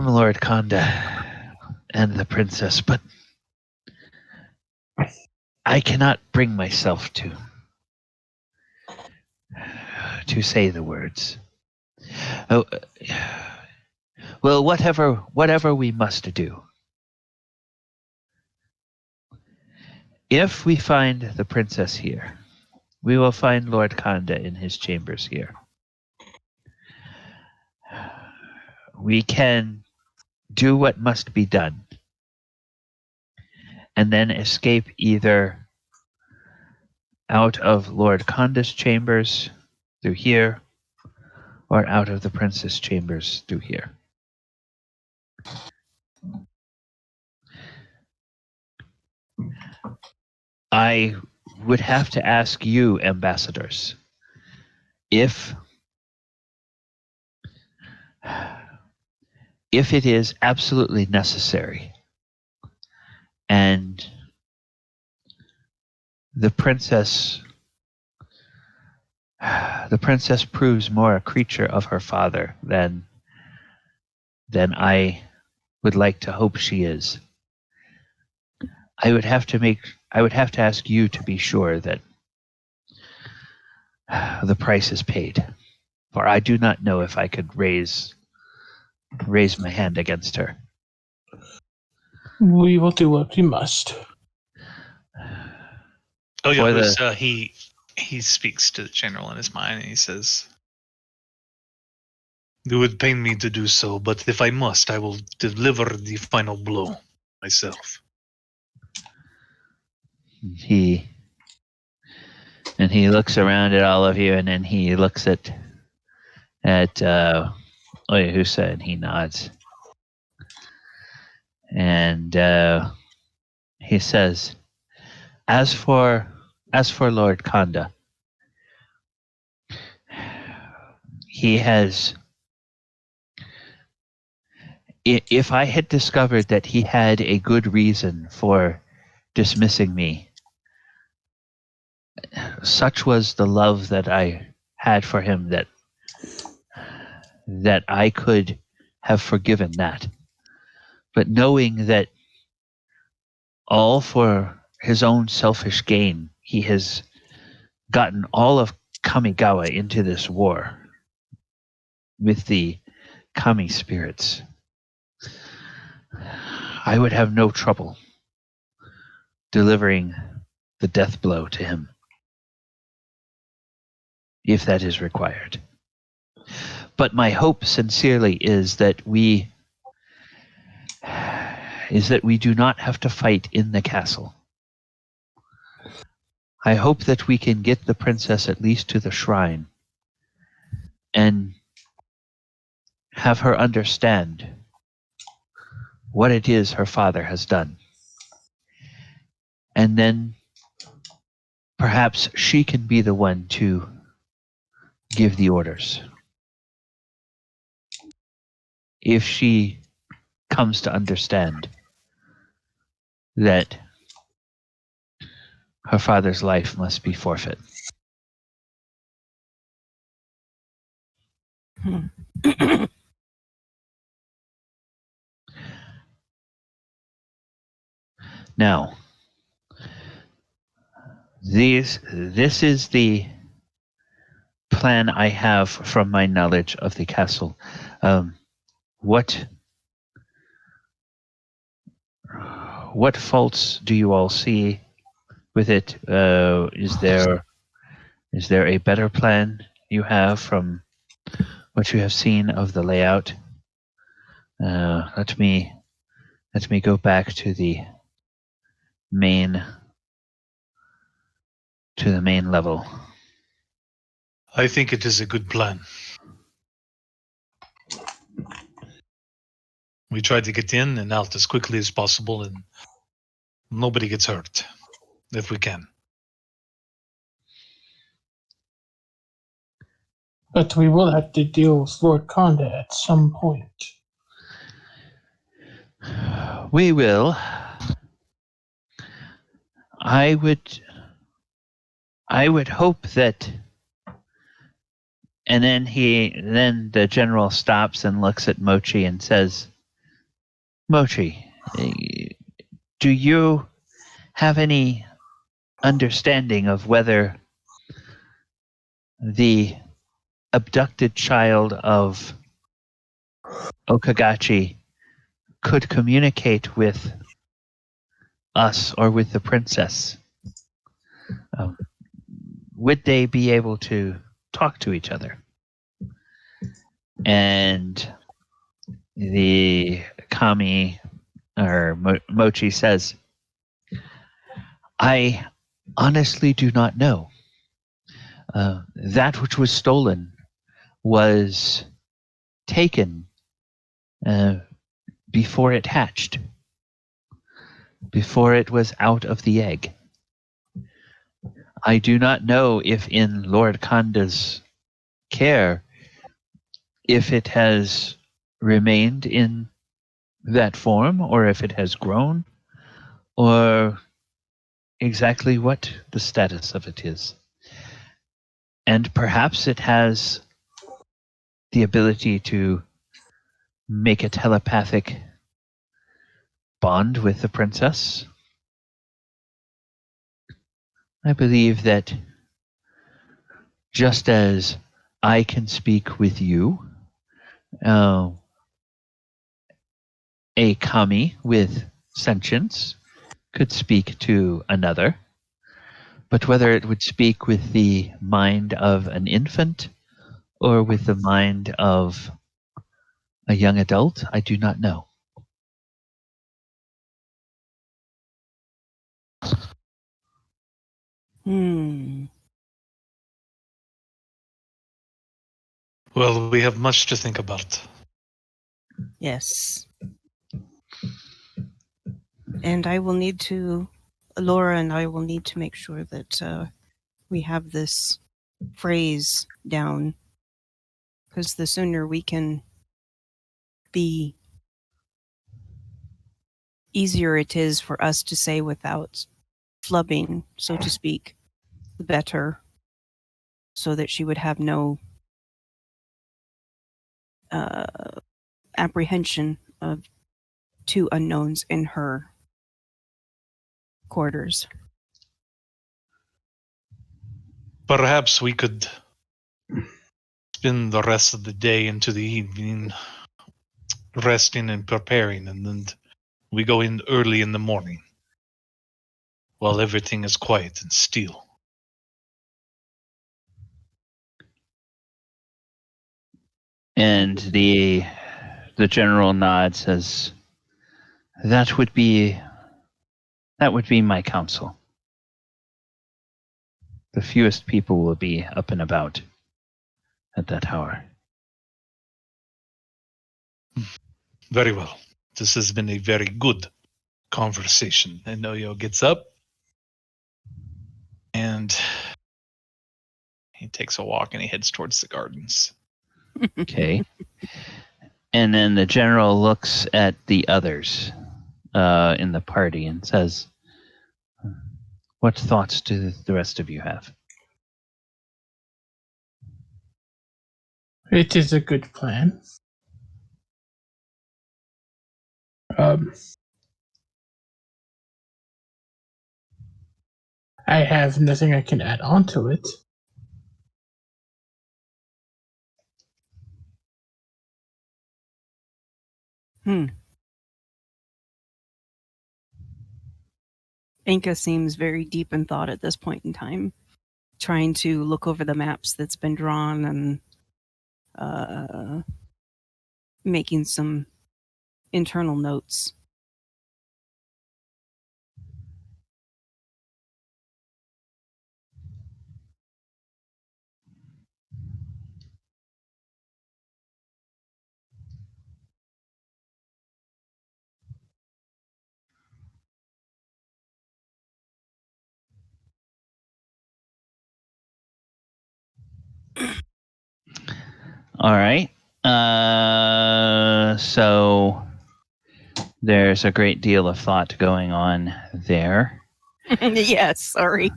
Lord Konda and the princess, but I cannot bring myself to say the words. Oh, well, whatever we must do. If we find the princess here, we will find Lord Konda in his chambers here. We can do what must be done, and then escape either out of Lord Konda's chambers through here, or out of the princess' chambers through here. I would have to ask you, ambassadors, if it is absolutely necessary and the princess proves more a creature of her father than I would like to hope she is. I would have to ask you to be sure that the price is paid, for I do not know if I could raise my hand against her. We will do what we must. Oh yeah, he speaks to the general in his mind, and he says, "It would pain me to do so, but if I must, I will deliver the final blow myself." He looks around at all of you, and then he looks at Oyahusa, and he nods. And he says, As for Lord Konda, he has. If I had discovered that he had a good reason for dismissing me, such was the love that I had for him that I could have forgiven that. But knowing that all for his own selfish gain, he has gotten all of Kamigawa into this war with the Kami spirits, I would have no trouble delivering the death blow to him, if that is required. But my hope sincerely is that we do not have to fight in the castle. I hope that we can get the princess at least to the shrine and have her understand what it is her father has done. And then perhaps she can be the one to give the orders. If she comes to understand that her father's life must be forfeit. Now, this is the plan I have from my knowledge of the castle. What faults do you all see with it? Is there a better plan you have from what you have seen of the layout? Let me go back to the main level. I think it is a good plan. We try to get in and out as quickly as possible, and nobody gets hurt, if we can. But we will have to deal with Lord Conda at some point. We will. I would hope that. And then the general stops and looks at Mochi and says, Mochi, do you have any understanding of whether the abducted child of Okagachi could communicate with us or with the princess? Would they be able to talk to each other? And the Kami or Mochi says, I honestly do not know. That which was stolen was taken before it hatched, before it was out of the egg. I do not know if in Lord Kanda's care, if it has remained in that form, or if it has grown, or exactly what the status of it is. And perhaps it has the ability to make a telepathic bond with the princess. I believe that just as I can speak with you, a kami with sentience could speak to another, but whether it would speak with the mind of an infant or with the mind of a young adult, I do not know. Well, we have much to think about. Yes. And I will need to, Elora and I will need to make sure that we have this phrase down. Because the sooner we can be easier it is for us to say without flubbing, so to speak, the better. So that she would have no apprehension of two unknowns in her quarters. Perhaps we could spend the rest of the day into the evening resting and preparing, and then we go in early in the morning while everything is quiet and still. And the general nod, says, that would be my counsel. The fewest people will be up and about at that hour. Very well. This has been a very good conversation. And Oyo gets up and he takes a walk and he heads towards the gardens. Okay. And then the general looks at the others in the party and says, what thoughts do the rest of you have? It is a good plan. I have nothing I can add on to it. Enka seems very deep in thought at this point in time, trying to look over the maps that's been drawn and making some internal notes. All right. So there's a great deal of thought going on there. Yes, sorry.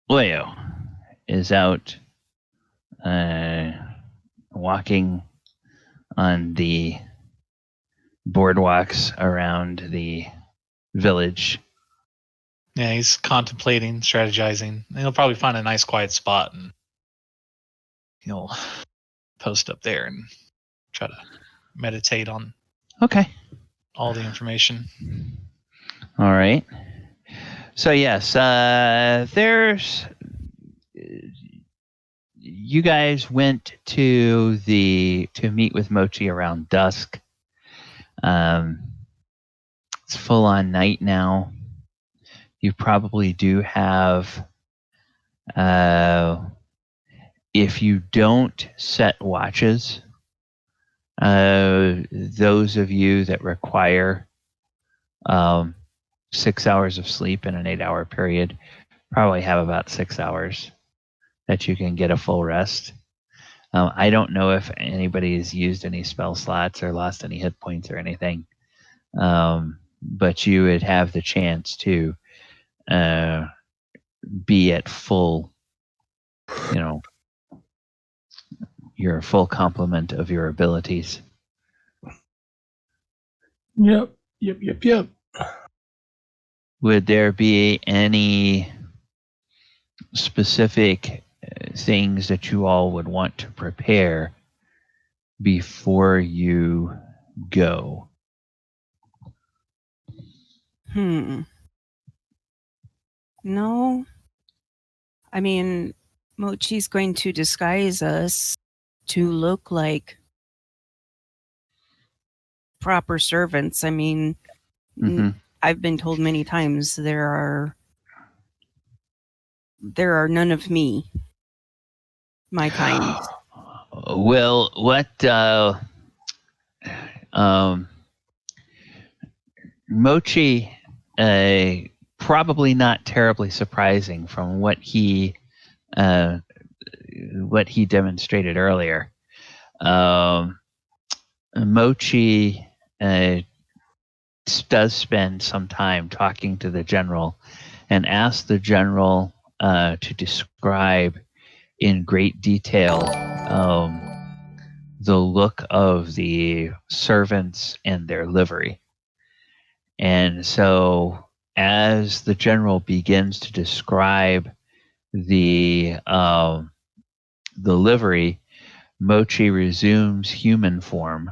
Leo is out walking on the boardwalks around the village. Yeah, he's contemplating, strategizing. And he'll probably find a nice quiet spot and he'll post up there and try to meditate on Okay. all the information. All right. So yes, there's. You guys went to meet with Mochi around dusk. It's full on night now. You probably do have. If you don't set watches, those of you that require 6 hours of sleep in an 8-hour period probably have about 6 hours that you can get a full rest. I don't know if anybody has used any spell slots or lost any hit points or anything, but you would have the chance to be at full, your full complement of your abilities. Yep. Would there be any specific things that you all would want to prepare before you go? No. I mean, Mochi's going to disguise us to look like proper servants. I mean, I've been told many times there are none of me, my kind. Well, what Mochi, probably not terribly surprising from what he what he demonstrated earlier. Mochi does spend some time talking to the general and asks the general to describe in great detail the look of the servants and their livery. And so as the general begins to describe the livery, Mochi resumes human form.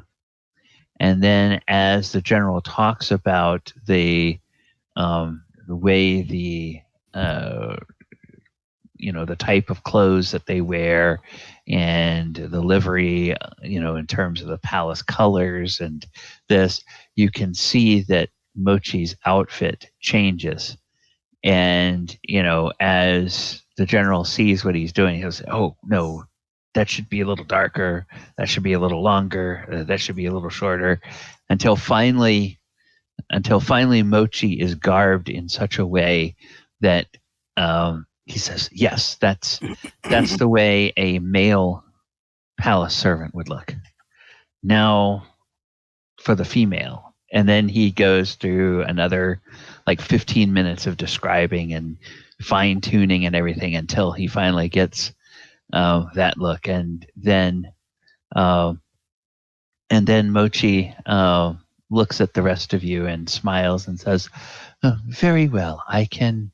And then as the general talks about the way the the type of clothes that they wear and the livery, in terms of the palace colors and this, you can see that Mochi's outfit changes. And, as the general sees what he's doing, he'll say, oh, no, that should be a little darker. That should be a little longer. That should be a little shorter. Until finally Mochi is garbed in such a way that he says, yes, that's the way a male palace servant would look. Now for the female. And then he goes through another 15 minutes of describing and fine tuning and everything until he finally gets that look. And then Mochi looks at the rest of you and smiles and says, oh, very well, I can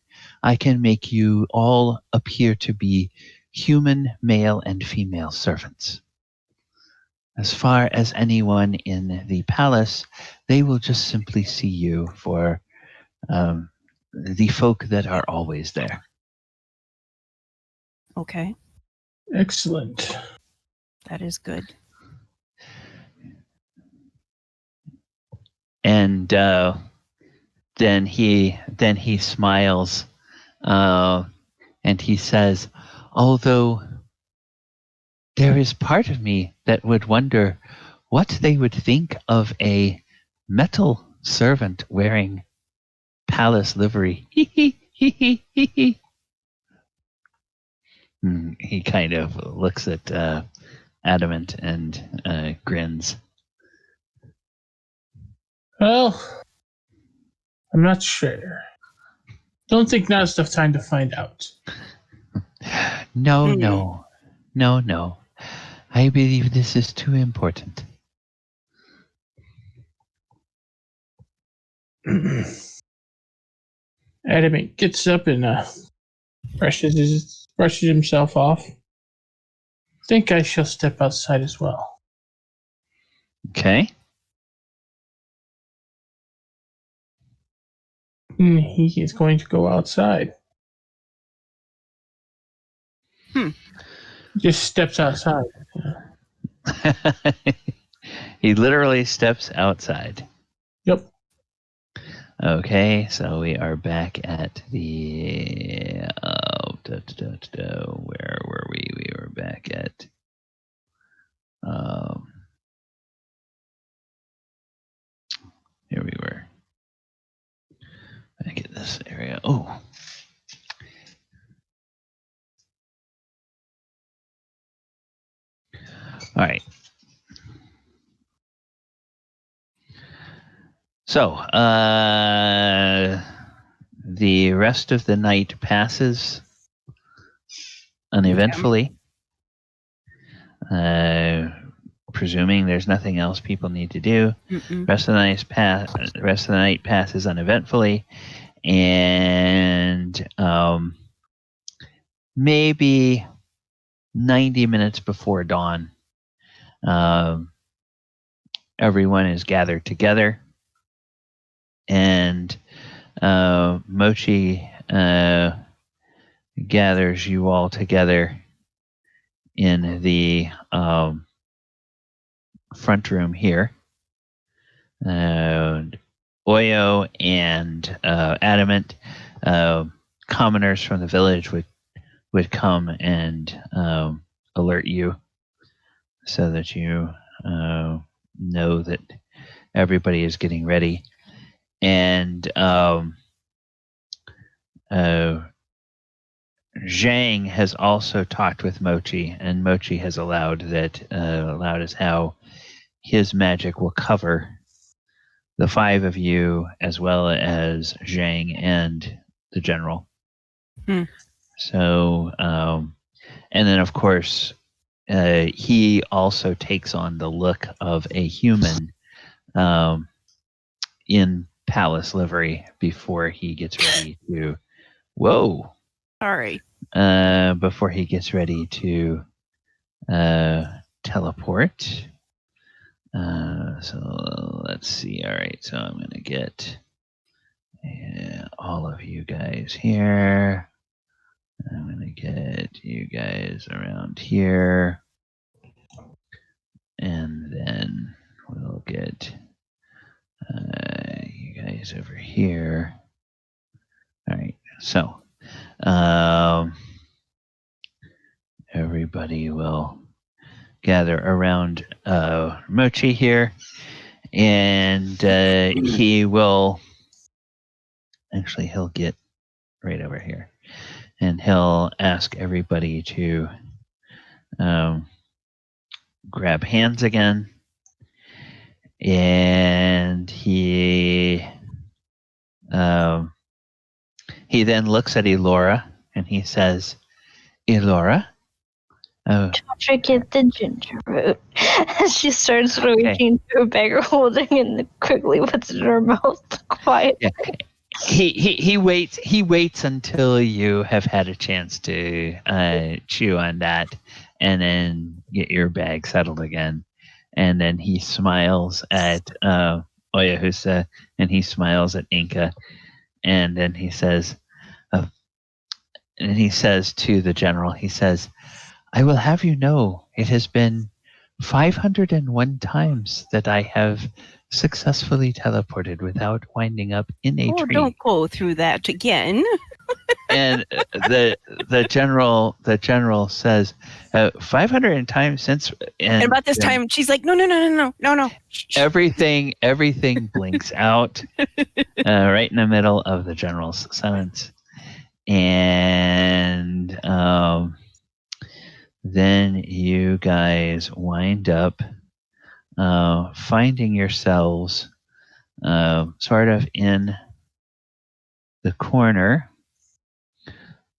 make you all appear to be human male and female servants. As far as anyone in the palace, they will just simply see you for the folk that are always there. Okay, Excellent. that is good. And then he smiles, and he says, although there is part of me that would wonder what they would think of a metal servant wearing palace livery. He kind of looks at Adamant and grins. Well, I'm not sure. Don't think now's enough time to find out. No. I believe this is too important. Adamant gets up and brushes himself off. Think I shall step outside as well. Okay. He is going to go outside. Just steps outside. He literally steps outside. Yep. Okay, so we are back at the where were we? We were back at here we were. Back at this area. Oh. All right. So, the rest of the night passes uneventfully. Presuming there's nothing else people need to do. Rest of the night passes uneventfully, and maybe 90 minutes before dawn, everyone is gathered together, and Mochi gathers you all together in the front room here. Oyo and Adamant, commoners from the village, would come and alert you so that you know that everybody is getting ready. And Zhang has also talked with Mochi, and Mochi has allowed as how his magic will cover the 5 of you as well as Zhang and the general. So, and then of course, he also takes on the look of a human in palace livery before he gets ready to. Whoa! Sorry. Before he gets ready to teleport. So let's see. All right, so I'm gonna get all of you guys here. I'm gonna get you guys around here, and then we'll get you guys over here. All right, so everybody will gather around Mochi here, and he will. Actually, he'll get right over here, and he'll ask everybody to grab hands again, and he then looks at Elora and he says, "Elora, Don't forget the ginger root." She starts reaching through a bag of holding and quickly puts it in her mouth. Quiet. Yeah. He waits until you have had a chance to chew on that, and then get your bag settled again, and then he smiles at Oyahusa, and he smiles at Enka, and then he says, to the general, he says, "I will have you know, it has been 501 times that I have successfully teleported without winding up in a tree." Don't go through that again. And the general says, 500 times since. And about this time, she's like, no. Everything blinks out right in the middle of the general's sentence, and then you guys wind up finding yourselves sort of in the corner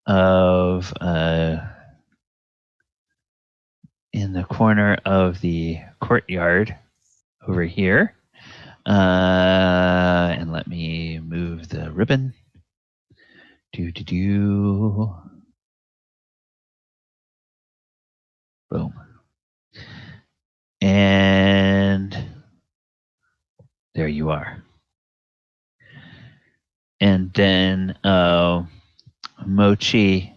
of the courtyard over here, and let me move the ribbon. Boom. And there you are. And then Mochi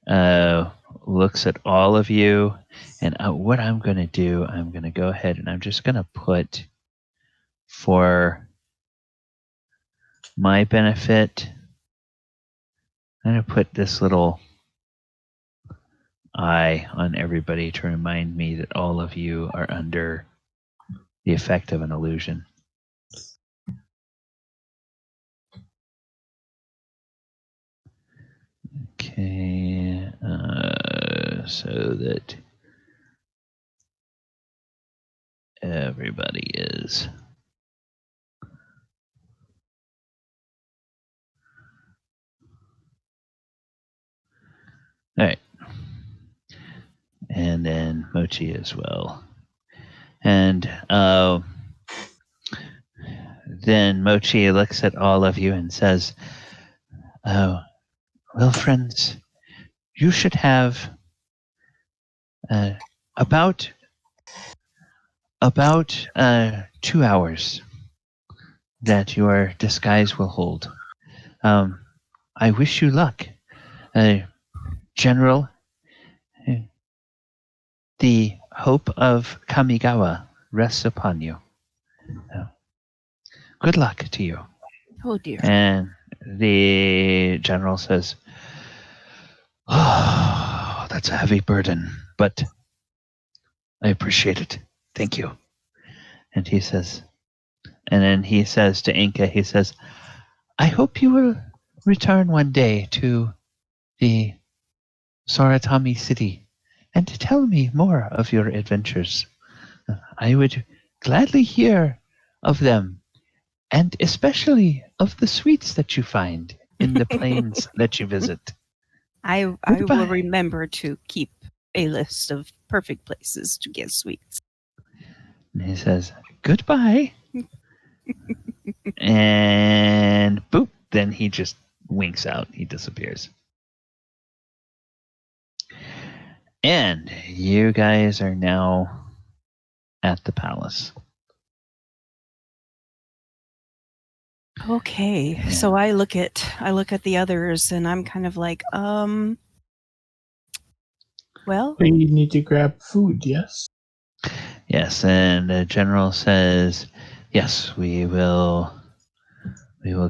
looks at all of you, and what I'm going to do, I'm going to go ahead and I'm just going to put, for my benefit, I'm going to put this little eye on everybody to remind me that all of you are under the effect of an illusion. Okay, so that everybody is all right, and then Mochi as well, and then Mochi looks at all of you and says, "Well, friends, you should have about 2 hours that your disguise will hold. I wish you luck. General, the hope of Kamigawa rests upon you. Good luck to you." Oh, dear. And the general says, "Oh, that's a heavy burden, but I appreciate it. Thank you." And he says, and then he says to Enka, he says, "I hope you will return one day to the Soratami City and tell me more of your adventures. I would gladly hear of them, and especially of the sweets that you find in the plains that you visit. I will Goodbye. remember to keep a list of perfect places to get sweets. And he says, goodbye. And boop, then he just winks out. He disappears. And you guys are now at the palace. Okay, Yeah. so I look at the others, and I'm kind of like, well, We need to grab food, yes? Yes, and the general says, yes, we will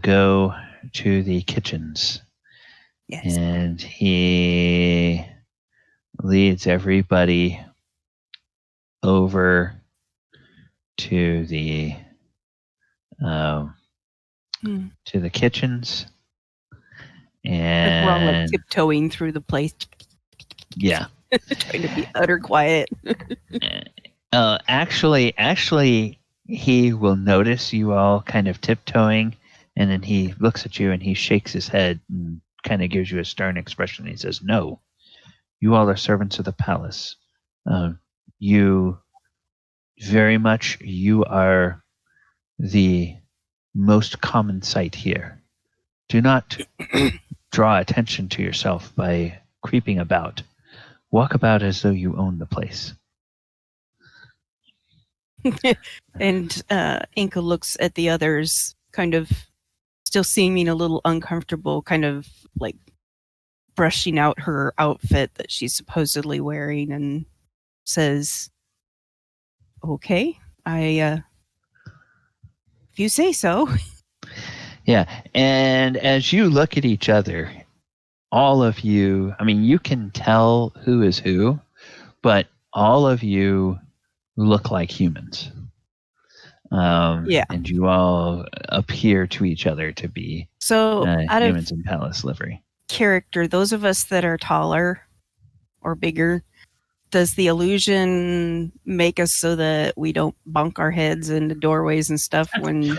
go to the kitchens. yes. And he leads everybody over to the kitchens. Like we're all like And tiptoeing through the place, yeah. trying to be utter quiet. Actually, he will notice you all kind of tiptoeing, and then he looks at you and he shakes his head and kind of gives you a stern expression. He says, "No, you all are servants of the palace. You are the most common sight here. Do not draw attention to yourself by creeping about. Walk about as though you own the place." And Enka looks at the others, kind of still seeming a little uncomfortable, kind of like brushing out her outfit that she's supposedly wearing, and says, okay, if you say so. Yeah, and as you look at each other, all of you, I mean, you can tell who is who, but all of you look like humans. And you all appear to each other to be humans in palace livery. Character, those of us that are taller or bigger, does the illusion make us so that we don't bonk our heads into doorways and stuff when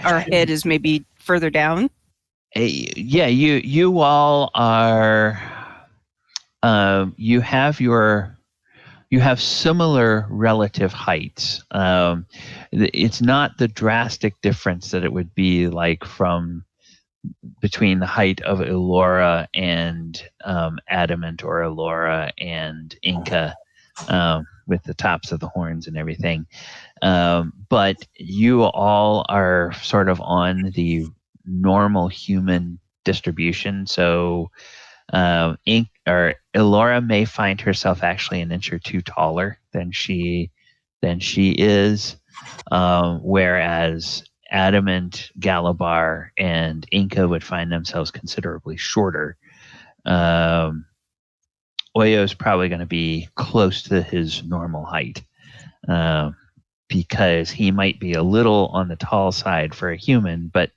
our head is maybe further down? Yeah, you all are. You have similar relative heights. It's not the drastic difference that it would be like from between the height of Elora and Adamant, or Elora and Enka, with the tops of the horns and everything. But you all are sort of on the normal human distribution. So Elora may find herself actually an inch or two taller than she is, whereas Adamant, Galibar, and Enka would find themselves considerably shorter. Oyo is probably going to be close to his normal height, because he might be a little on the tall side for a human, but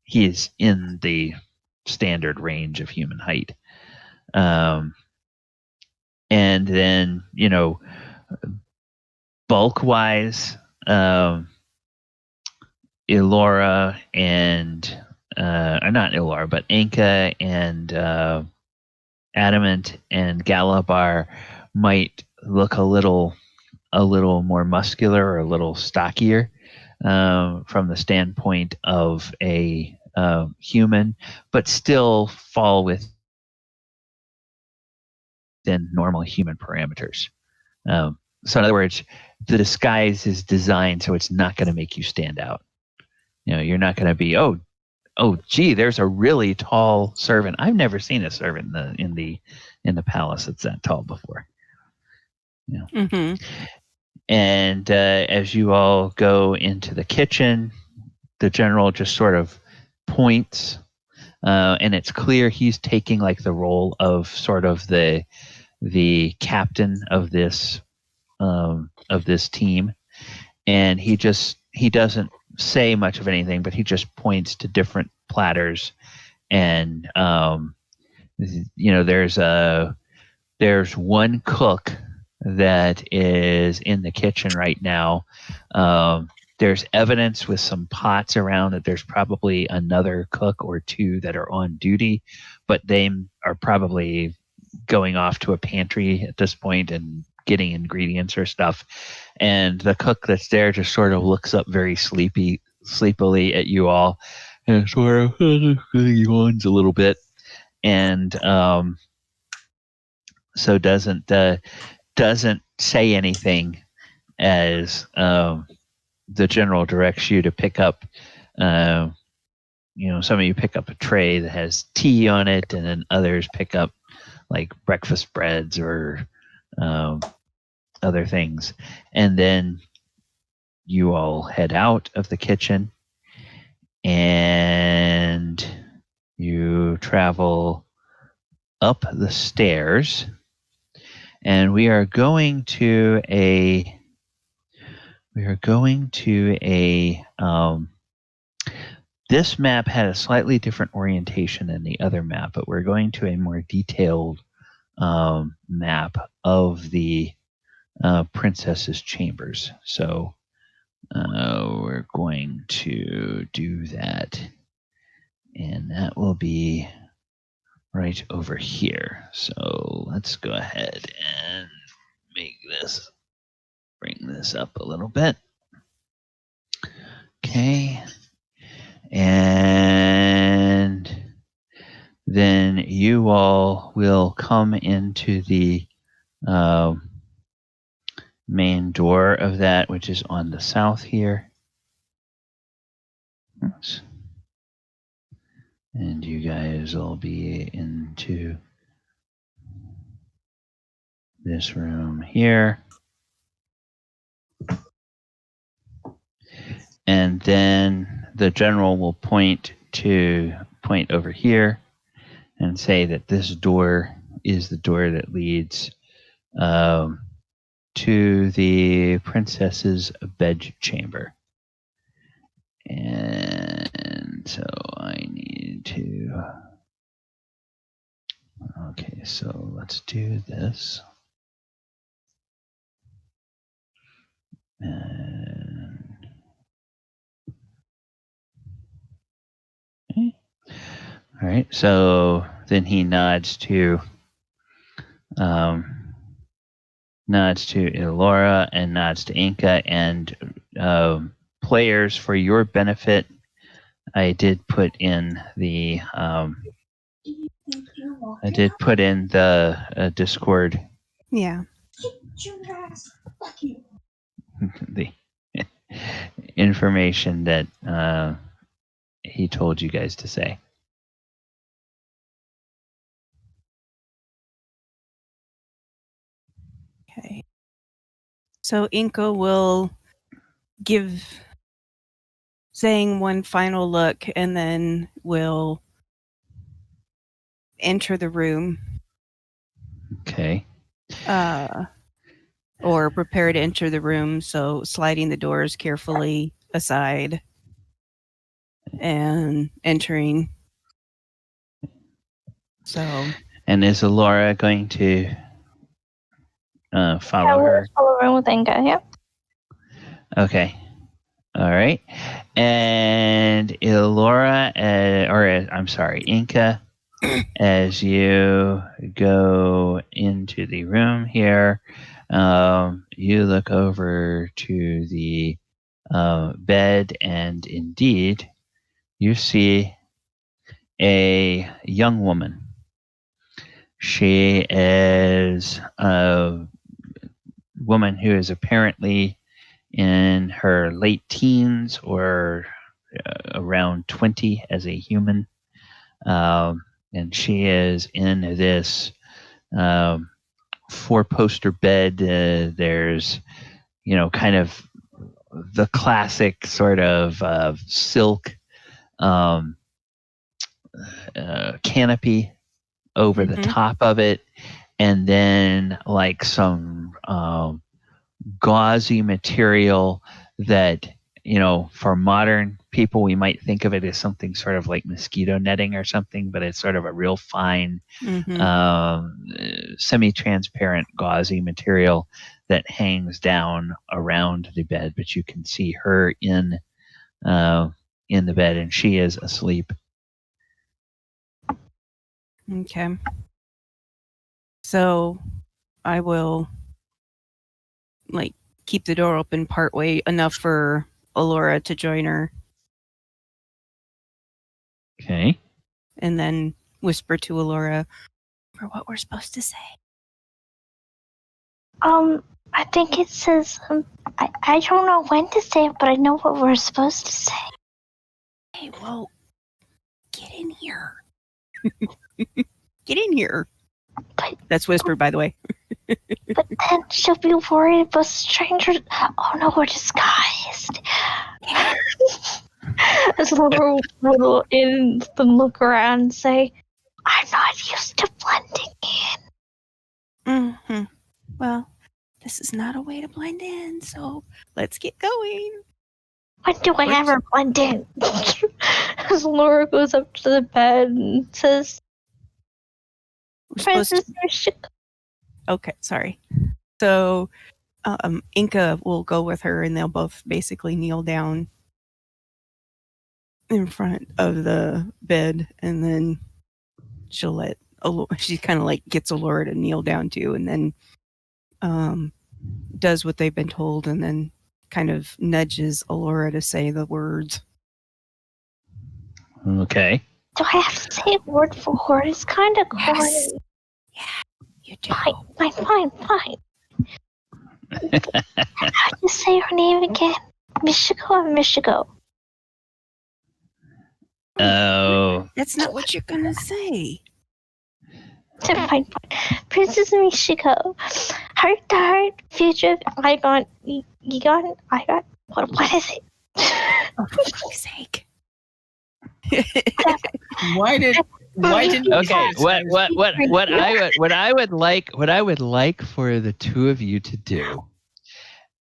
he's in the standard range of human height. And then, bulk-wise, Elora and or not Elora, but Enka and Adamant and Galibar might look a little more muscular or a little stockier from the standpoint of a human, but still fall within normal human parameters. So in other words, the disguise is designed so it's not going to make you stand out. You're not going to be, oh, gee, there's a really tall servant. I've never seen a servant in the palace that's that tall before. Mm-hmm. And as you all go into the kitchen, the general just sort of points, and it's clear he's taking like the role of sort of the captain of this team, and he doesn't say much of anything, but he just points to different platters, and there's there's one cook that is in the kitchen right now. There's evidence with some pots around that there's probably another cook or two that are on duty, but they are probably going off to a pantry at this point and getting ingredients or stuff. And the cook that's there just sort of looks up very sleepily at you all and sort of yawns a little bit. And so doesn't say anything as the general directs you to pick up. Some of you pick up a tray that has tea on it, and then others pick up like breakfast breads or other things. And then you all head out of the kitchen and you travel up the stairs. And we are going to a this map had a slightly different orientation than the other map, but we're going to a more detailed map of the princess's chambers. So we're going to do that, and that will be right over here. So let's go ahead and bring this up a little bit. Okay. And then you all will come into the main door of that, which is on the south here. Oops. And you guys will be into this room here. And then the general will point over here and say that this door is the door that leads to the princess's bedchamber. And so I need to... Okay, so let's do this. And... Okay. All right, so then he nods to Elora and nods to Enka, and players, for your benefit, I did put in the Discord. Yeah. The information that he told you guys to say. Okay. So Enka will give Zhang one final look and then will enter the room. Okay. Or prepare to enter the room, so sliding the doors carefully aside and entering. So. And is Elora going to follow her? Follow around with Enka, yeah. Okay. All right. And Elora, Enka, as you go into the room here, you look over to the bed, and indeed, you see a young woman. She is a woman who is apparently in her late teens or around 20 as a human. And she is in this 4-poster bed. There's, kind of the classic sort of silk canopy over the top of it, and then like some gauzy material that, for modern people, we might think of it as something sort of like mosquito netting or something, but it's sort of a real fine, semi-transparent, gauzy material that hangs down around the bed. But you can see her in the bed, and she is asleep. Okay. So I will keep the door open partway enough for Elora to join her, Okay. and then whisper to Elora for what we're supposed to say. I think it says, I don't know when to say it, but I know what we're supposed to say. Hey, well, get in here. Get in here. But, that's whispered, by the way. But then she'll be worried about strangers. Oh no, we're disguised. As Laura will in and look around and say, I'm not used to blending in. Mm-hmm. Well, this is not a way to blend in, so let's get going. When do I ever blend in? As Laura goes up to the bed and says, Princess Michiko. Okay, sorry. So, Enka will go with her, and they'll both basically kneel down in front of the bed, and then she'll let she kind of gets Elora to kneel down too, and then does what they've been told, and then kind of nudges Elora to say the words. Okay. Do I have to say it word for word? It's kind of corny. Yes. Yeah, you do. Fine. How do you say her name again? Michiko or Michiko? Oh. That's not what you're gonna say. Fine. Princess Michiko. Heart, future of Eiganjo. What is it? Oh, for fuck's sake. Why did Okay, what I would like for the two of you to do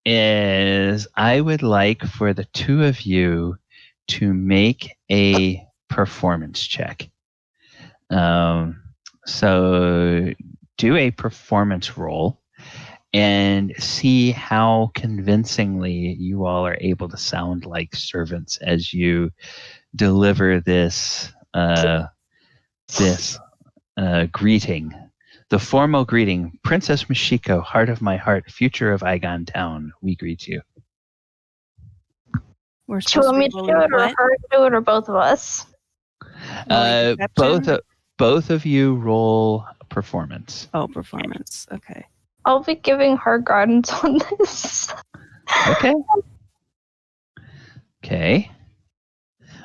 is I would like for the two of you to make a performance check. So do a performance roll and see how convincingly you all are able to sound like servants as you deliver this greeting, the formal greeting. Princess Michiko, heart of my heart, future of Eiganjo Town, we greet you. We're Do you want me to do it, or her to do it, or both of us? Both of you roll performance. Oh, performance. Okay. I'll be giving her guidance on this. Okay.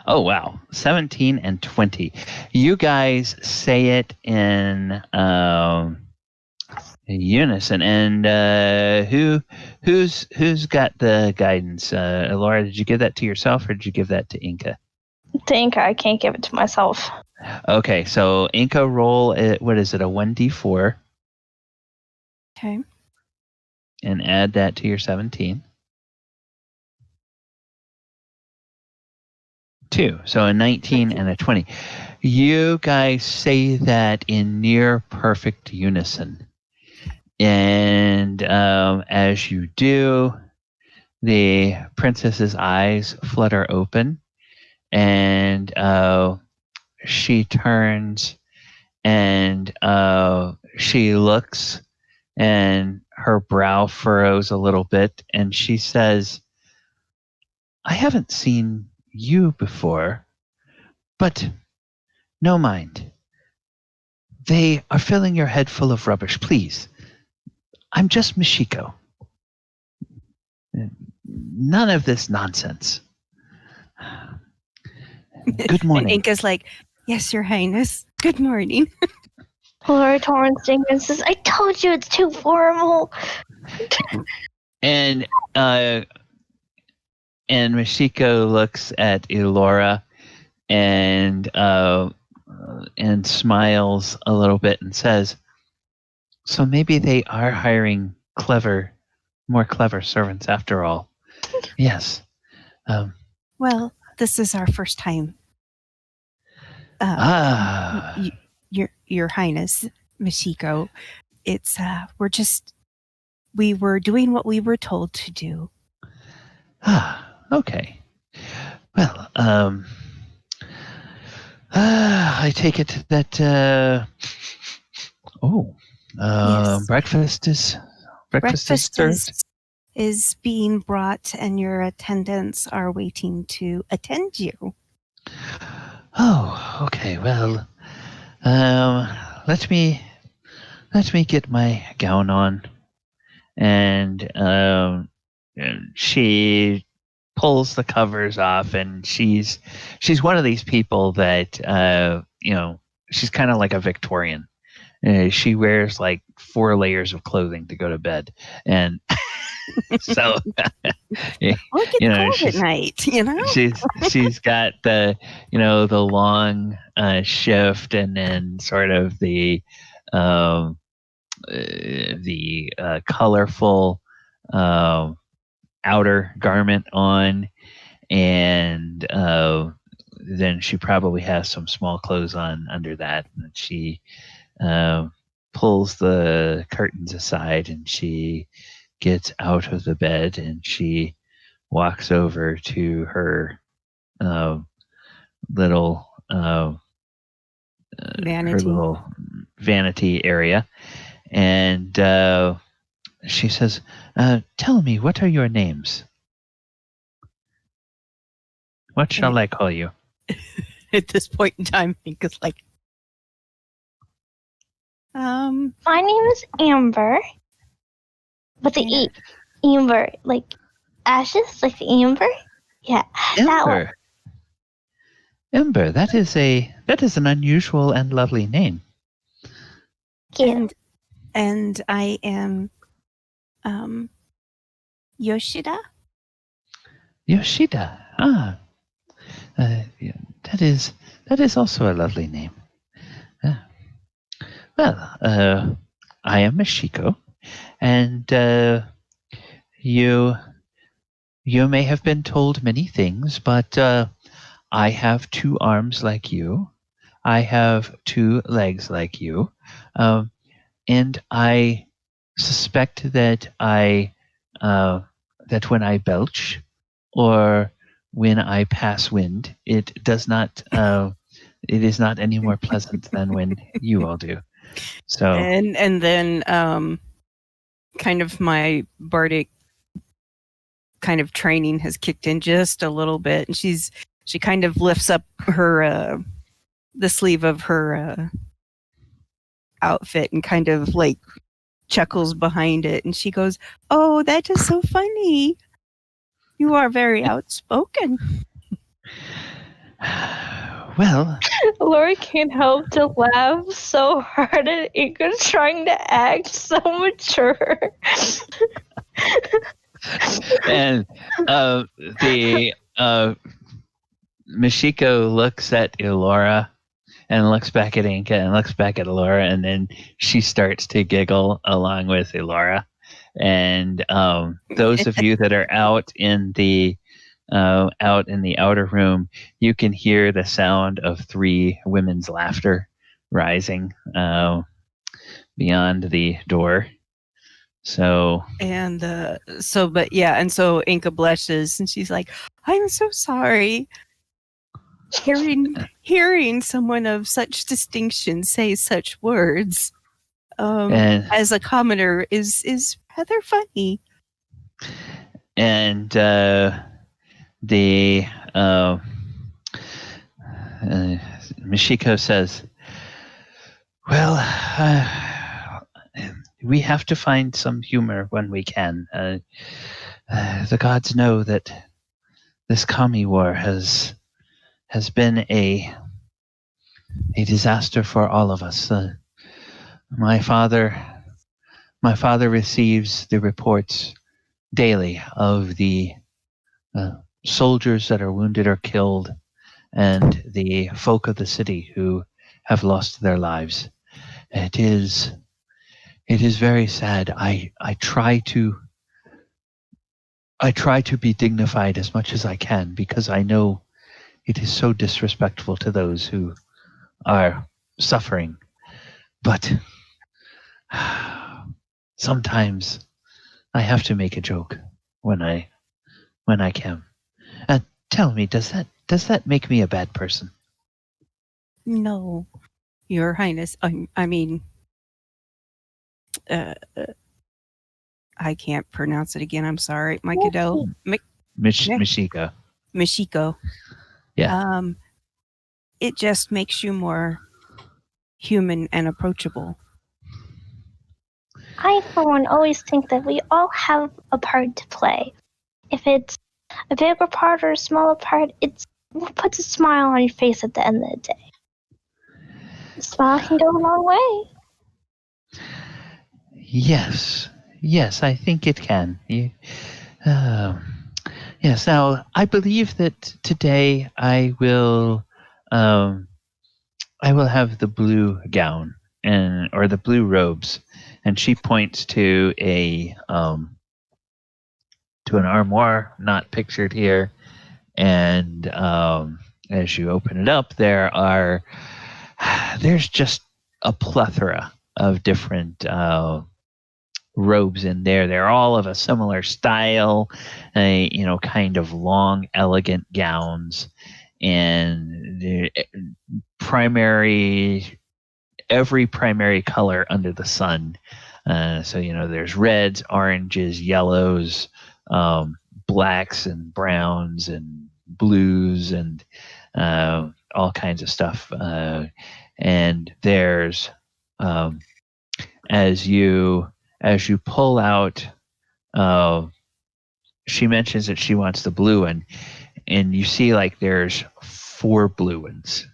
Oh, wow. 17 and 20. You guys say it in unison. And who's got the guidance? Elora, did you give that to yourself, or did you give that to Enka? To Enka, I can't give it to myself. Okay, so Enka, roll it. What is it? A 1d4. Okay. And add that to your 17. 2. So a 19 and a 20. You guys say that in near perfect unison. And as you do, the princess's eyes flutter open, and she turns and she looks, and her brow furrows a little bit, and she says, I haven't seen you before, but no mind. They are filling your head full of rubbish. Please, I'm just Michiko. None of this nonsense. Good morning. And Inka's like, yes, Your Highness. Good morning. Laura Torrance Jenkins says, I told you it's too formal. And Michiko looks at Elora and smiles a little bit and says, so maybe they are hiring more clever servants after all. Yes. Well, this is our first time. Your Highness, Michiko. It's we were doing what we were told to do. Okay. Well, I take it that Yes. breakfast is served. Is being brought, and your attendants are waiting to attend you. Oh, okay. Well, let me get my gown on, and she pulls the covers off, and she's one of these people that she's kind of like a Victorian. She wears like 4 layers of clothing to go to bed, and so It gets cold at night. she's got the the long shift, and then sort of the colorful outer garment on, and then she probably has some small clothes on under that, and she pulls the curtains aside, and she gets out of the bed, and she walks over to her little vanity area, and she says, "Tell me, what are your names? What shall I call you?" At this point in time, Enka's like, My name is Amber. With the E. Amber. Like ashes? Like the amber? Yeah. That one. Ember, that is an unusual and lovely name. And I am Yoshida. Yoshida. That is also a lovely name. Well, I am Michiko, and you may have been told many things, but I have 2 arms like you. I have 2 legs like you, and I suspect that that when I belch or when I pass wind, it does not. It is not any more pleasant than when you all do. So and then kind of my bardic kind of training has kicked in just a little bit, and she kind of lifts up her the sleeve of her outfit and kind of like chuckles behind it, and she goes, "Oh, that is so funny. You are very outspoken." Well, Laura can't help to laugh so hard at Enka trying to act so mature. and the Michiko looks at Elora and looks back at Enka and looks back at Elora, and then she starts to giggle along with Elora. And those of you that are out in the outer room, you can hear the sound of 3 women's laughter rising beyond the door. So so Enka blushes, and she's like, "I'm so sorry." Hearing someone of such distinction say such words as a commoner is rather funny. And the Michiko says, "Well, we have to find some humor when we can. The gods know that this Kami war has been a disaster for all of us. My father receives the reports daily of the soldiers that are wounded or killed, and the folk of the city who have lost their lives. It is very sad. I try to be dignified as much as I can, because I know it is so disrespectful to those who are suffering. But sometimes I have to make a joke when I can. Tell me, does that make me a bad person? No, Your Highness. I mean, I can't pronounce it again. I'm sorry, Mikado. Michiko. Michiko. Yeah. It just makes you more human and approachable. I, for one, always think that we all have a part to play. If it's a bigger part or a smaller part, it puts a smile on your face at the end of the day. A smile can go a long way. Yes, I think it can. Yes. Now, I believe that today I will have the blue gown or the blue robes, and she points to an armoire not pictured here, and as you open it up, there's just a plethora of different robes in there. They're all of a similar style, kind of long, elegant gowns, and every primary color under the sun. So there's reds, oranges, yellows, blacks and browns and blues and all kinds of stuff. And there's as you pull out, she mentions that she wants the blue one, and you see like there's 4 blue ones.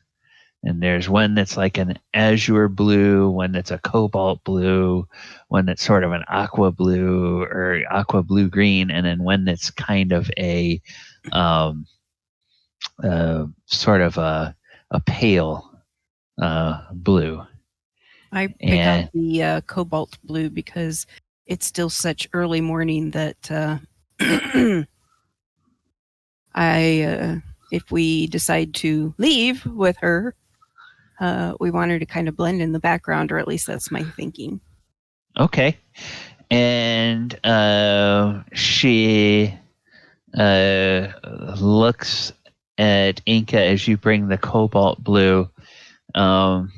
And there's one that's like an azure blue, one that's a cobalt blue, one that's sort of an aqua blue or aqua blue green, and then one that's kind of a sort of a pale blue. I pick up the cobalt blue because it's still such early morning that if we decide to leave with her, we want her to kind of blend in the background, or at least that's my thinking. Okay. And she looks at Enka as you bring the cobalt blue, and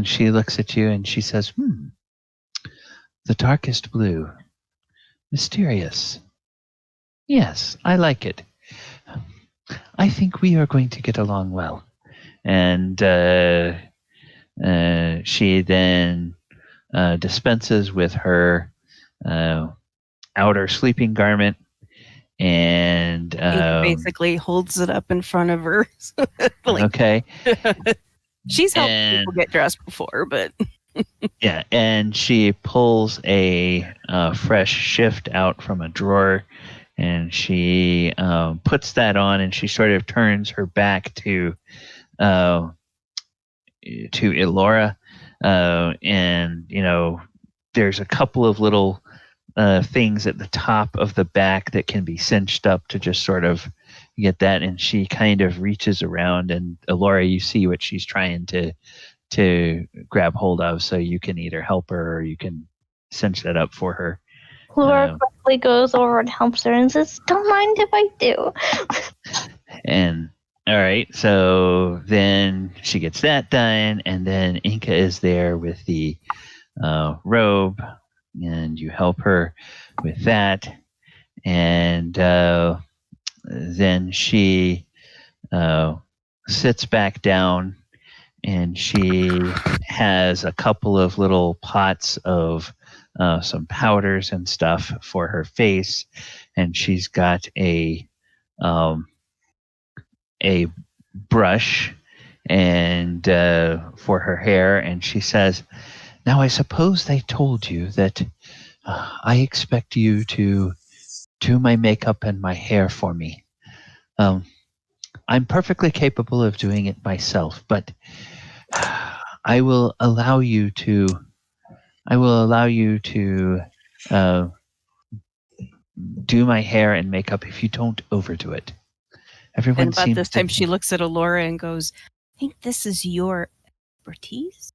she looks at you and she says, the darkest blue. Mysterious. Yes, I like it. I think we are going to get along well. And she then dispenses with her outer sleeping garment, and basically holds it up in front of her. Okay. She's helped people get dressed before, but yeah, and she pulls a fresh shift out from a drawer, and she puts that on, and she sort of turns her back to Elora, and there's a couple of little things at the top of the back that can be cinched up to just sort of get that, and she kind of reaches around, and Elora, you see what she's trying to grab hold of, so you can either help her or you can cinch that up for her. Laura quickly goes over and helps her and says, "Don't mind if I do." And all right, so then she gets that done, and then Enka is there with the robe, and you help her with that, and then she sits back down, and she has a couple of little pots of some powders and stuff for her face, and she's got a brush and for her hair, and she says, "Now I suppose they told you that I expect you to do my makeup and my hair for me. I'm perfectly capable of doing it myself, but I will allow you to do my hair and makeup if you don't overdo it." Everyone And about seems this to time, she looks at Elora and goes, I think this is your expertise.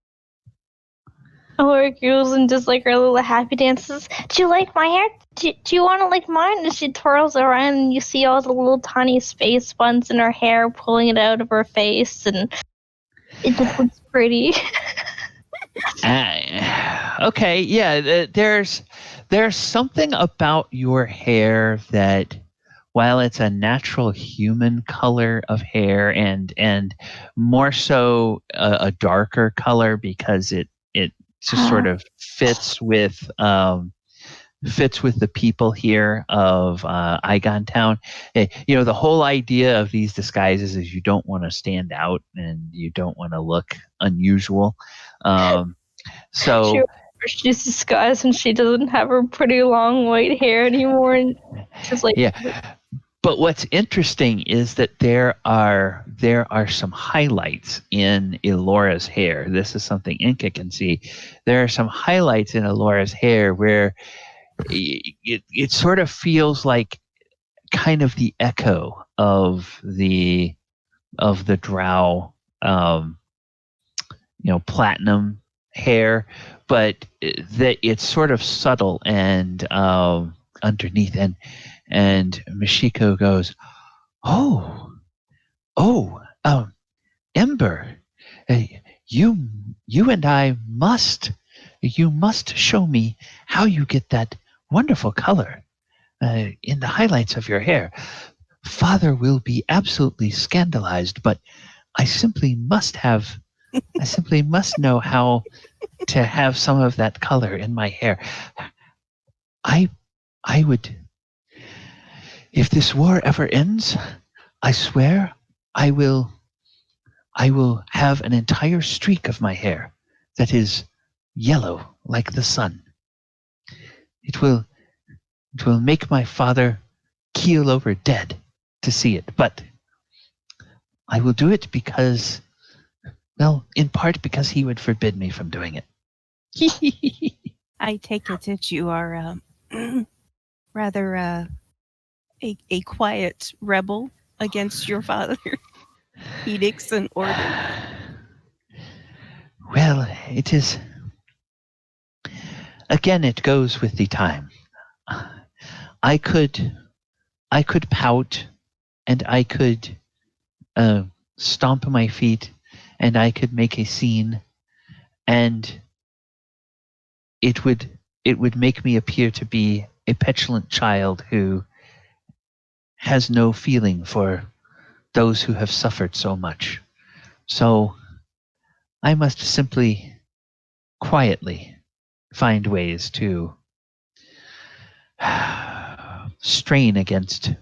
Laura giggles and does like her little happy dances. Do you like my hair? Do you want to like mine? And she twirls around and you see all the little tiny space buns in her hair pulling it out of her face, and it just looks pretty. Okay, yeah. There's something about your hair that, while it's a natural human color of hair, and more so a darker color because it just sort of fits with the people here of Eiganjo Town. The whole idea of these disguises is you don't want to stand out and you don't want to look unusual. So She's disguised and she doesn't have her pretty long white hair anymore, and she's like, yeah. But what's interesting is that there are some highlights in Elora's hair. This is something Enka can see. There are some highlights in Elora's hair where it sort of feels like kind of the echo of the drow platinum hair, but that it's sort of subtle and underneath. And Michiko goes, oh, Ember, uh, you and I must show me how you get that wonderful color in the highlights of your hair. Father will be absolutely scandalized, but I simply must know how to have some of that color in my hair. I would, if this war ever ends, I swear I will have an entire streak of my hair that is yellow like the sun. It will make my father keel over dead to see it, but I will do it because, well, in part because he would forbid me from doing it. I take it that you are rather a quiet rebel against your father's edicts and orders. Well, it is. Again, it goes with the time. I could pout, and I could stomp my feet, and I could make a scene, and it would make me appear to be a petulant child who has no feeling for those who have suffered so much. So I must simply quietly find ways to strain against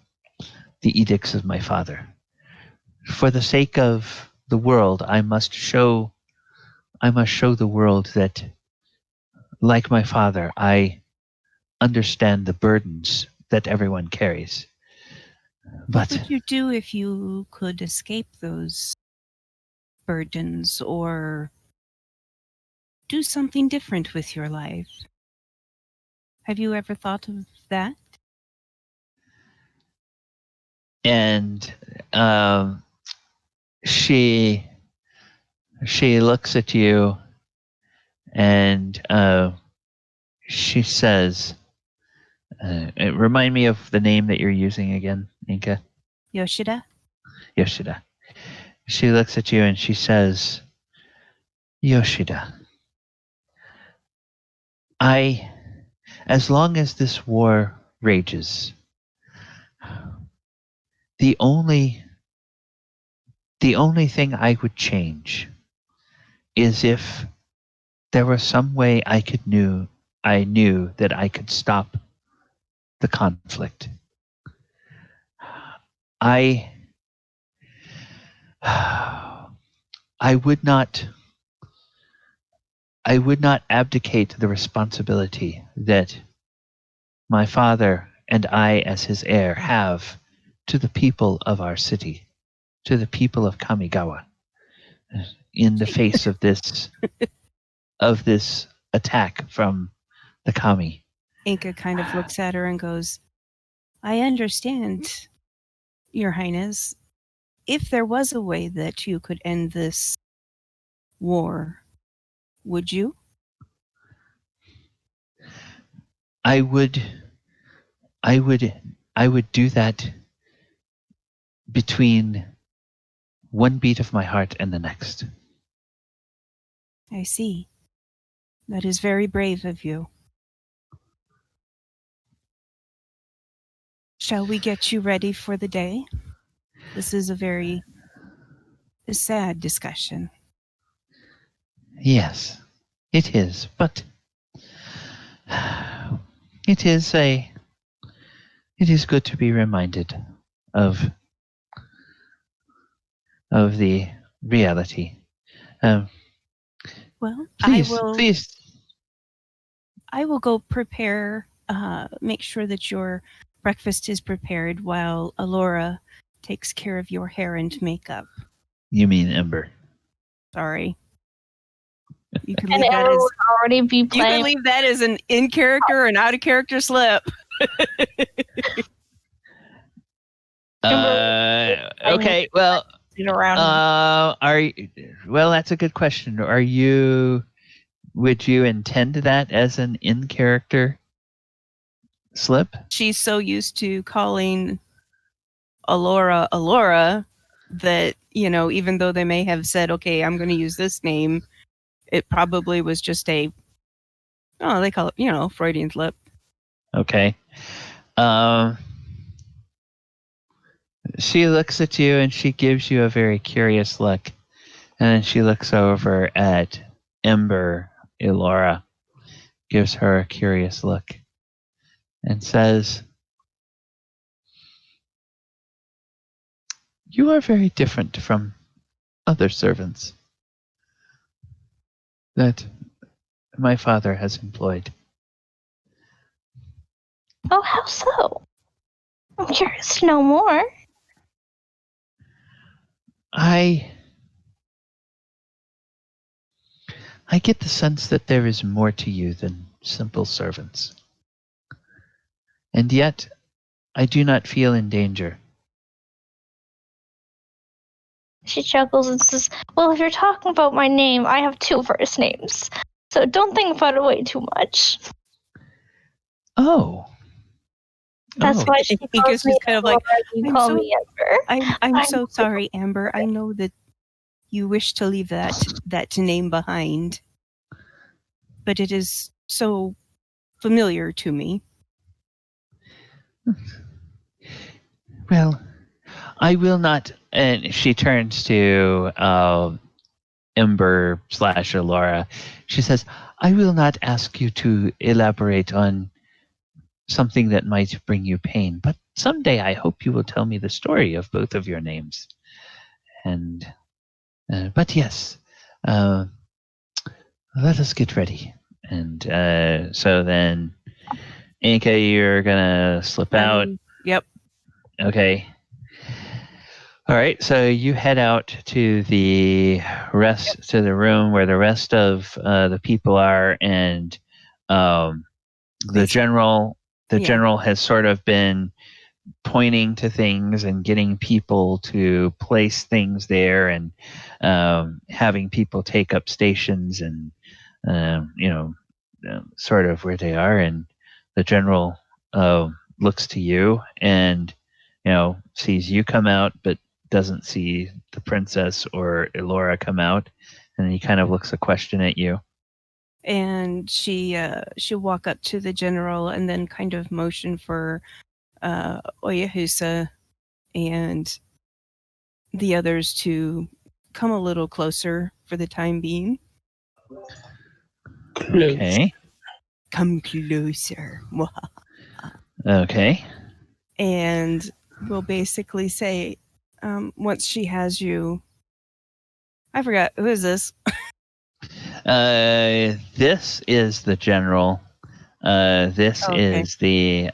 the edicts of my father. For the sake of the world, I must show the world that, like my father, I understand the burdens that everyone carries. But what would you do if you could escape those burdens or do something different with your life? Have you ever thought of that? And she looks at you and she says, remind me of the name that you're using again, Enka. Yoshida? Yoshida. She looks at you and she says, Yoshida, as long as this war rages, the only thing I would change is if there was some way I knew that I could stop the conflict. I would not abdicate the responsibility that my father and I, as his heir, have to the people of our city, to the people of Kamigawa, in the face of this attack from the Kami. Enka kind of looks at her and goes, I understand, Your Highness. if there was a way that you could end this war, would you? I would do that between one beat of my heart and the next. I see. That is very brave of you. Shall we get you ready for the day? This is a very sad discussion. Yes, it is, but it is good to be reminded of the reality. Well, Please. I will go prepare, make sure that your breakfast is prepared while Elora takes care of your hair and makeup. You mean Ember? Sorry. You can And leave that Ember as would already be you playing. can leave that as an in character and out of character slip. Okay. Well, around. well, that's a good question. Would you intend that as an in character slip? She's so used to calling Elora that, even though they may have said, okay, I'm going to use this name, it probably was just they call it, Freudian slip. Okay. She looks at you and she gives you a very curious look. And then she looks over at Ember. Elora gives her a curious look and says, "You are very different from other servants that my father has employed." Oh, how so? I'm curious to know more. I get the sense that there is more to you than simple servants. And yet, I do not feel in danger. She chuckles and says, well, if you're talking about my name, I have 2 first names. So don't think about it way too much. Oh. That's why she calls me kind of like, you call me Ember. I'm so sorry, Amber. I know that you wish to leave that name behind, but it is so familiar to me. Well, I will not. And she turns to Ember / Elora. She says, "I will not ask you to elaborate on something that might bring you pain, but someday I hope you will tell me the story of both of your names." And but yes, let us get ready. And so then, Enka, you're gonna slip out. Yep. Okay. All right. So you head out to the room where the rest of the people are, and the general has sort of been pointing to things and getting people to place things there, and having people take up stations, and sort of where they are. And the general looks to you and sees you come out, but doesn't see the princess or Elora come out, and he kind of looks a question at you. And she'll walk up to the general and then kind of motion for Oyahusa and the others to come a little closer for the time being. Okay. Come closer. Okay. And we'll basically say, once she has you, I forgot, who is this? This is the general. This is the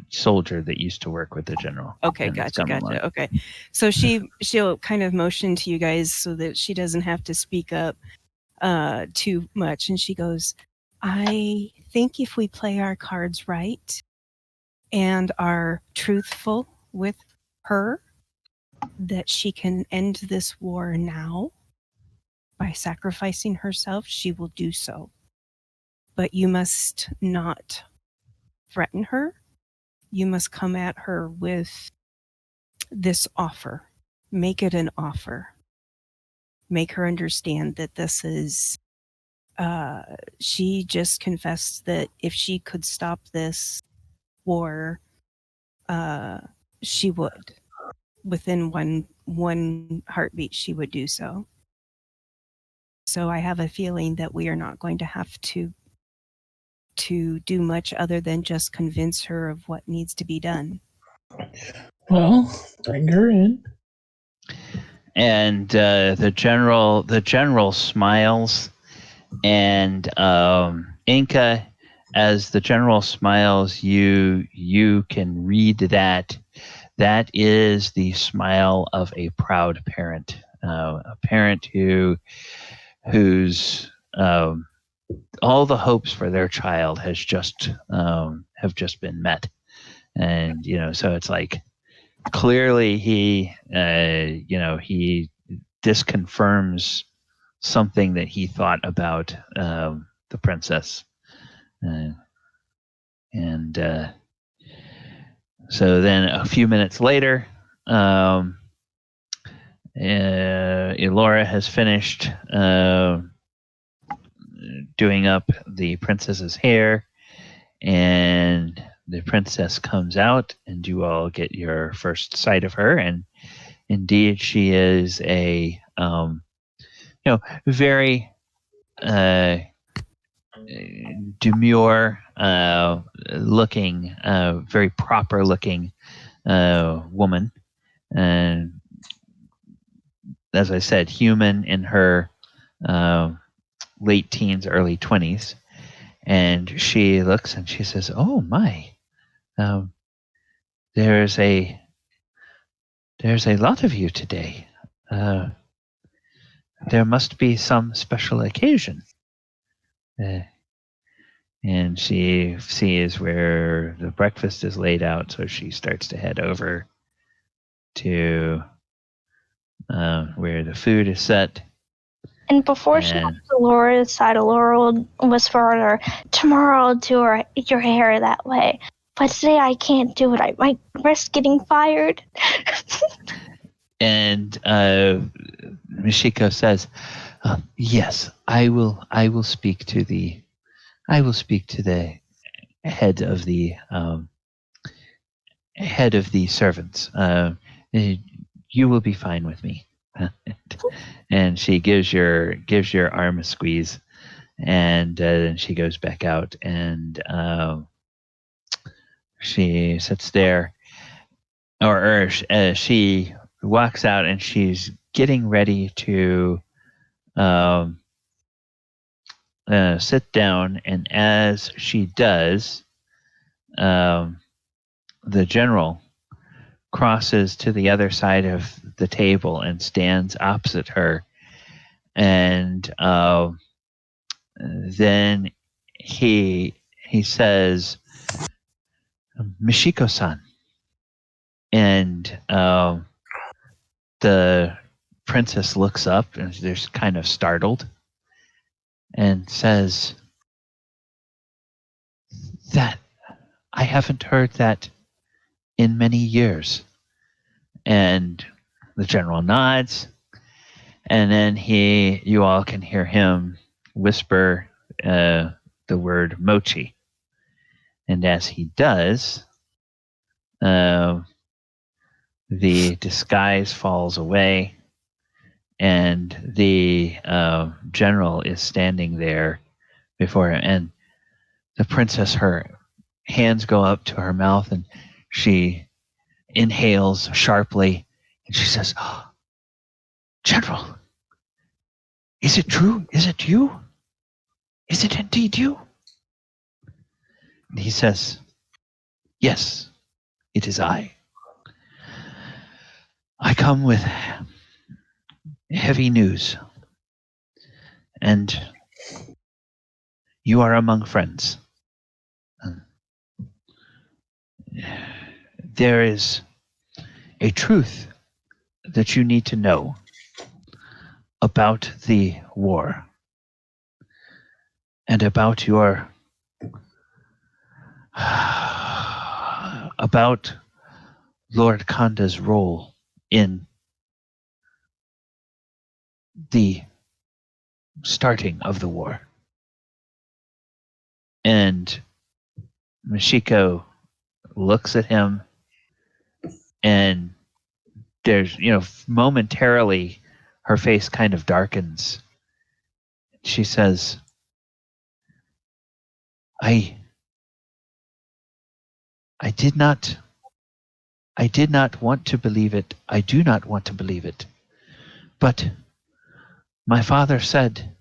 soldier that used to work with the general. Okay, gotcha. Okay, so she'll kind of motion to you guys so that she doesn't have to speak up too much, and she goes, "I think if we play our cards right and are truthful with her that she can end this war now by sacrificing herself, she will do so. But you must not threaten her. You must come at her with this offer. Make it an offer. Make her understand that this is... she just confessed that if she could stop this war, she would. Within one heartbeat, she would do so. So I have a feeling that we are not going to have to do much other than just convince her of what needs to be done. Well, bring her in. And the general smiles, and Enka, as the general smiles, you can read that is the smile of a proud parent, a parent whose all the hopes for their child have just been met. And so it's like, clearly he disconfirms something that he thought about the princess, and so then a few minutes later, Elora has finished doing up the princess's hair, and the princess comes out, and you all get your first sight of her. And indeed, she is a very demure looking, very proper looking woman, and as I said, human in her late teens, early 20s. And she looks and she says, "Oh my, there's a lot of you today. There must be some special occasion." And she sees where the breakfast is laid out, so she starts to head over to where the food is set. And before she goes to Laura's side, Elora will whisper at her, "Tomorrow I'll do your hair that way. But today I can't do it. I might risk getting fired." And Michiko says, "Yes, I will speak to the head of the servants. You will be fine with me." And she gives your arm a squeeze, and then she goes back out, and she sits there, or she walks out, and she's getting ready to sit down. And as she does, the general crosses to the other side of the table and stands opposite her. And then he says, "Michiko-san." And the princess looks up and there's kind of startled and says, "That I haven't heard that in many years." And the general nods, and then you all can hear him whisper the word Mochi. And as he does, the disguise falls away, and the general is standing there before him. And the princess, her hands go up to her mouth, and she inhales sharply, and she says, "Oh, General, is it true? Is it you? Is it indeed you?" And he says, "Yes, it is I. I come with heavy news, and you are among friends. There is a truth that you need to know about the war and about your about Lord Kanda's role in the starting of the war. And Michiko looks at him, and there's, momentarily her face kind of darkens. She says, I did not want to believe it. I do not want to believe it. But my father said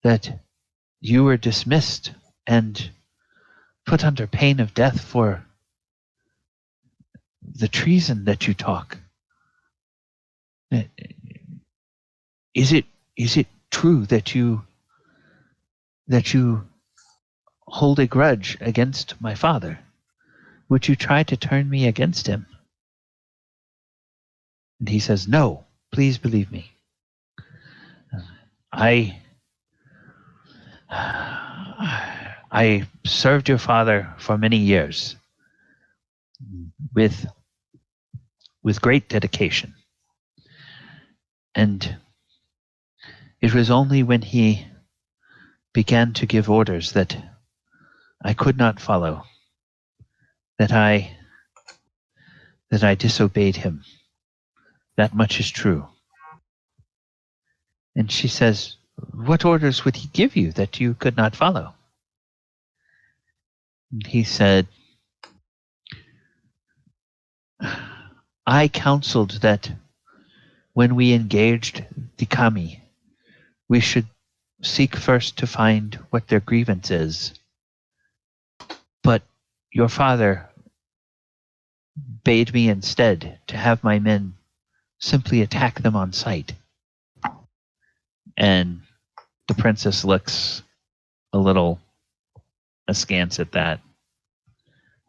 that you were dismissed and put under pain of death for the treason that you talk. Is it true that you hold a grudge against my father? Would you try to turn me against him? And he says, no, please believe me. I served your father for many years with great dedication. And it was only when he began to give orders that I could not follow, that I disobeyed him. That much is true. And she says, what orders would he give you that you could not follow? And he said, I counseled that when we engaged the kami, we should seek first to find what their grievance is. But your father bade me instead to have my men simply attack them on sight. And the princess looks a little askance at that.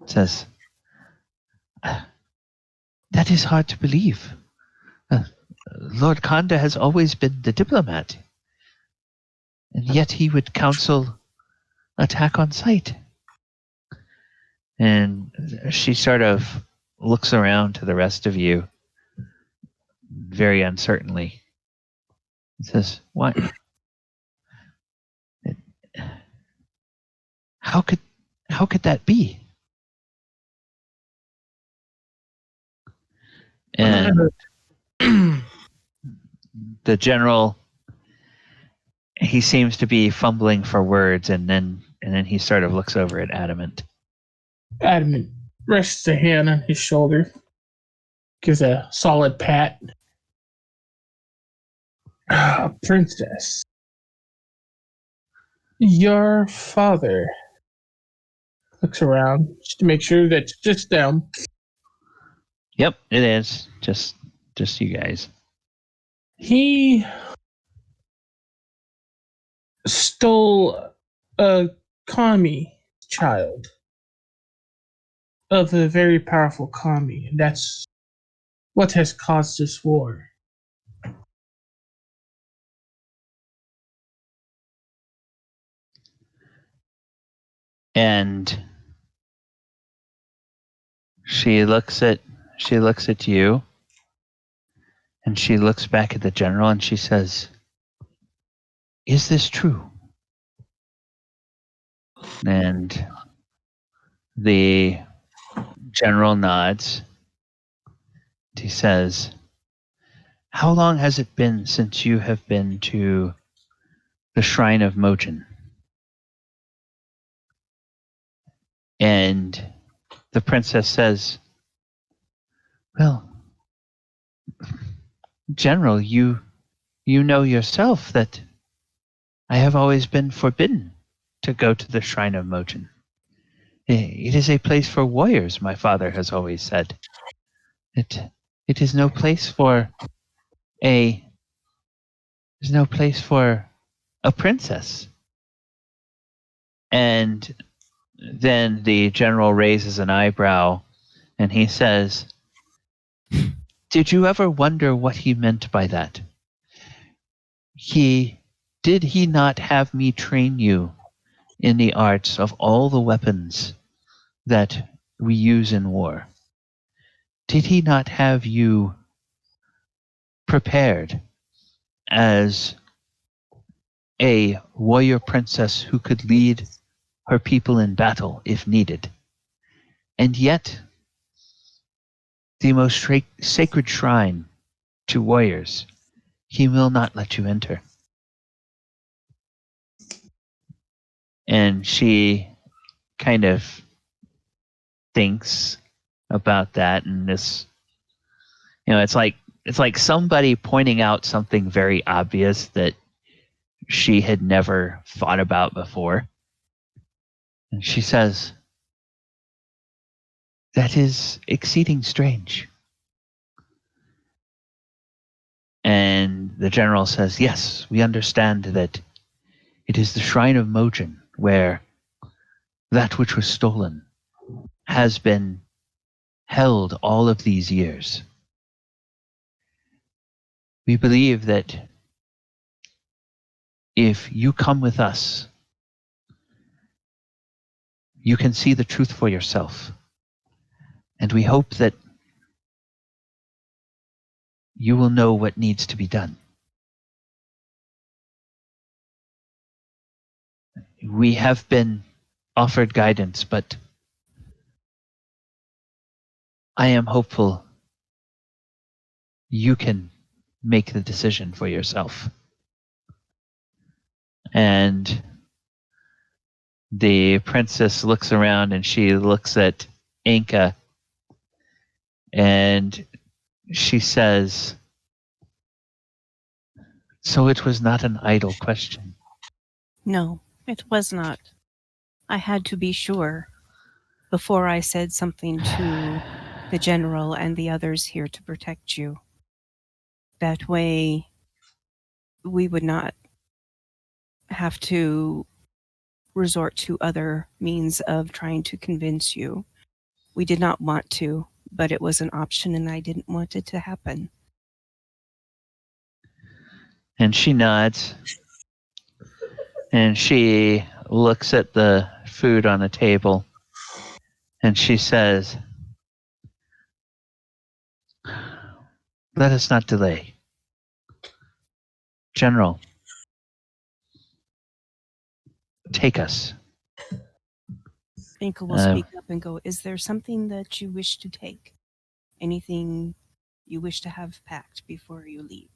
Says, that is hard to believe. Lord Kanda has always been the diplomat, and yet he would counsel attack on sight. And she sort of looks around to the rest of you very uncertainly. And says, "What? How could that be?" And the general, he seems to be fumbling for words, and then he sort of looks over at Adamant. Adamant rests a hand on his shoulder, gives a solid pat. Princess, your father looks around just to make sure that it's just them. Yep, it is. Just you guys. He stole a kami child of a very powerful kami, and that's what has caused this war. And she looks at you, and she looks back at the general, and she says, "Is this true?" And the general nods. He says, "How long has it been since you have been to the shrine of Mochi?" And the princess says, "Well, General, you know yourself that I have always been forbidden to go to the shrine of Mochi. It is a place for warriors, my father has always said. It is no place for a princess." And then the general raises an eyebrow, and he says, Did you ever wonder what he meant by that? Did he not have me train you in the arts of all the weapons that we use in war? Did he not have you prepared as a warrior princess who could lead her people in battle if needed? And yet, the most sacred shrine to warriors, he will not let you enter. And she kind of thinks about that, and this, it's like somebody pointing out something very obvious that she had never thought about before. And she says, "That is exceeding strange." And the general says, "Yes, we understand that it is the shrine of Mojin where that which was stolen has been held all of these years. We believe that if you come with us, you can see the truth for yourself. And we hope that you will know what needs to be done. We have been offered guidance, but I am hopeful you can make the decision for yourself." And the princess looks around and she looks at Enka and she says, "So it was not an idle question." No, it was not. I had to be sure before I said something to the general and the others here to protect you. That way, we would not have to resort to other means of trying to convince you. We did not want to, but it was an option and I didn't want it to happen. And she nods. And she looks at the food on the table. And she says, "Let us not delay. General, take us." Enka will speak up and go, "Is there something that you wish to take? Anything you wish to have packed before you leave?"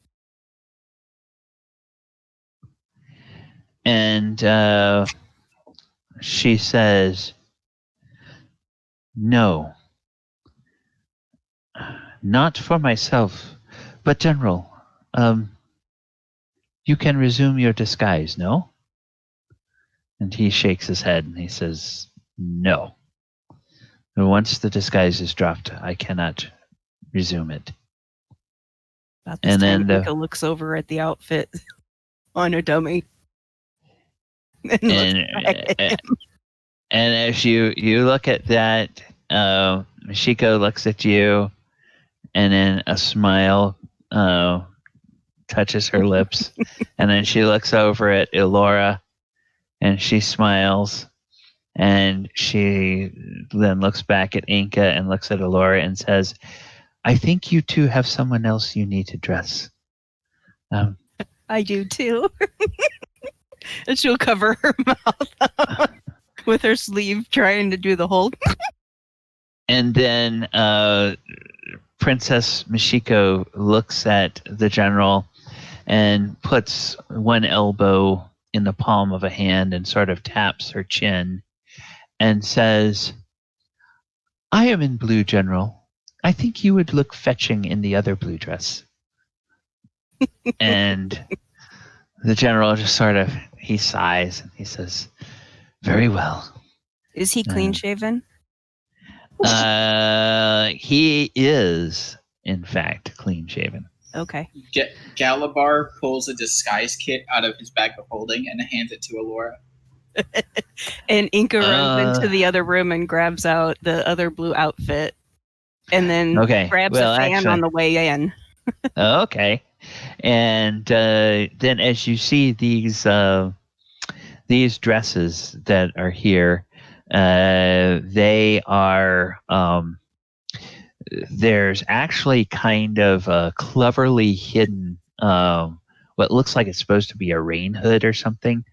And she says, "No, not for myself, but General, you can resume your disguise, no?" And he shakes his head and he says, "No. Once the disguise is dropped, I cannot resume it." About this time, Enka looks over at the outfit on a dummy. And as you look at that, Michiko looks at you, and then a smile touches her lips, and then she looks over at Elora, and she smiles, and she then looks back at Enka and looks at Elora and says, "I think you two have someone else you need to dress." I do too. And she'll cover her mouth with her sleeve, trying to do the hold. And then Princess Michiko looks at the general and puts one elbow in the palm of a hand and sort of taps her chin and says, "I am in blue, General. I think you would look fetching in the other blue dress." And the general just sort of, he sighs and he says, "Very well." Is he clean shaven? He is, in fact, clean shaven. Okay. Galibar pulls a disguise kit out of his bag of holding and hands it to Elora. And Enka runs into the other room and grabs out the other blue outfit and then Okay. grabs Well, a fan actually, on the way in. okay. And then as you see these dresses that are here, they are there's actually kind of a cleverly hidden what looks like it's supposed to be a rain hood or something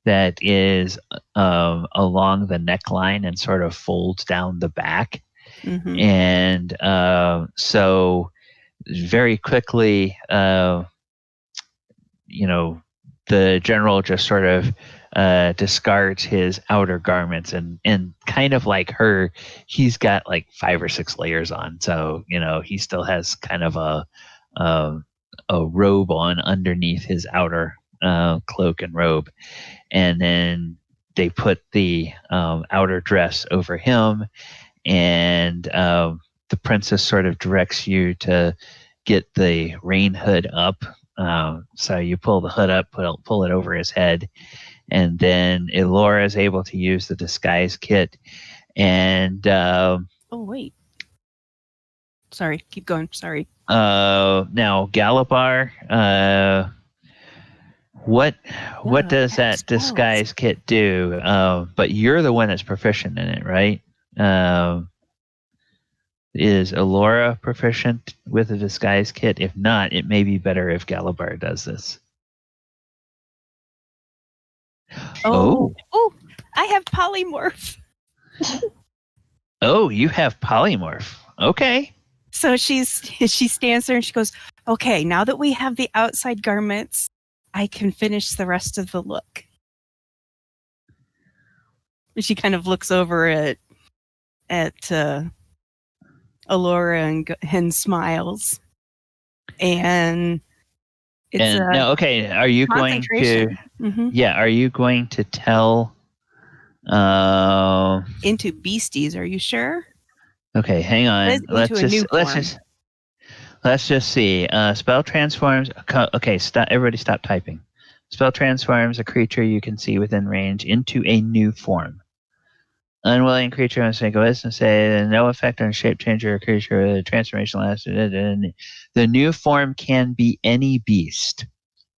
that is along the neckline and sort of folds down the back. Mm-hmm. And so very quickly, the general just sort of discards his outer garments and kind of like her, he's got like 5 or 6 layers on. So, he still has kind of a robe on underneath his outer cloak and robe. And then they put the outer dress over him, and the princess sort of directs you to get the rain hood up. So you pull the hood up, pull it over his head, and then Elora is able to use the disguise kit. And Oh wait, sorry, keep going. Sorry. now Galibar, what does that spells. disguise kit do? But you're the one that's proficient in it, right? Is Elora proficient with a disguise kit? If not, it may be better if Galibar does this. Oh, I have polymorph. Oh, you have polymorph. Okay. So she stands there and she goes, "Okay, now that we have the outside garments, I can finish the rest of the look." She kind of looks over at Elora and smiles, and it's now, okay, are you going to? concentration. Mm-hmm. Yeah, are you going to tell? Into beasties? Are you sure? Okay, hang on. Let's just see. Spell transforms. Okay, stop. Everybody, stop typing. Spell transforms a creature you can see within range into a new form. Unwilling creature must make a wisdom save. No effect on shape changer or creature. The transformation lasts. The new form can be any beast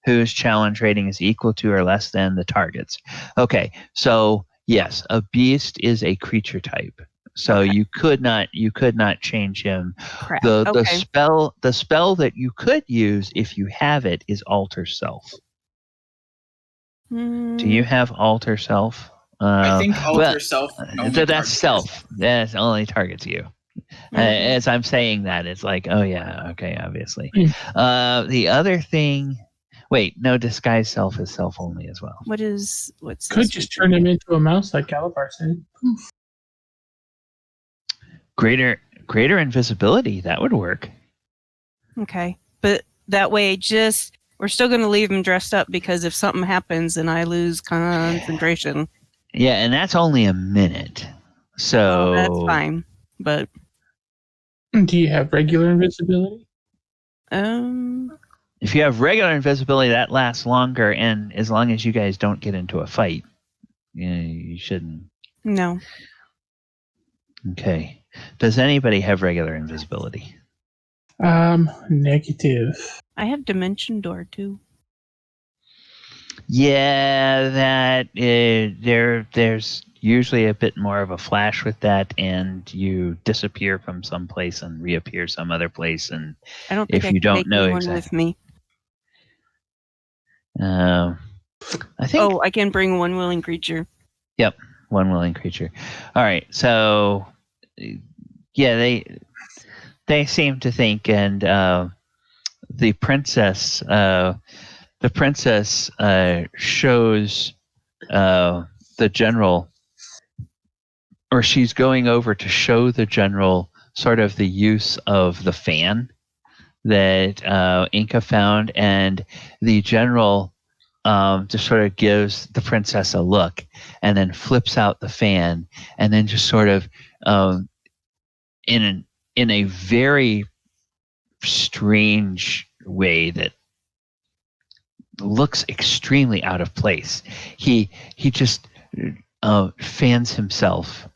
whose challenge rating is equal to or less than the target's. Okay, so yes, a beast is a creature type. So Okay. you could not change him. Crap. The spell that you could use if you have it is Alter Self. Do you have Alter Self? I think Alter Self. So that's self. That only targets you. As I'm saying that, it's like, oh yeah, okay, obviously. The other thing. Wait, no, disguise self is self only as well. What's Could just turn him into a mouse like Galibar said. Greater invisibility, that would work. Okay, but that way, we're still going to leave him dressed up because if something happens and I lose concentration. Yeah, and that's only a minute. So that's fine. But do you have regular invisibility? If you have regular invisibility, that lasts longer, and as long as you guys don't get into a fight, you shouldn't. No. Okay. Does anybody have regular invisibility? Negative. I have Dimension Door too. Yeah, that there's usually a bit more of a flash with that, and you disappear from some place and reappear some other place, and I don't think if I you can don't take know anyone exactly, with me. I think. Oh, I can bring one willing creature. Yep, one willing creature. All right, so yeah, they seem to think, and the princess shows the general, or she's going over to show the general sort of the use of the fan that Enka found, and the general just sort of gives the princess a look and then flips out the fan, and then just sort of in a very strange way that looks extremely out of place. He just fans himself,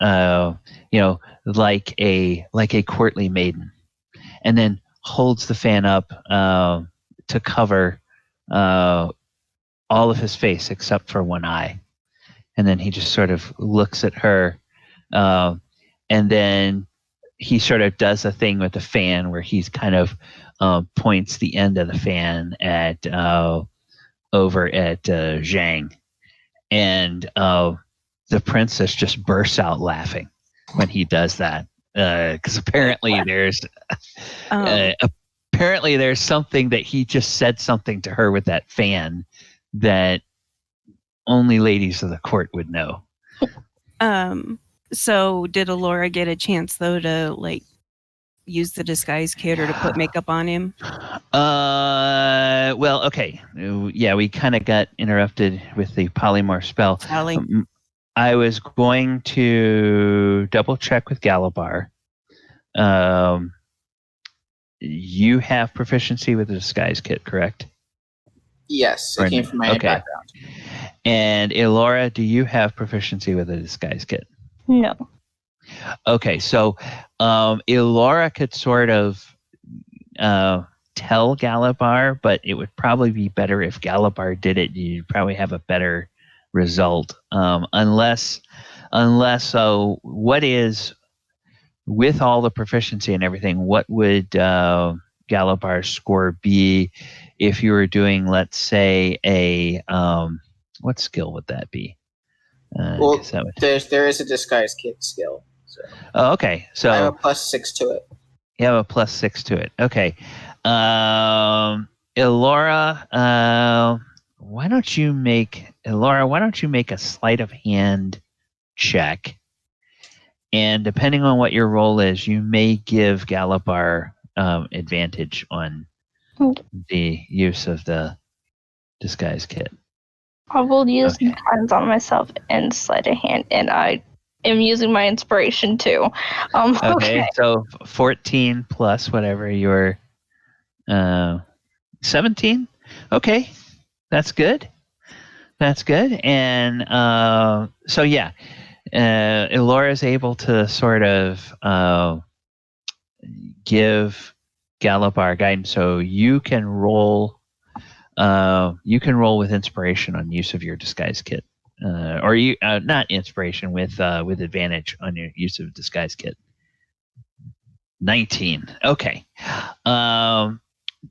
like a courtly maiden, and then holds the fan up to cover all of his face except for one eye, and then he just sort of looks at her, and then he sort of does a thing with the fan where he's kind of points the end of the fan at over at Zhang, and the princess just bursts out laughing when he does that, because apparently there's something that he just said something to her with that fan that only ladies of the court would know. So did Elora get a chance though to like use the disguise kit or to put makeup on him? Well, okay. Yeah, we kind of got interrupted with the polymorph spell. Sally. I was going to double check with Galibar. You have proficiency with the disguise kit, correct? Yes, it came from my background. And Elora, do you have proficiency with the disguise kit? No. Okay, so Elora could sort of tell Galibar, but it would probably be better if Galibar did it. You'd probably have a better result, unless what is, with all the proficiency and everything, what would Galibar's score be if you were doing, let's say, a what skill would that be? Well, there is a disguise kit skill. So. Oh, okay. So I have a +6 to it. You have a +6 to it. Okay. Elora, why don't you make a sleight of hand check? And depending on what your roll is, you may give Galibar advantage on the use of the disguise kit. I will use guidance on myself and sleight of hand, and I am using my inspiration too. Okay, so 14 plus whatever your 17. Okay, that's good. And so yeah, Elora is able to sort of give Galibar guidance, so you can roll. You can roll with inspiration on use of your disguise kit, or you not inspiration with advantage on your use of disguise kit. 19. Okay.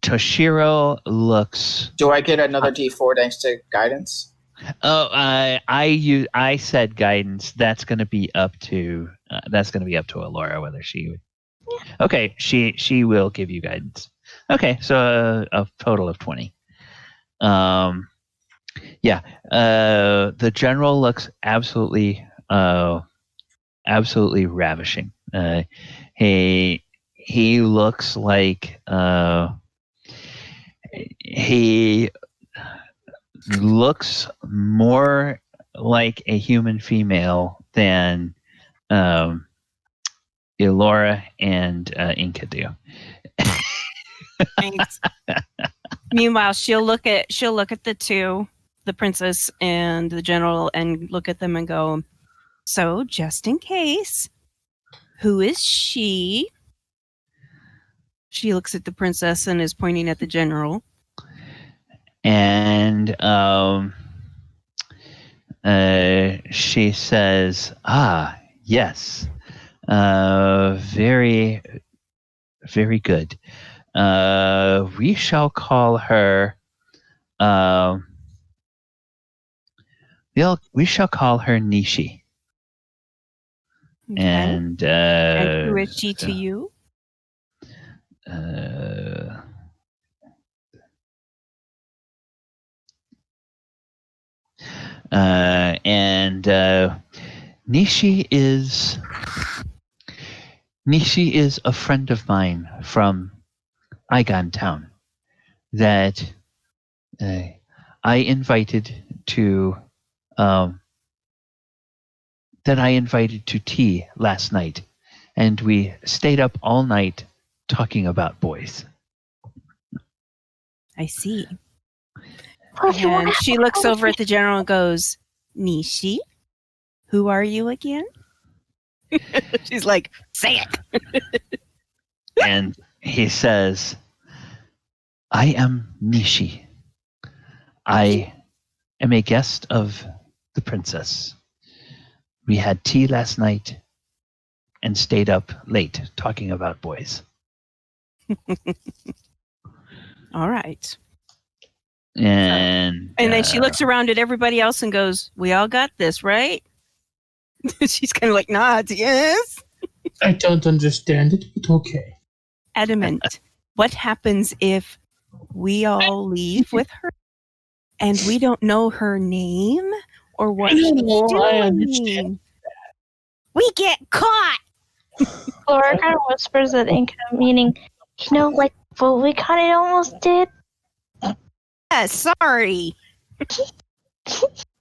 Toshiro looks. Do I get another D4 thanks to guidance? Oh, I said guidance. That's going to be up to Elora whether she would. Yeah. Okay, she will give you guidance. Okay, so a total of 20. Yeah. The general looks absolutely ravishing. He looks like he looks more like a human female than Elora and Enka do. Thanks. Meanwhile, she'll look at the two, the princess and the general, and look at them and go, "So, just in case, who is she?" She looks at the princess and is pointing at the general. And she says, "Ah, yes, very, very good. We shall call her. We shall call her Nishi." Okay. And who is she to you? Nishi is a friend of mine from Eiganjo Town that I invited to tea last night, and we stayed up all night talking about boys. I see. And she looks over at the general and goes, "Nishi, who are you again?" She's like, say it. And he says, I am Nishi. I am a guest of the princess. We had tea last night and stayed up late talking about boys. All right. And then she looks around at everybody else and goes, we all got this, right? She's kind of like, nods, yes. I don't understand it, but okay. Adamant. What happens if we all leave with her and we don't know her name or what she's I understand. doing? We get caught. Laura kind of whispers at Enka, meaning, like what we kind of almost did. Yeah, sorry.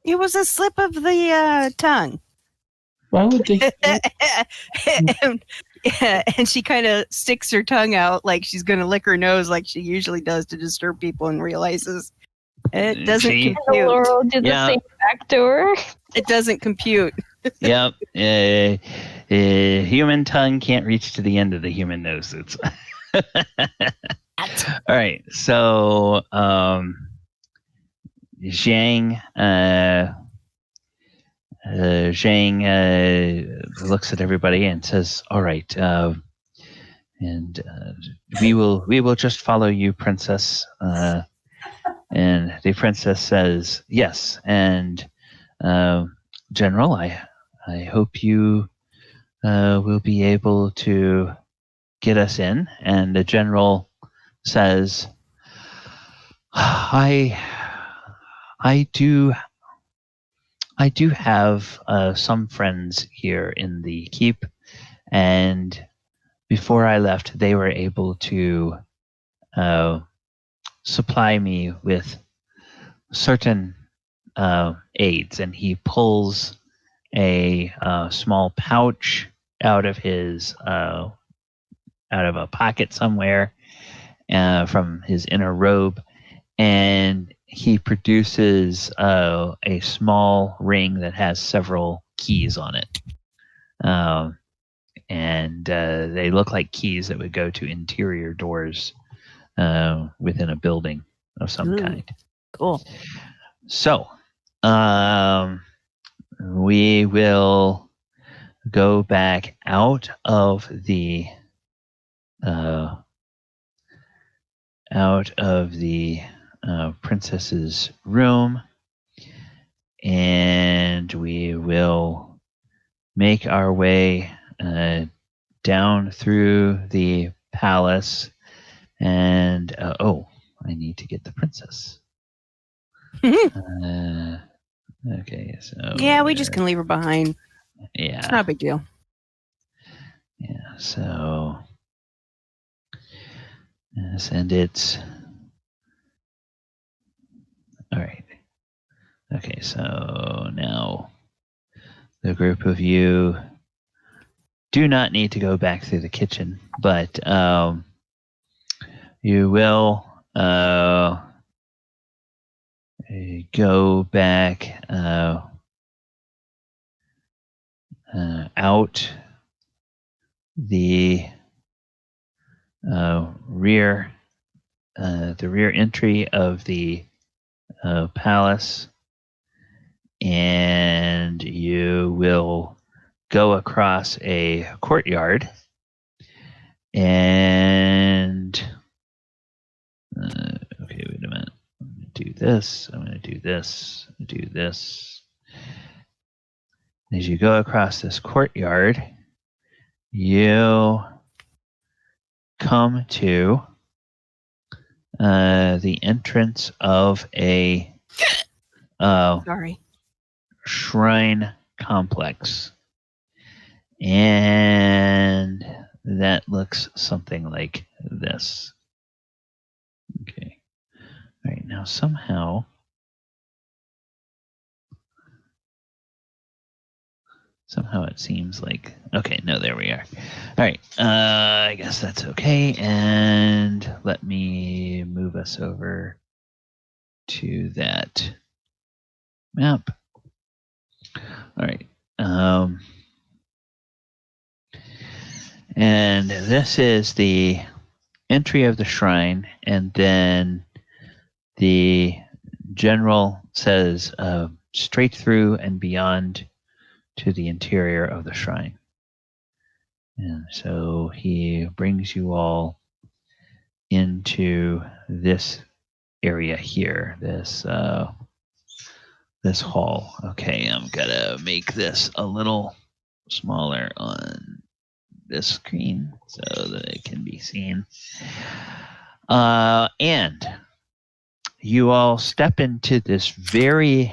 It was a slip of the tongue. Why would they? and she kind of sticks her tongue out like she's going to lick her nose like she usually does to disturb people and realizes it doesn't compute. Laura did the same back to her. It doesn't compute. Yep. Human tongue can't reach to the end of the human nose. It's all right. So, Zhang looks at everybody and says, "All right, and we will just follow you, princess." And the princess says, "Yes, and General, I hope you will be able to get us in." And the general says, I do have some friends here in the keep, and before I left, they were able to supply me with certain aids. And he pulls a small pouch out of a pocket somewhere from his inner robe, and he produces a small ring that has several keys on it. And they look like keys that would go to interior doors within a building of some kind. Cool. So, we will go back out of the princess's room, and we will make our way down through the palace. And I need to get the princess. Okay, so yeah, we just can leave her behind. Yeah, It's not a big deal. Yeah, so yes, and it's all right. Okay, so now the group of you do not need to go back through the kitchen, but you will go back out the rear entry of the palace, and you will go across a courtyard, and okay, wait a minute. I'm going to do this. I'm going to do this. Do this. As you go across this courtyard, you come to the entrance of a Sorry. shrine complex, and that looks something like this. Okay. All right. Now somehow it seems like, okay, no, there we are. All right. I guess that's okay. And let me move us over to that map. All right. And this is the entry of the shrine, and then the general says straight through and beyond to the interior of the shrine. And so he brings you all into this area here, this hall. Okay, I'm gonna make this a little smaller on this screen so that it can be seen. And you all step into this very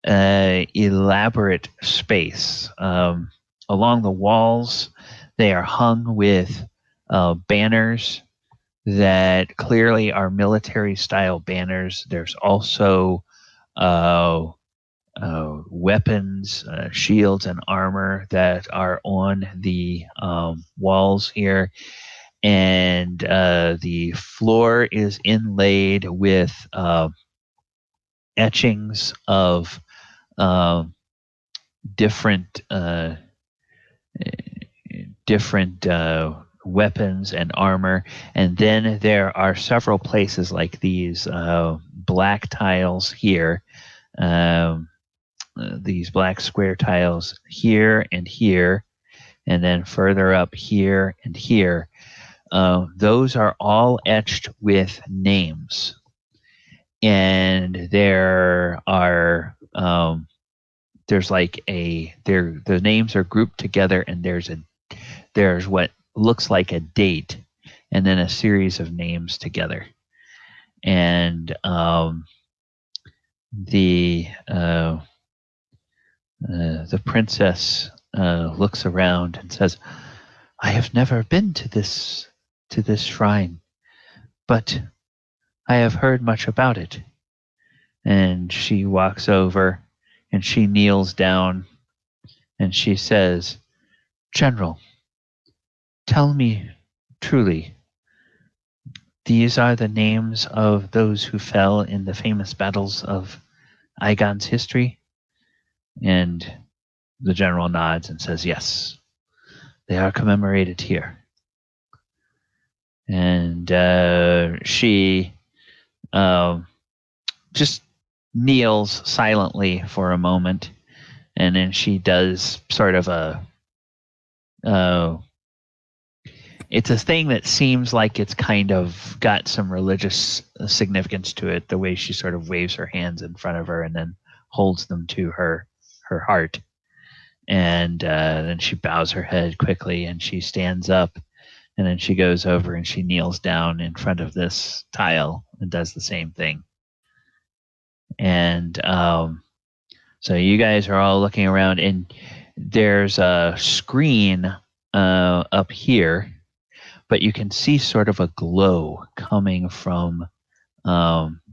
elaborate space. Along the walls, they are hung with banners that clearly are military-style banners. There's also weapons, shields, and armor that are on the walls here. And the floor is inlaid with etchings of different weapons and armor. And then there are several places like these black tiles here, these black square tiles here, and then further up here and here. Those are all etched with names. And there are there's like the names are grouped together, and there's what looks like a date, and then a series of names together. And the princess looks around and says, "I have never been to this shrine, but I have heard much about it." And she walks over and she kneels down and she says, "General, tell me truly, these are the names of those who fell in the famous battles of Eigan's history?" And the general nods and says, "Yes, they are commemorated here." And she just kneels silently for a moment, and then she does sort of it's a thing that seems like it's kind of got some religious significance to it, the way she sort of waves her hands in front of her and then holds them to her heart. And then she bows her head quickly and she stands up, and then she goes over and she kneels down in front of this tile and does the same thing. And so you guys are all looking around, and there's a screen up here, but you can see sort of a glow coming from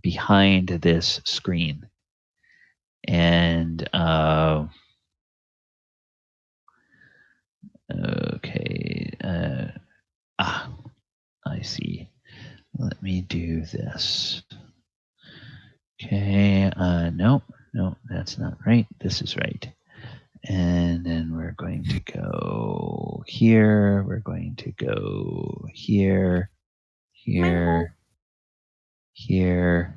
behind this screen. And okay, I see. Let me do this. Okay, no, that's not right. This is right. And then we're going to go here. We're going to go here, here, here.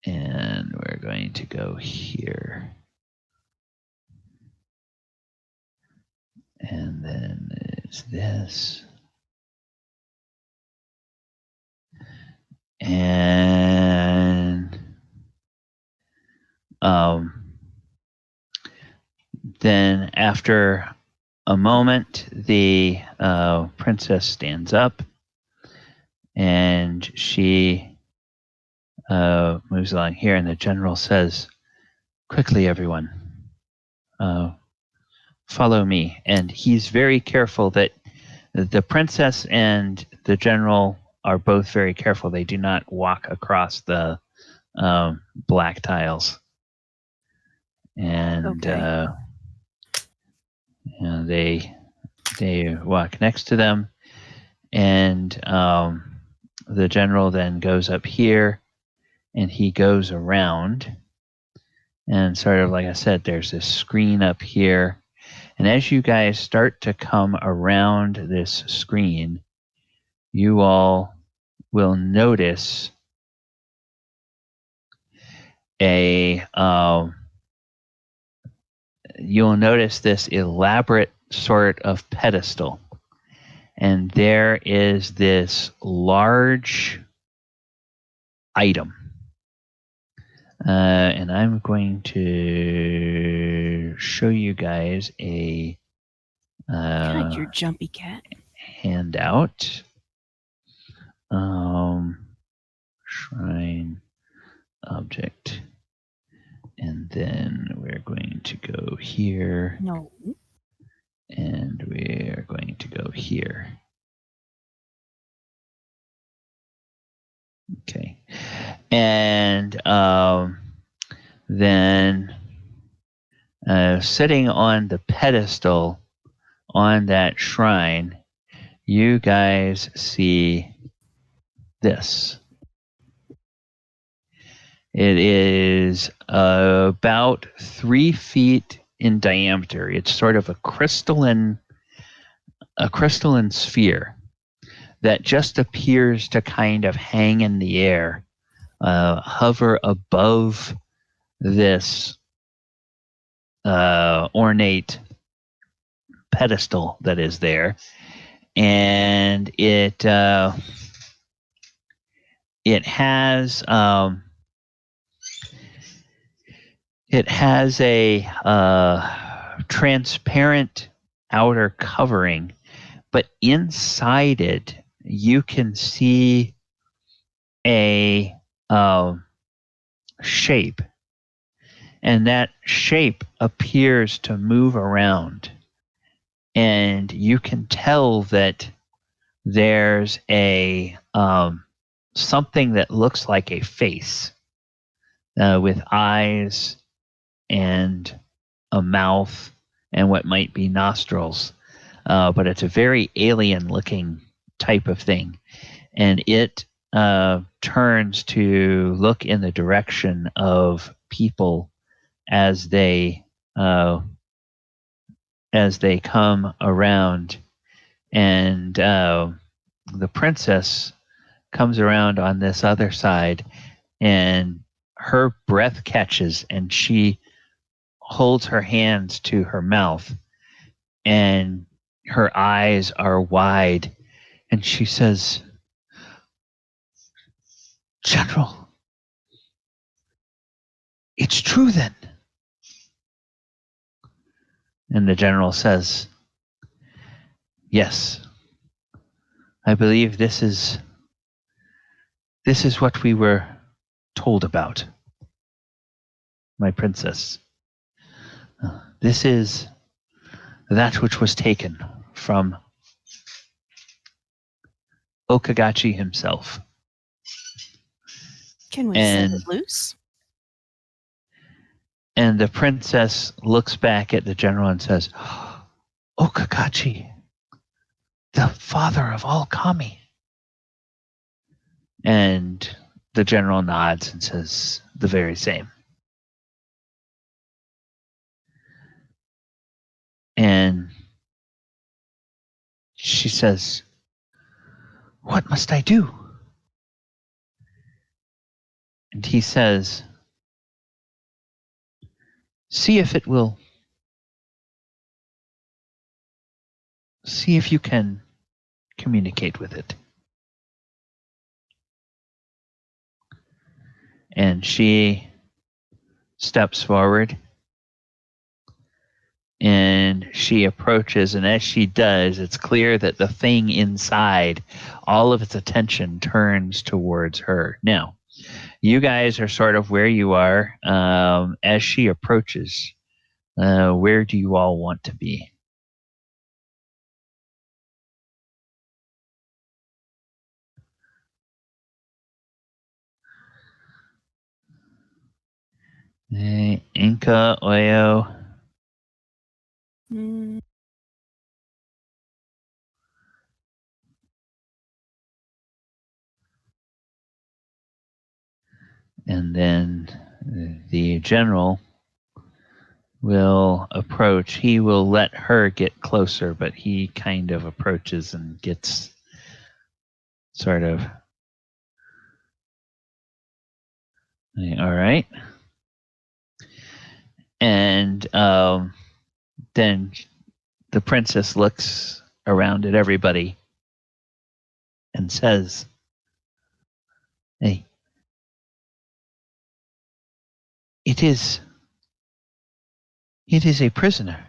And we're going to go here. And then it's this. And then after a moment, the princess stands up and she moves along here, and the general says, "Quickly, everyone, follow me." And he's very careful that the princess and the general are both very careful. They do not walk across the black tiles. And Okay. they walk next to them, and the general then goes up here, and he goes around, and sort of like I said, there's this screen up here, And as you guys start to come around this screen, you all will notice you'll notice this elaborate sort of pedestal. And there is this large item. And I'm going to show you guys a God, you're jumpy cat. handout. Shrine object. And then we're going to go here. No. And we're going to go here. Okay. And then sitting on the pedestal on that shrine, you guys see this. It is about 3 feet in diameter. It's sort of a crystalline sphere that just appears to kind of hang in the air, hover above this ornate pedestal that is there, and it has a transparent outer covering, but inside it you can see a shape, and that shape appears to move around, and you can tell that there's a something that looks like a face with eyes and a mouth and what might be nostrils, but it's a very alien looking type of thing, and it turns to look in the direction of people as they come around, and the princess comes around on this other side, and her breath catches, and she holds her hands to her mouth, and her eyes are wide, and she says, "General, it's true then." And the general says, "Yes, I believe this is what we were told about, my princess. This is that which was taken from Okagachi himself." Can we set it loose? And the princess looks back at the general and says, "Okagachi, the father of all kami." And the general nods and says the very same. And she says, "What must I do?" And he says, see if you can communicate with it." And she steps forward, and she approaches, and as she does, it's clear that the thing inside, all of its attention turns towards her. Now, you guys are sort of where you are. As she approaches, where do you all want to be? Enka, Oyo. Mm, And then the general will approach. He will let her get closer, but he kind of approaches and gets sort of. All right. And then the princess looks around at everybody and says, "Hey, it is a prisoner.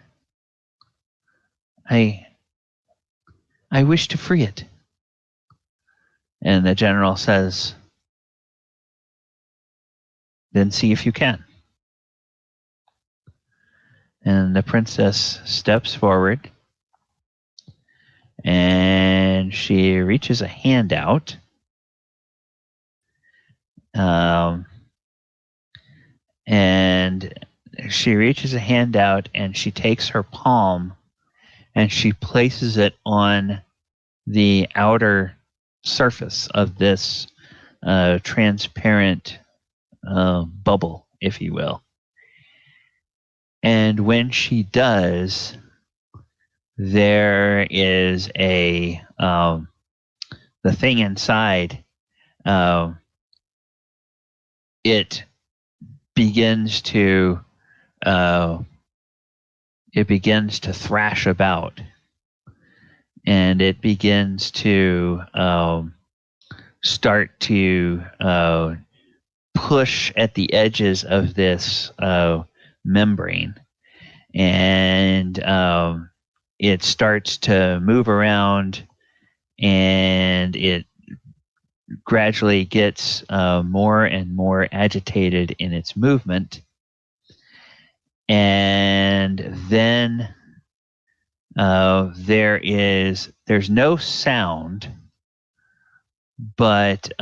I wish to free it." And the general says, "Then see if you can." And the princess steps forward and she reaches a hand out. And she reaches a hand out and she takes her palm and she places it on the outer surface of this transparent bubble, if you will. And when she does, there is the thing inside. It begins to thrash about, and it begins to start to push at the edges of this membrane, and it starts to move around, and it gradually gets more and more agitated in its movement. And then there's no sound, but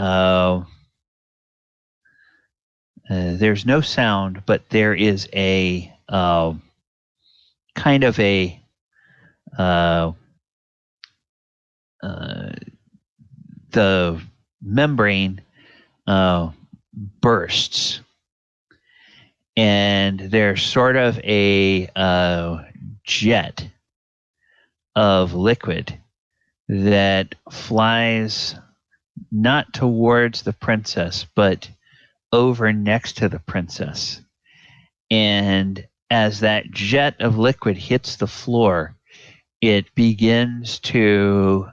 there is a kind of a the membrane bursts, and there's sort of a jet of liquid that flies not towards the princess, but over next to the princess. And as that jet of liquid hits the floor, it begins to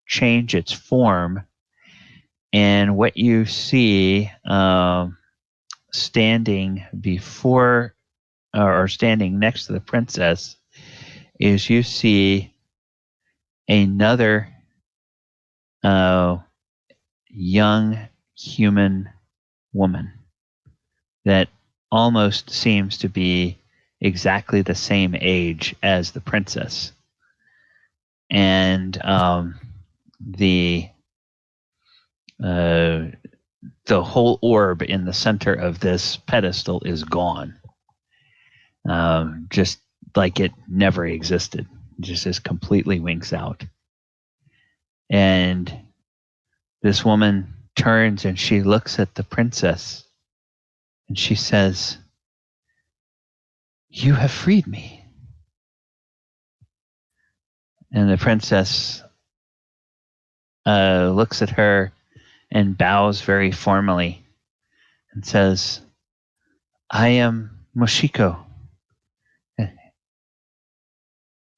change its form. And what you see standing before or standing next to the princess is you see another young human woman that almost seems to be exactly the same age as the princess. And the whole orb in the center of this pedestal is gone. Just like it never existed. Just completely winks out. And this woman turns and she looks at the princess and she says, "You have freed me." And the princess looks at her and bows very formally and says, "I am Michiko.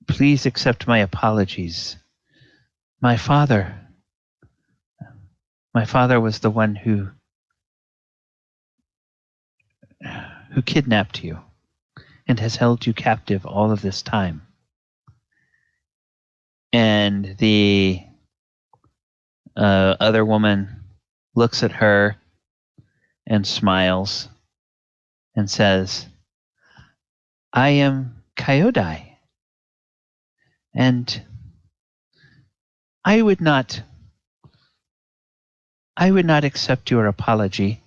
Please accept my apologies. My father was the one who kidnapped you and has held you captive all of this time." And the other woman looks at her and smiles and says, "I am Kyodai. And I would not accept your apology.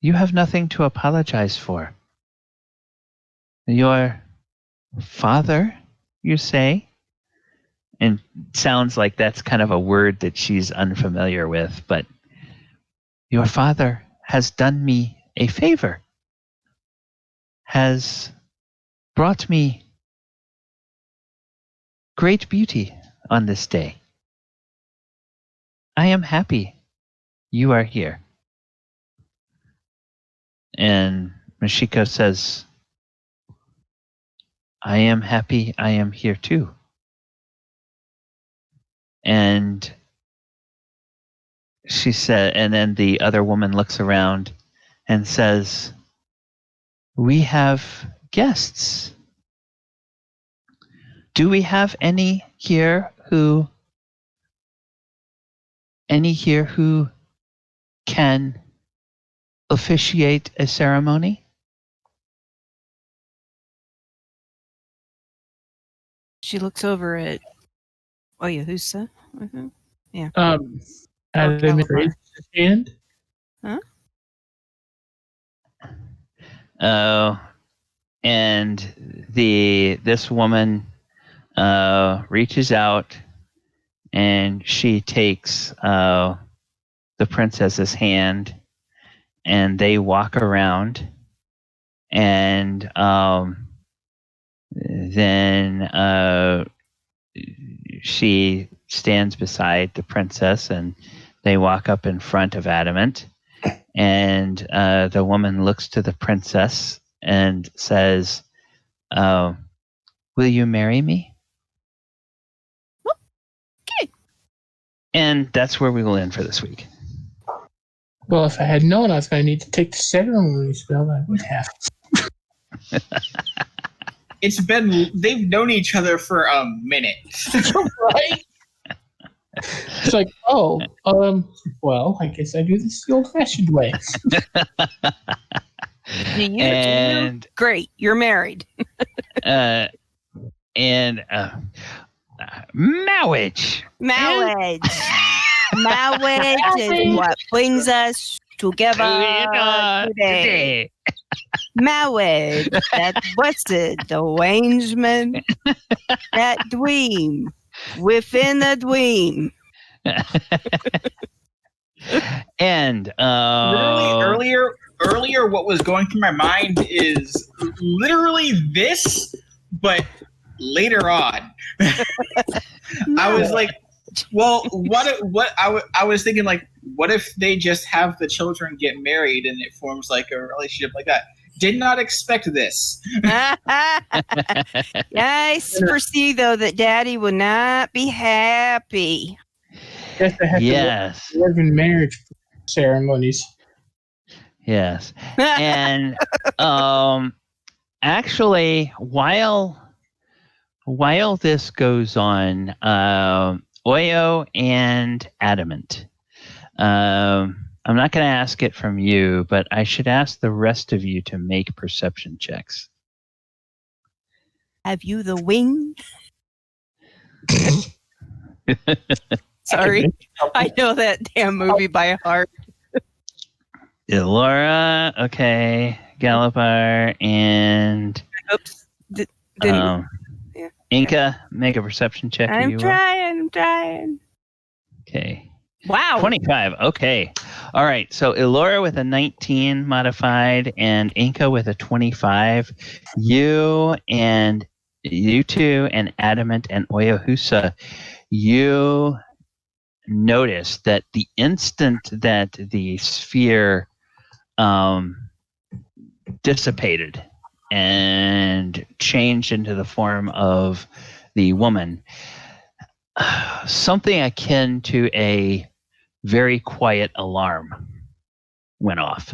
You have nothing to apologize for. Your father, you say?" And it sounds like that's kind of a word that she's unfamiliar with, but "Your father has done me a favor. has brought me great beauty on this day. I am happy you are here. And Michiko says, I am happy I am here too. And she said, and then the other woman looks around and says, we have guests. Do we have any here who can officiate a ceremony? She looks over at Oyahusa. Mm-hmm. Yeah. Adam Galibar. raises his hand. Huh? Oh, and this woman reaches out and she takes the princess's hand, and they walk around, and then she stands beside the princess, and they walk up in front of Adamant, and the woman looks to the princess and says, will you marry me? Okay. And that's where we will end for this week. Well, if I had known I was going to need to take the ceremony spell, I would have. They've known each other for a minute. Right? It's like, well, I guess I do this the old-fashioned way. Do you? And Great, you're married. marriage. Marriage. Marriage is what brings us together today. Marriage, that blessed arrangement, that dream within a dream. And Literally earlier, what was going through my mind is literally this, but later on. I was like, well, I was thinking, like, what if they just have the children get married and it forms like a relationship like that? Did not expect this. I foresee, though, that Daddy will not be happy. Yes, they have yes. to live in marriage ceremonies. Yes. And actually, while this goes on, Oyo and Adamant, I'm not going to ask it from you, but I should ask the rest of you to make perception checks. Have you the wing? Sorry, I know that damn movie by heart. Elora, okay, Galibar, and Oops, didn't. Yeah. Enka, make a perception check. I'm trying. Okay. Wow. 25. Okay. All right. So Elora with a 19 modified and Enka with a 25. You two and Adamant and Oyahusa, you notice that the instant that the sphere dissipated and changed into the form of the woman, something akin to a very quiet alarm went off.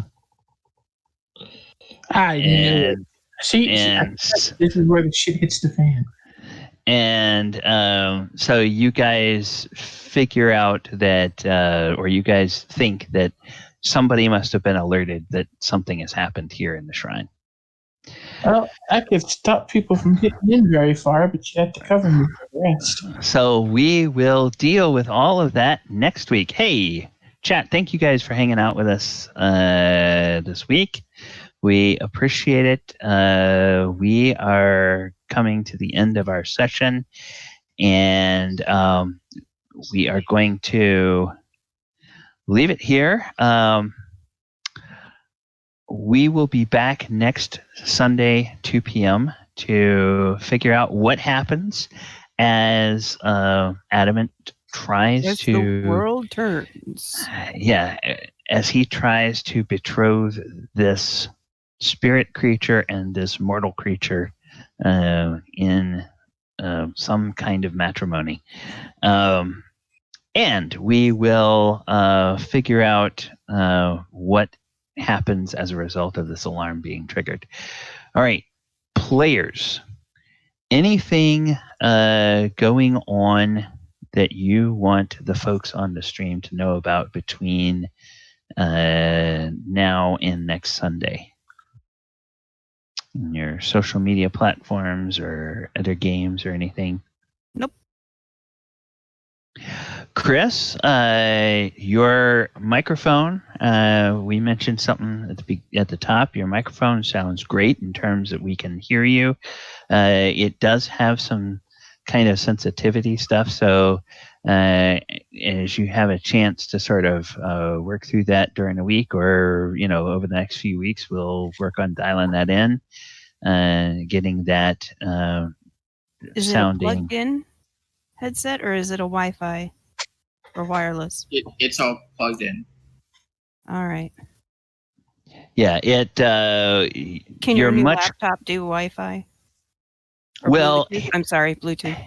I knew it. This is where the shit hits the fan. And so you guys figure out that, or you guys think that somebody must have been alerted that something has happened here in the shrine. Well, I could stop people from getting in very far, but you have to cover me for the rest. So we will deal with all of that next week. Hey, chat, thank you guys for hanging out with us this week. We appreciate it. We are coming to the end of our session, and we are going to leave it here. we will be back next Sunday, 2 p.m. to figure out what happens as Adamant tries As to the world turns. as he tries to betroth this spirit creature and this mortal creature in some kind of matrimony. And we will figure out what happens as a result of this alarm being triggered. All right, players, anything going on that you want the folks on the stream to know about between now and next Sunday? In your social media platforms or other games or anything? Nope. Chris, your microphone, we mentioned something at the top. Your microphone sounds great in terms that we can hear you. It does have some kind of sensitivity stuff, so as you have a chance to sort of work through that during the week or, over the next few weeks, we'll work on dialing that in, getting that Is sounding. it a plugged-in headset or is it a Wi-Fi or wireless? It's all plugged in. All right. Yeah, Can your new laptop do Wi-Fi? Or well, Bluetooth? I'm sorry, Bluetooth.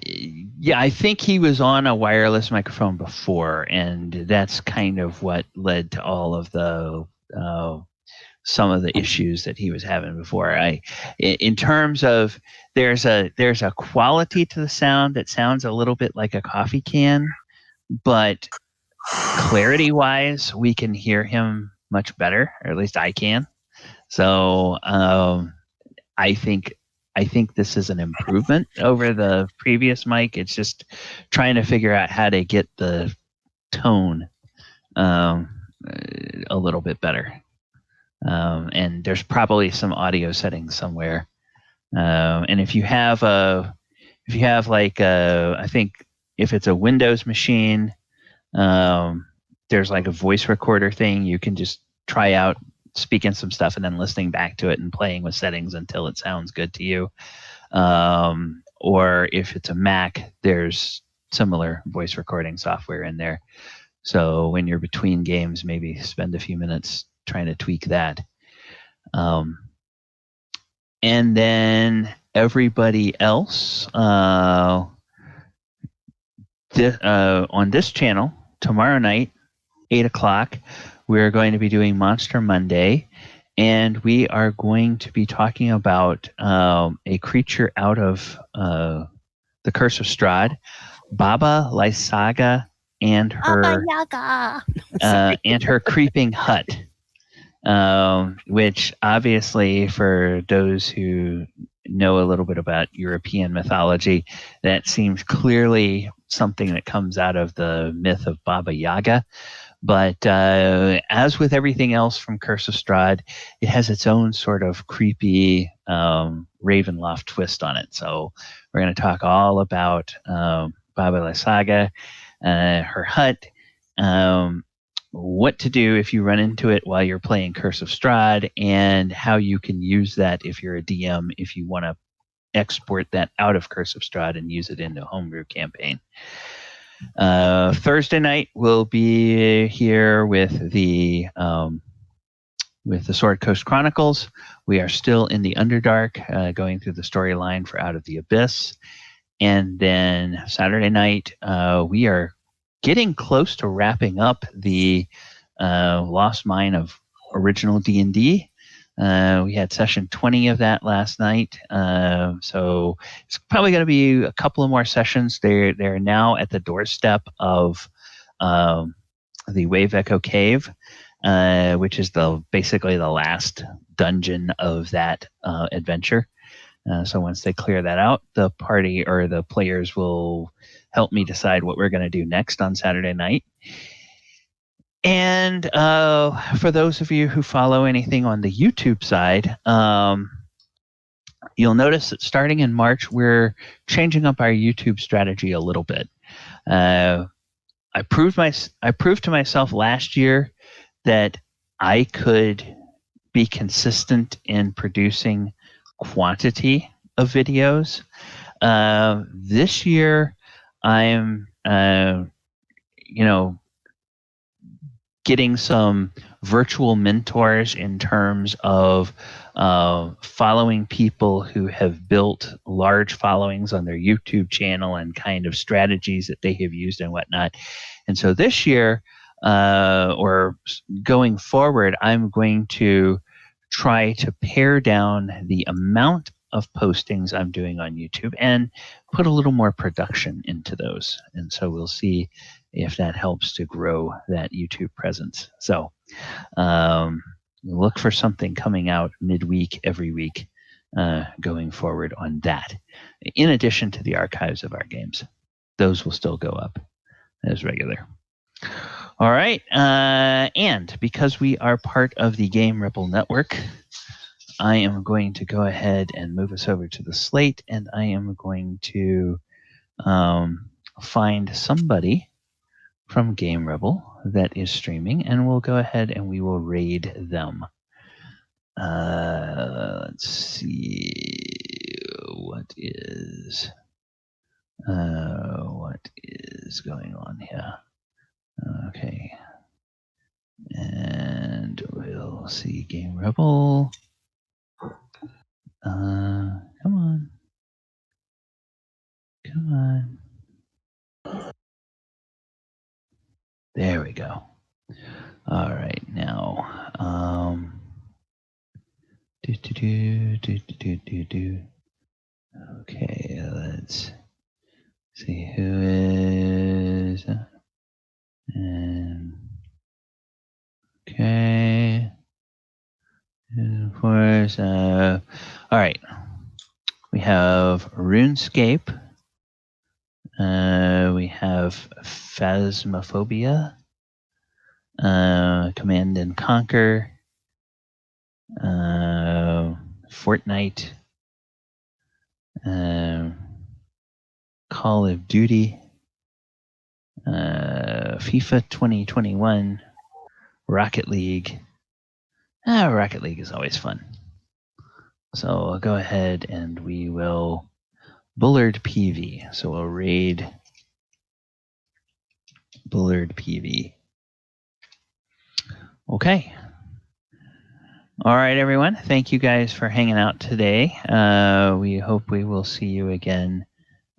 Yeah, I think he was on a wireless microphone before, and that's kind of what led to all of the some of the issues that he was having before. In terms of there's a quality to the sound that sounds a little bit like a coffee can, but clarity-wise, we can hear him much better, or at least I can. So I think this is an improvement over the previous mic. It's just trying to figure out how to get the tone a little bit better. And there's probably some audio settings somewhere. And if you have I think if it's a Windows machine, there's like a voice recorder thing. You can just try out speaking some stuff and then listening back to it and playing with settings until it sounds good to you. Or if it's a Mac, there's similar voice recording software in there. So when you're between games, maybe spend a few minutes trying to tweak that. And then everybody else on this channel, tomorrow night, 8 o'clock, we're going to be doing Monster Monday, and we are going to be talking about a creature out of the Curse of Strahd, Baba Lysaga, and her creeping hut. Which obviously, for those who know a little bit about European mythology, that seems clearly something that comes out of the myth of Baba Yaga. But as with everything else from Curse of Strahd, it has its own sort of creepy Ravenloft twist on it. So we're going to talk all about Baba Lysaga, her hut, what to do if you run into it while you're playing Curse of Strahd, and how you can use that if you're a DM, if you want to export that out of Curse of Strahd and use it in a homebrew campaign. Thursday night we'll be here with the Sword Coast Chronicles. We are still in the Underdark, going through the storyline for Out of the Abyss. And then Saturday night, we are getting close to wrapping up the Lost Mine of original D&D. We had session 20 of that last night. So it's probably going to be a couple of more sessions. They're now at the doorstep of the Wave Echo Cave, which is basically the last dungeon of that adventure. So once they clear that out, the party or the players will help me decide what we're going to do next on Saturday night. And for those of you who follow anything on the YouTube side, you'll notice that starting in March, we're changing up our YouTube strategy a little bit. I proved to myself last year that I could be consistent in producing quantity of videos. This year, I'm, getting some virtual mentors in terms of following people who have built large followings on their YouTube channel and kind of strategies that they have used and whatnot. And so this year, or going forward, I'm going to try to pare down the amount of postings I'm doing on YouTube and put a little more production into those. And so we'll see if that helps to grow that YouTube presence. So look for something coming out midweek every week going forward on that. In addition to the archives of our games, those will still go up as regular. All right. And because we are part of the Game Rebel Network, I am going to go ahead and move us over to the slate, and I am going to find somebody from Game Rebel that is streaming, and we'll go ahead and we will raid them. Let's see what is going on here. Okay, and we'll see Game Rebel. Come on. There we go. All right, now, Okay, let's see who is. And okay, and of course. All right, we have RuneScape. We have Phasmophobia, Command and Conquer, Fortnite, Call of Duty, FIFA 2021, Rocket League. Rocket League is always fun. So I'll go ahead and we will Bullard PV. So we'll raid Bullard PV. Okay. All right, everyone. Thank you guys for hanging out today. We hope we will see you again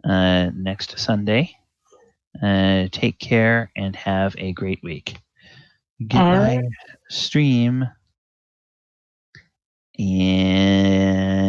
next Sunday. Take care and have a great week. Goodbye, stream. And